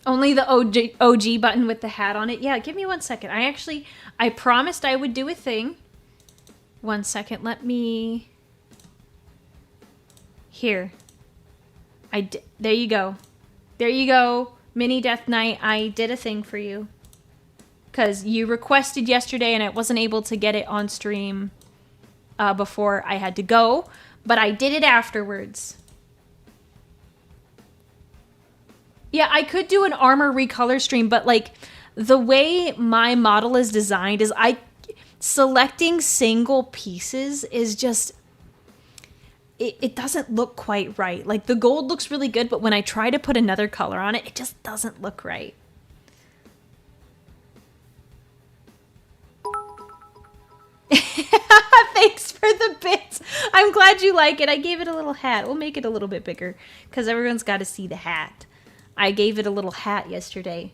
Only the OG button with the hat on it. Yeah, give me 1 second. I promised I would do a thing. 1 second. Let me... Here. There you go. There you go. Mini Death Knight. I did a thing for you. Because you requested yesterday and I wasn't able to get it on stream before I had to go. But I did it afterwards. Yeah, I could do an armor recolor stream, but like the way my model is designed is selecting single pieces is just, it doesn't look quite right. Like the gold looks really good, but when I try to put another color on it, it just doesn't look right. Thanks for the bits. I'm glad you like it. I gave it a little hat. We'll make it a little bit bigger because everyone's got to see the hat. I gave it a little hat yesterday.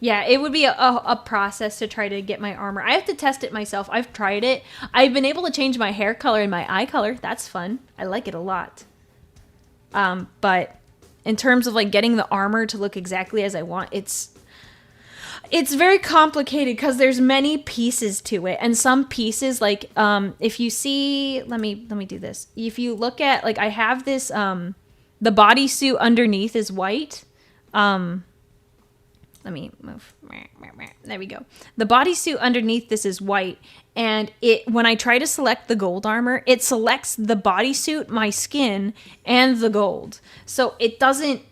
Yeah, it would be a process to try to get my armor. I have to test it myself. I've tried it. I've been able to change my hair color and my eye color. That's fun. I like it a lot. But in terms of like getting the armor to look exactly as I want, it's very complicated because there's many pieces to it. And some pieces, like, if you see, let me do this. If you look at, like, I have this, the bodysuit underneath is white. Let me move. There we go. The bodysuit underneath this is white. And when I try to select the gold armor, it selects the bodysuit, my skin, and the gold. So it doesn't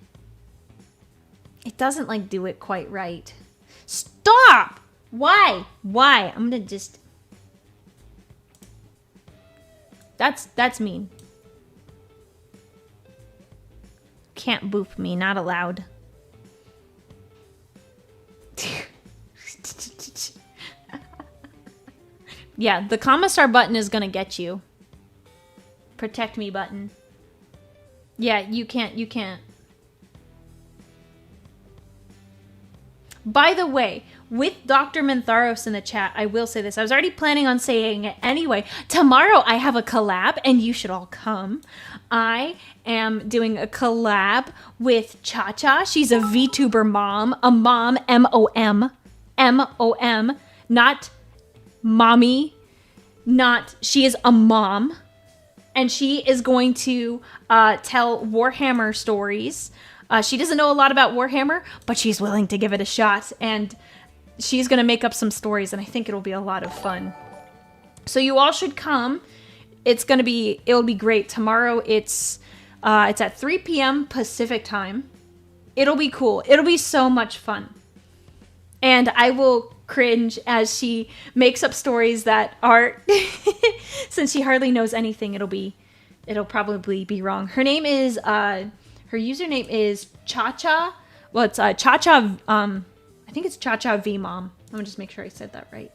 like do it quite right. Stop! Why? I'm gonna just... That's mean. Can't boop me, not allowed. Yeah, the commissar button is gonna get you. Protect me button. Yeah, you can't. By the way, with Dr. Mintharos in the chat, I will say this. I was already planning on saying it anyway. Tomorrow I have a collab, and you should all come. I am doing a collab with Cha-Cha. She's a VTuber mom. A mom, M-O-M. M-O-M. Not mommy. She is a mom. And she is going to tell Warhammer stories. She doesn't know a lot about Warhammer, but she's willing to give it a shot. And she's going to make up some stories, and I think it'll be a lot of fun. So you all should come. It'll be great. Tomorrow it's at 3 p.m. Pacific time. It'll be cool. It'll be so much fun. And I will cringe as she makes up stories that are, since she hardly knows anything, it'll probably be wrong. Her name is, her username is Cha-Cha. Well, it's Cha-Cha, I think it's Cha-Cha V-Mom. Let me just make sure I said that right.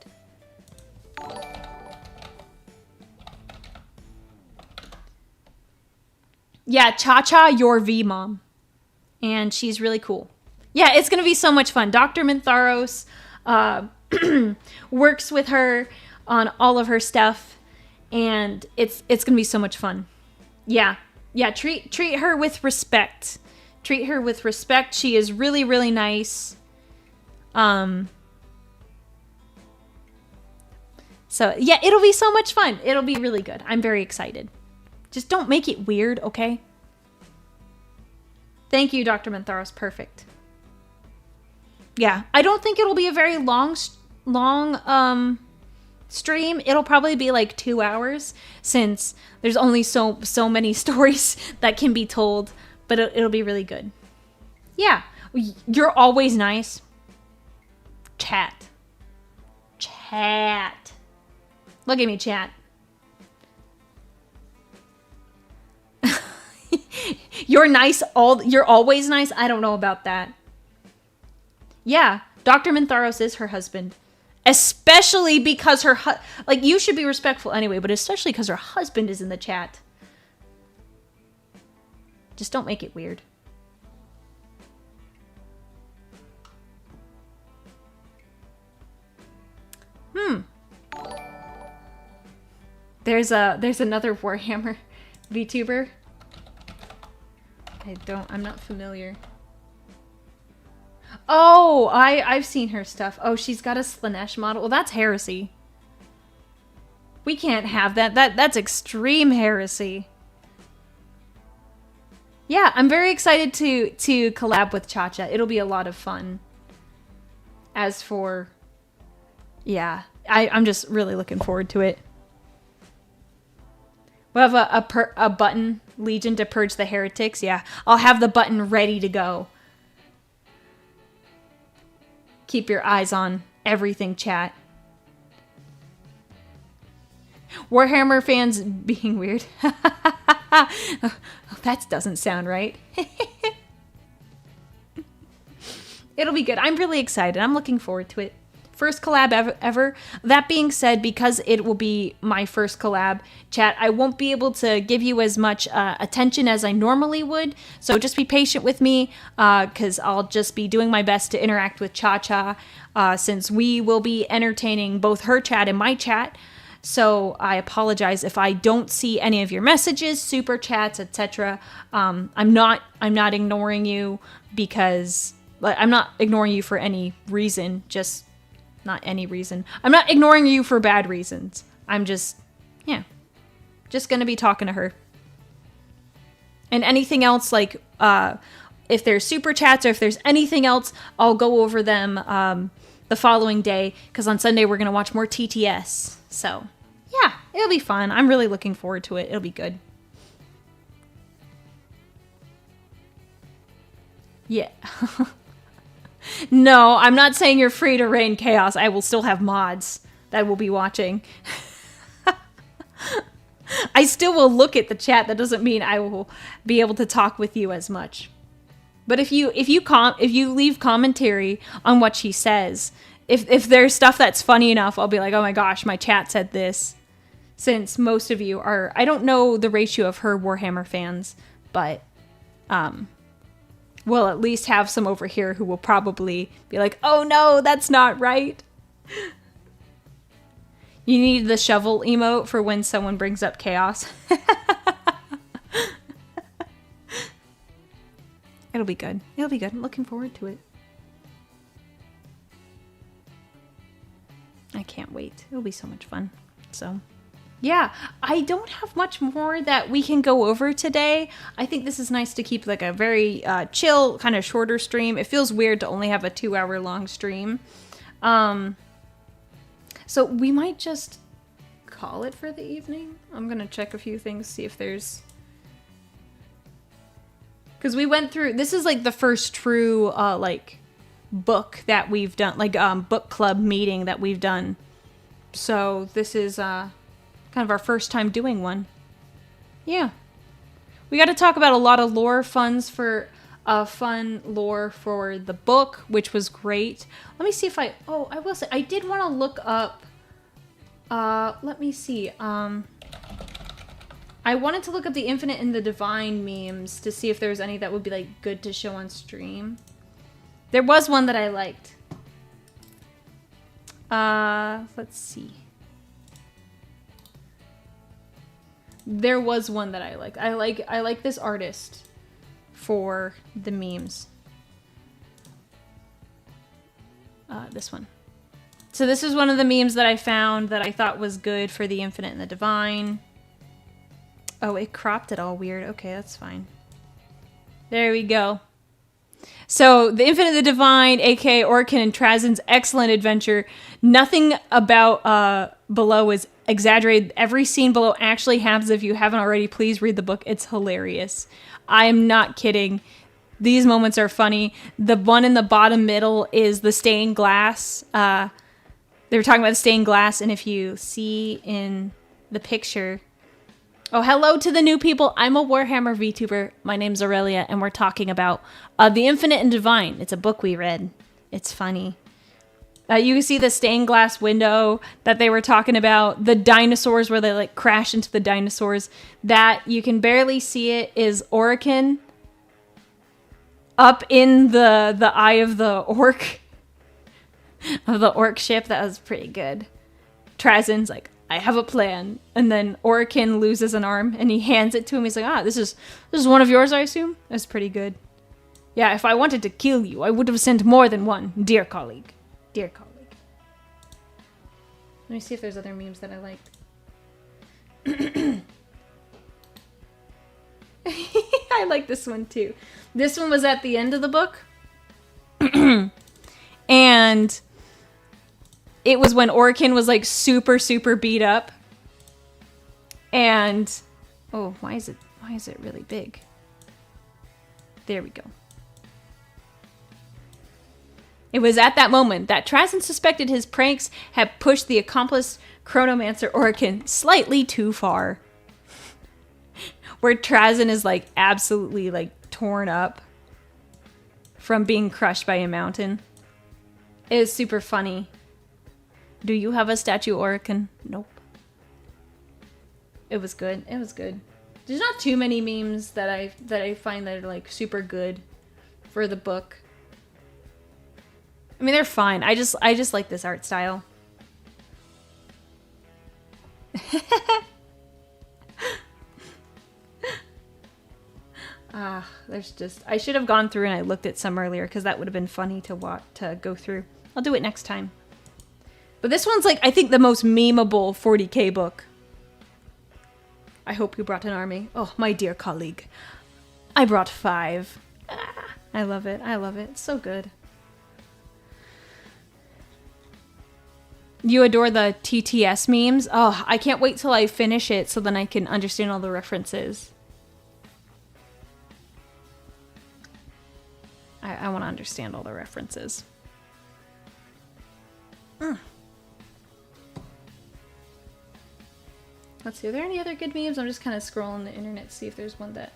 Yeah, Cha-Cha, your V-Mom. And she's really cool. Yeah, it's going to be so much fun. Dr. Mintharos works with her on all of her stuff, and it's going to be so much fun. Yeah, treat her with respect. Treat her with respect. She is really, really nice. So, yeah, it'll be so much fun. It'll be really good. I'm very excited. Just don't make it weird, okay? Thank you, Dr. Mintharos. Perfect. Yeah, I don't think it'll be a very long stream. It'll probably be like 2 hours, since there's only so many stories that can be told, but it'll be really good. Yeah, you're always nice. Chat. Look at me, chat. You're nice. You're always nice. I don't know about that. Yeah, Dr. Mintharos is her husband. Especially because you should be respectful anyway, but especially because her husband is in the chat. Just don't make it weird. There's another Warhammer VTuber. I'm not familiar. Oh, I've seen her stuff. Oh, she's got a Slanesh model. Well, that's heresy. We can't have that. That's extreme heresy. Yeah, I'm very excited to collab with Cha-Cha. It'll be a lot of fun. As for... Yeah, I'm just really looking forward to it. We'll have a button, Legion, to purge the heretics. Yeah, I'll have the button ready to go. Keep your eyes on everything, chat. Warhammer fans being weird. That doesn't sound right. It'll be good. I'm really excited. I'm looking forward to it. First collab ever. That being said, because it will be my first collab, chat, I won't be able to give you as much attention as I normally would. So just be patient with me, because I'll just be doing my best to interact with Cha-Cha, since we will be entertaining both her chat and my chat. So I apologize if I don't see any of your messages, super chats, etc. I'm not ignoring you, because I'm not ignoring you for any reason, just not any reason. I'm not ignoring you for bad reasons. I'm just going to be talking to her. And anything else, like, if there's super chats or if there's anything else, I'll go over them the following day, because on Sunday we're going to watch more TTS. So, yeah, it'll be fun. I'm really looking forward to it. It'll be good. Yeah. No, I'm not saying you're free to rain chaos. I will still have mods that will be watching. I still will look at the chat. That doesn't mean I will be able to talk with you as much. But if you leave commentary on what she says, if there's stuff that's funny enough, I'll be like, oh my gosh, my chat said this. Since most of you are, I don't know the ratio of her Warhammer fans, but we'll at least have some over here who will probably be like, oh no, that's not right. You need the shovel emote for when someone brings up chaos. It'll be good. It'll be good. I'm looking forward to it. I can't wait. It'll be so much fun. So, yeah, I don't have much more that we can go over today. I think this is nice to keep like a very chill, kind of shorter stream. It feels weird to only have a 2-hour long stream. So we might just call it for the evening. I'm going to check a few things, see if there's... Because we went through... This is like the first true, like... book that we've done, like book club meeting that we've done. So this is kind of our first time doing one. Yeah, we got to talk about a lot of lore fun lore for the book, which was great. Let me see if I will say I did want to look up. Let me see. I wanted to look up the Infinite and the Divine memes to see if there was any that would be like good to show on stream. There was one that I liked. Let's see. There was one that I liked. I like this artist for the memes. This one. So this is one of the memes that I found that I thought was good for the Infinite and the Divine. Oh, it cropped it all weird. Okay, that's fine. There we go. So, the Infinite and the Divine, aka Orkin and Trazen's excellent adventure. Nothing about below is exaggerated. Every scene below actually happens. If you haven't already, please read the book. It's hilarious. I am not kidding. These moments are funny. The one in the bottom middle is the stained glass. They were talking about the stained glass, and if you see in the picture... Oh, hello to the new people. I'm a Warhammer Vtuber. My name's Aurelia, and we're talking about The Infinite and Divine. It's a book we read. It's funny. You can see the stained glass window that they were talking about. The dinosaurs where they like crash into the dinosaurs. That you can barely see it is Orican up in the eye of the orc ship. That was pretty good. Trazen's like, I have a plan. And then Orican loses an arm and he hands it to him. He's like, this is one of yours, I assume? That's pretty good. Yeah, if I wanted to kill you, I would have sent more than one. Dear colleague. Dear colleague. Let me see if there's other memes that I liked. I like this one too. This one was at the end of the book. And it was when Orican was like super, super beat up. And oh, why is it really big? There we go. It was at that moment that Trazen suspected his pranks had pushed the accomplished chronomancer Orican slightly too far. Where Trazen is like absolutely like torn up from being crushed by a mountain. It is super funny. Do you have a statue, Orican? Nope. It was good. It was good. There's not too many memes that I find that are like super good for the book. I mean, they're fine. I just like this art style. There's just... I should have gone through and I looked at some earlier because that would have been funny to go through. I'll do it next time. But this one's like, I think, the most memeable 40k book. I hope you brought an army. Oh, my dear colleague. I brought 5. I love it. I love it. It's so good. You adore the TTS memes? Oh, I can't wait till I finish it so then I can understand all the references. I want to understand all the references. Let's see, are there any other good memes? I'm just kind of scrolling the internet to see if there's one that...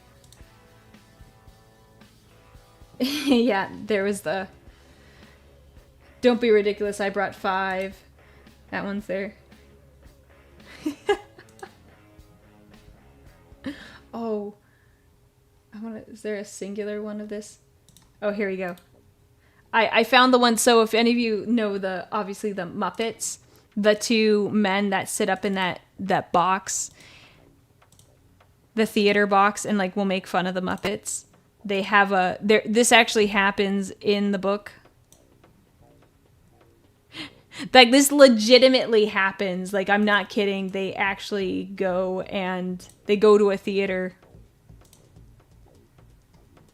Yeah, there was the... Don't be ridiculous, I brought 5. That one's there. Oh. Is there a singular one of this? Oh, here we go. I found the one. So if any of you know obviously the Muppets, the two men that sit up in that box, the theater box, and like will make fun of the Muppets. They have this actually happens in the book. Like this legitimately happens. Like I'm not kidding. They actually go to a theater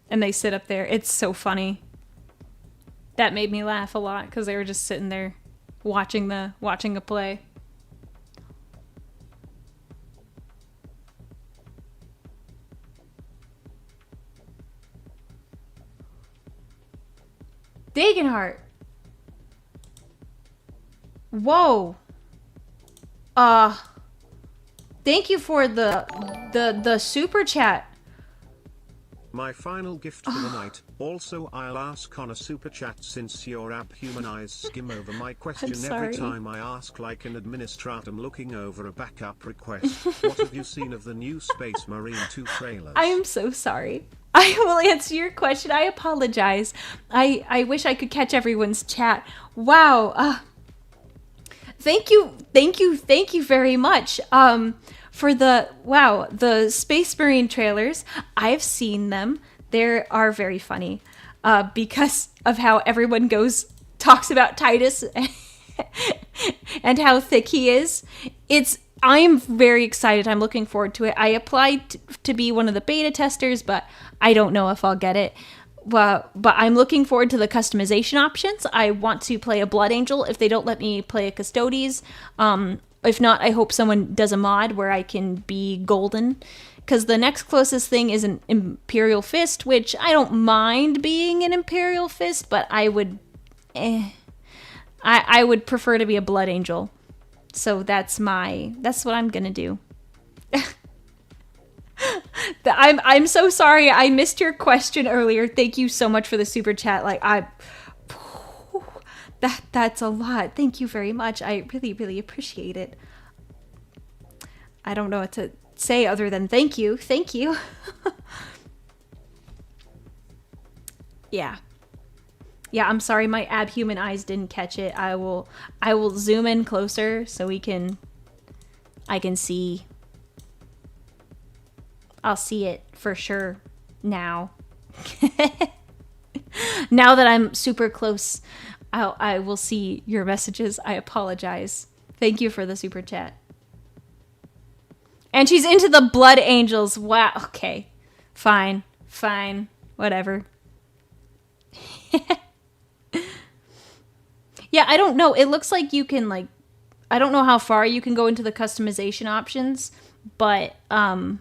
and they sit up there. It's so funny. That made me laugh a lot because they were just sitting there watching a play. Dagenhart. Whoa. Thank you for the super chat. My final gift for the night. Also, I'll ask on a super chat since your app human eyes skim over my question every time I ask like an administrator looking over a backup request. What have you seen of the new Space Marine 2 trailers? I am so sorry. I will answer your question. I apologize. I wish I could catch everyone's chat. Wow. Thank you very much. For the Space Marine trailers, I've seen them. They are very funny because of how everyone talks about Titus and how thick he is. I'm very excited. I'm looking forward to it. I applied to be one of the beta testers, but I don't know if I'll get it. But I'm looking forward to the customization options. I want to play a Blood Angel if they don't let me play a Custodes. If not, I hope someone does a mod where I can be golden. Because the next closest thing is an Imperial Fist, which I don't mind being an Imperial Fist, but I would prefer to be a Blood Angel. So that's what I'm gonna do. I'm so sorry I missed your question earlier. Thank you so much for the super chat. That's a lot. Thank you very much. I really, really appreciate it. I don't know what to say other than thank you. Thank you. Yeah. Yeah, I'm sorry my abhuman eyes didn't catch it. I will zoom in closer so I can see. I'll see it for sure now. Now that I'm super close, I will see your messages. I apologize. Thank you for the super chat. And she's into the Blood Angels. Wow. Okay. Fine. Whatever. Yeah, I don't know. It looks like you can I don't know how far you can go into the customization options, but I'm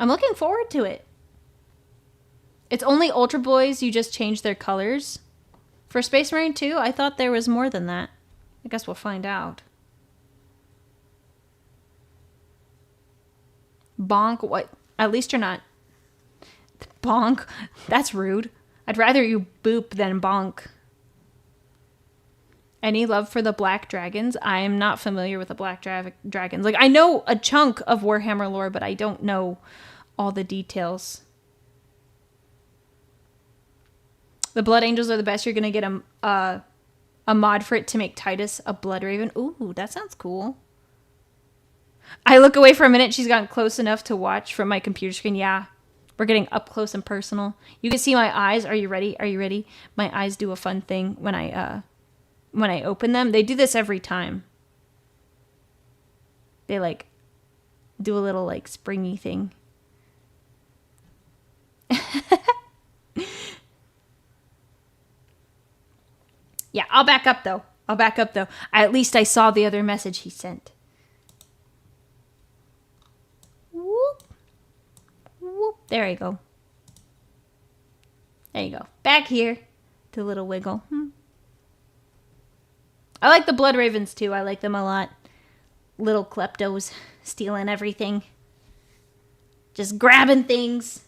looking forward to it. It's only Ultra Boys, you just change their colors. For Space Marine 2, I thought there was more than that. I guess we'll find out. Bonk, what? At least you're not... Bonk? That's rude. I'd rather you boop than bonk. Any love for the Black Dragons? I'm not familiar with the Black Dragons. I know a chunk of Warhammer lore, but I don't know all the details. The Blood Angels are the best. You're going to get a mod for it to make Titus a Blood Raven. Ooh, that sounds cool. I look away for a minute. She's gotten close enough to watch from my computer screen. Yeah, we're getting up close and personal. You can see my eyes. Are you ready? Are you ready? My eyes do a fun thing when I open them. They do this every time. They do a little springy thing. Yeah, I'll back up though. At least I saw the other message he sent. Whoop. Whoop. There you go. There you go. Back here. Do a little wiggle. I like the Blood Ravens too. I like them a lot. Little kleptos stealing everything. Just grabbing things.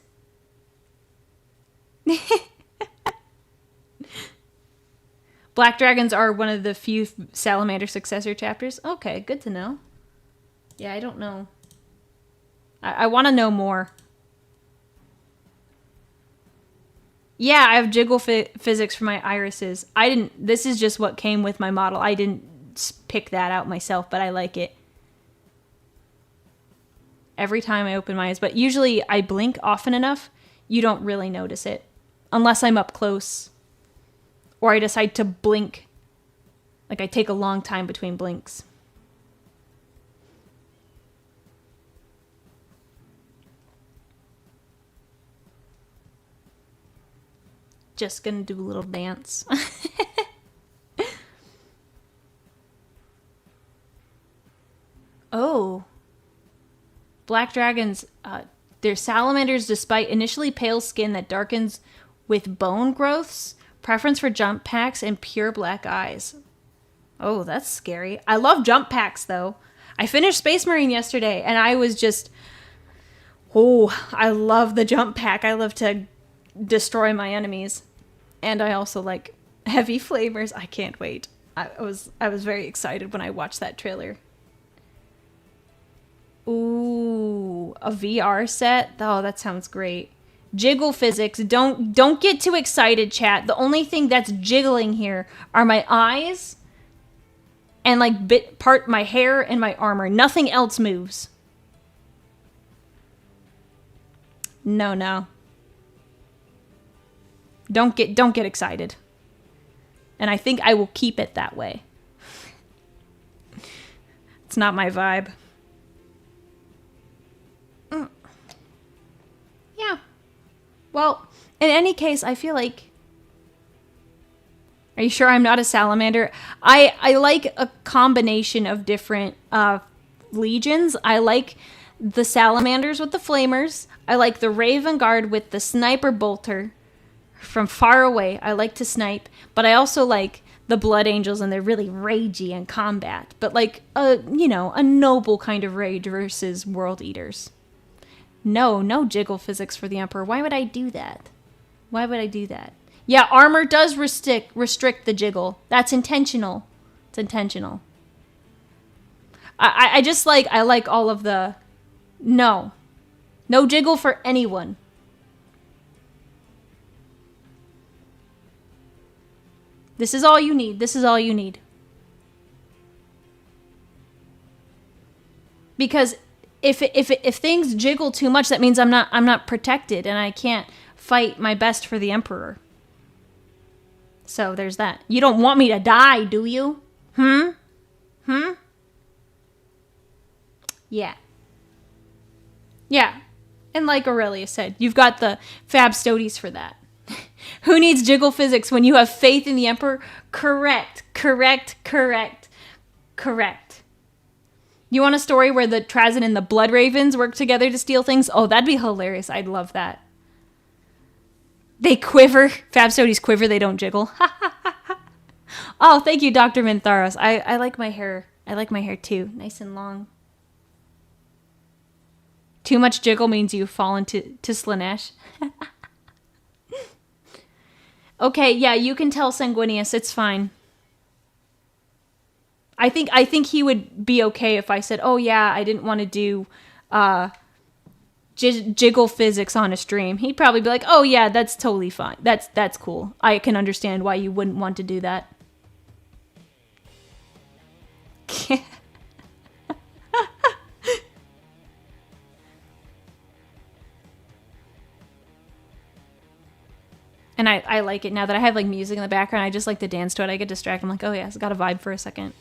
Black Dragons are one of the few Salamander successor chapters. Okay, good to know. Yeah, I don't know. I want to know more. Yeah, I have jiggle physics for my irises. I didn't. This is just what came with my model. I didn't pick that out myself, but I like it. Every time I open my eyes, but usually I blink often enough, you don't really notice it. Unless I'm up close. Or I decide to blink. Like I take a long time between blinks. Just gonna do a little dance. Oh. Black dragons, they're salamanders despite initially pale skin that darkens with bone growths, preference for jump packs, and pure black eyes. Oh, that's scary. I love jump packs, though. I finished Space Marine yesterday, and I was just... Oh, I love the jump pack. I love to destroy my enemies. And I also like heavy flamers. I can't wait. I was very excited when I watched that trailer. Ooh, a VR set? Oh, that sounds great. Jiggle physics. Don't get too excited, chat. The only thing that's jiggling here are my eyes and like my hair and my armor. Nothing else moves. No. Don't get excited. And I think I will keep it that way. It's not my vibe. Yeah. Well, in any case, I feel like... Are you sure I'm not a salamander? I like a combination of different legions. I like the salamanders with the flamers. I like the Raven Guard with the sniper bolter from far away. I like to snipe. But I also like the Blood Angels, and they're really ragey in combat. But like, a noble kind of rage versus World Eaters. No jiggle physics for the Emperor. Why would I do that? Yeah, armor does restrict the jiggle. That's intentional. It's intentional. I just like, I like all of the... No jiggle for anyone. This is all you need. Because if things jiggle too much, that means I'm not protected and I can't fight my best for the Emperor. So there's that. You don't want me to die, do you? Yeah. And like Aurelia said, you've got the Femstodes for that. Who needs jiggle physics when you have faith in the Emperor? Correct. You want a story where the Trazyn and the Blood Ravens work together to steal things? Oh, that'd be hilarious. I'd love that. They quiver. Femstodes quiver. They don't jiggle. Oh, thank you, Dr. Mintharos. I like my hair. I like my hair too. Nice and long. Too much jiggle means you fall into Slanesh. Okay, yeah, you can tell Sanguinius. It's fine. I think he would be okay if I said, oh yeah, I didn't want to do jiggle physics on a stream. He'd probably be like, oh yeah, that's totally fine. That's cool. I can understand why you wouldn't want to do that. And I like it now that I have like music in the background. I just like to dance to it. I get distracted. I'm like, oh yeah, it's got a vibe for a second.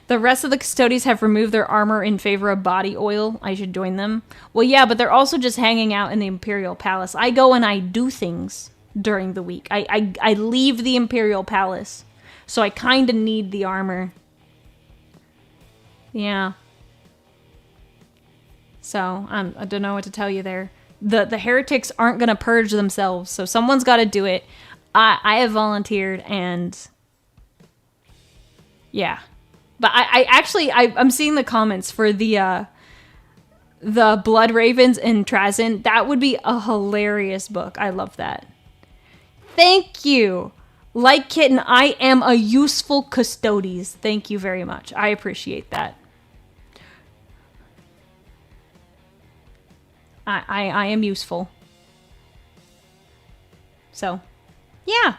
The rest of the Custodes have removed their armor in favor of body oil. I should join them. Well, yeah, but they're also just hanging out in the Imperial Palace. I go and I do things during the week. I leave the Imperial Palace. So I kind of need the armor. Yeah. So, I don't know what to tell you there. The heretics aren't going to purge themselves, so someone's got to do it. I have volunteered, and... Yeah. But I'm seeing the comments for the Blood Ravens and Trazyn. That would be a hilarious book. I love that. Thank you. Like Kitten, I am a useful Custodes. Thank you very much. I appreciate that. I am useful. So, yeah.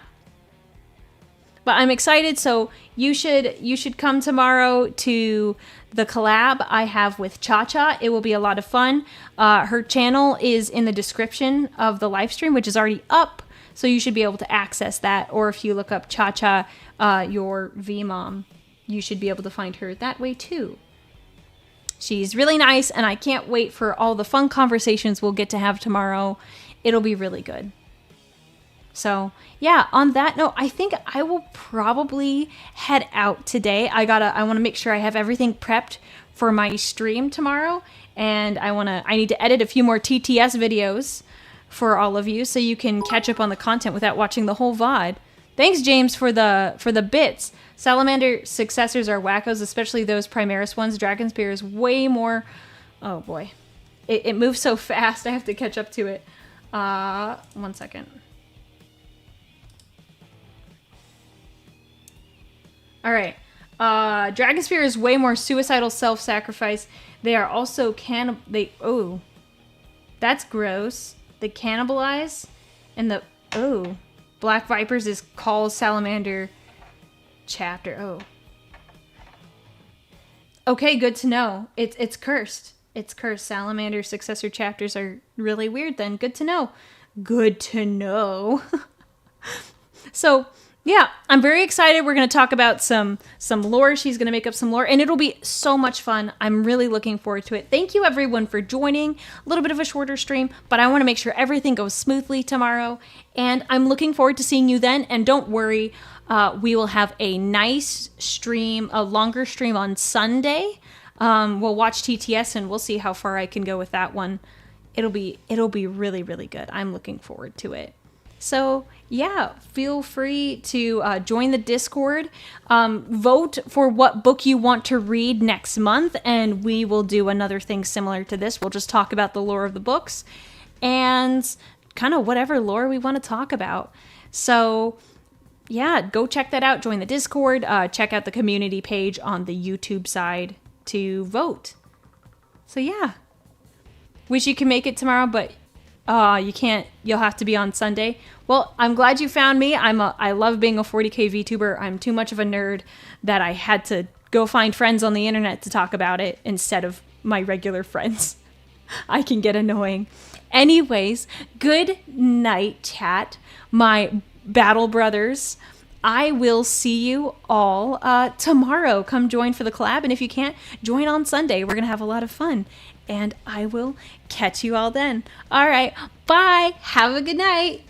But I'm excited, so you should come tomorrow to the collab I have with Cha-Cha. It will be a lot of fun. Her channel is in the description of the live stream, which is already up, so you should be able to access that. Or if you look up Cha-Cha, your V-Mom, you should be able to find her that way too. She's really nice, and I can't wait for all the fun conversations we'll get to have tomorrow. It'll be really good. So, yeah, on that note, I think I will probably head out today. I want to make sure I have everything prepped for my stream tomorrow, and I need to edit a few more TTS videos for all of you so you can catch up on the content without watching the whole VOD. Thanks, James, for the bits. Salamander successors are wackos, especially those Primaris ones. Dragon Spear is way more... Oh, boy. It moves so fast, I have to catch up to it. 1 second. All right. Dragon Spear is way more suicidal self-sacrifice. They are also oh, that's gross. They cannibalize, and Black Vipers is Call Salamander chapter. Oh. Okay, good to know. It's cursed. It's cursed. Salamander successor chapters are really weird then. Good to know. Good to know. So, yeah, I'm very excited. We're going to talk about some lore. She's going to make up some lore, and it'll be so much fun. I'm really looking forward to it. Thank you, everyone, for joining. A little bit of a shorter stream, but I want to make sure everything goes smoothly tomorrow, and I'm looking forward to seeing you then. And don't worry, we will have a nice stream, a longer stream on Sunday. We'll watch TTS, and we'll see how far I can go with that one. It'll be really, really good. I'm looking forward to it. So, yeah, feel free to join the Discord. Vote for what book you want to read next month, and we will do another thing similar to this. We'll just talk about the lore of the books and kind of whatever lore we want to talk about. So, yeah, go check that out. Join the Discord. Check out the community page on the YouTube side to vote. So, yeah. Wish you could make it tomorrow, but... you can't. You'll have to be on Sunday. Well, I'm glad you found me. I love being a 40k VTuber. I'm too much of a nerd that I had to go find friends on the internet to talk about it instead of my regular friends. I can get annoying. Anyways, good night, chat. My battle brothers. I will see you all tomorrow. Come join for the collab. And if you can't, join on Sunday. We're going to have a lot of fun. And I will catch you all then. All right. Bye. Have a good night.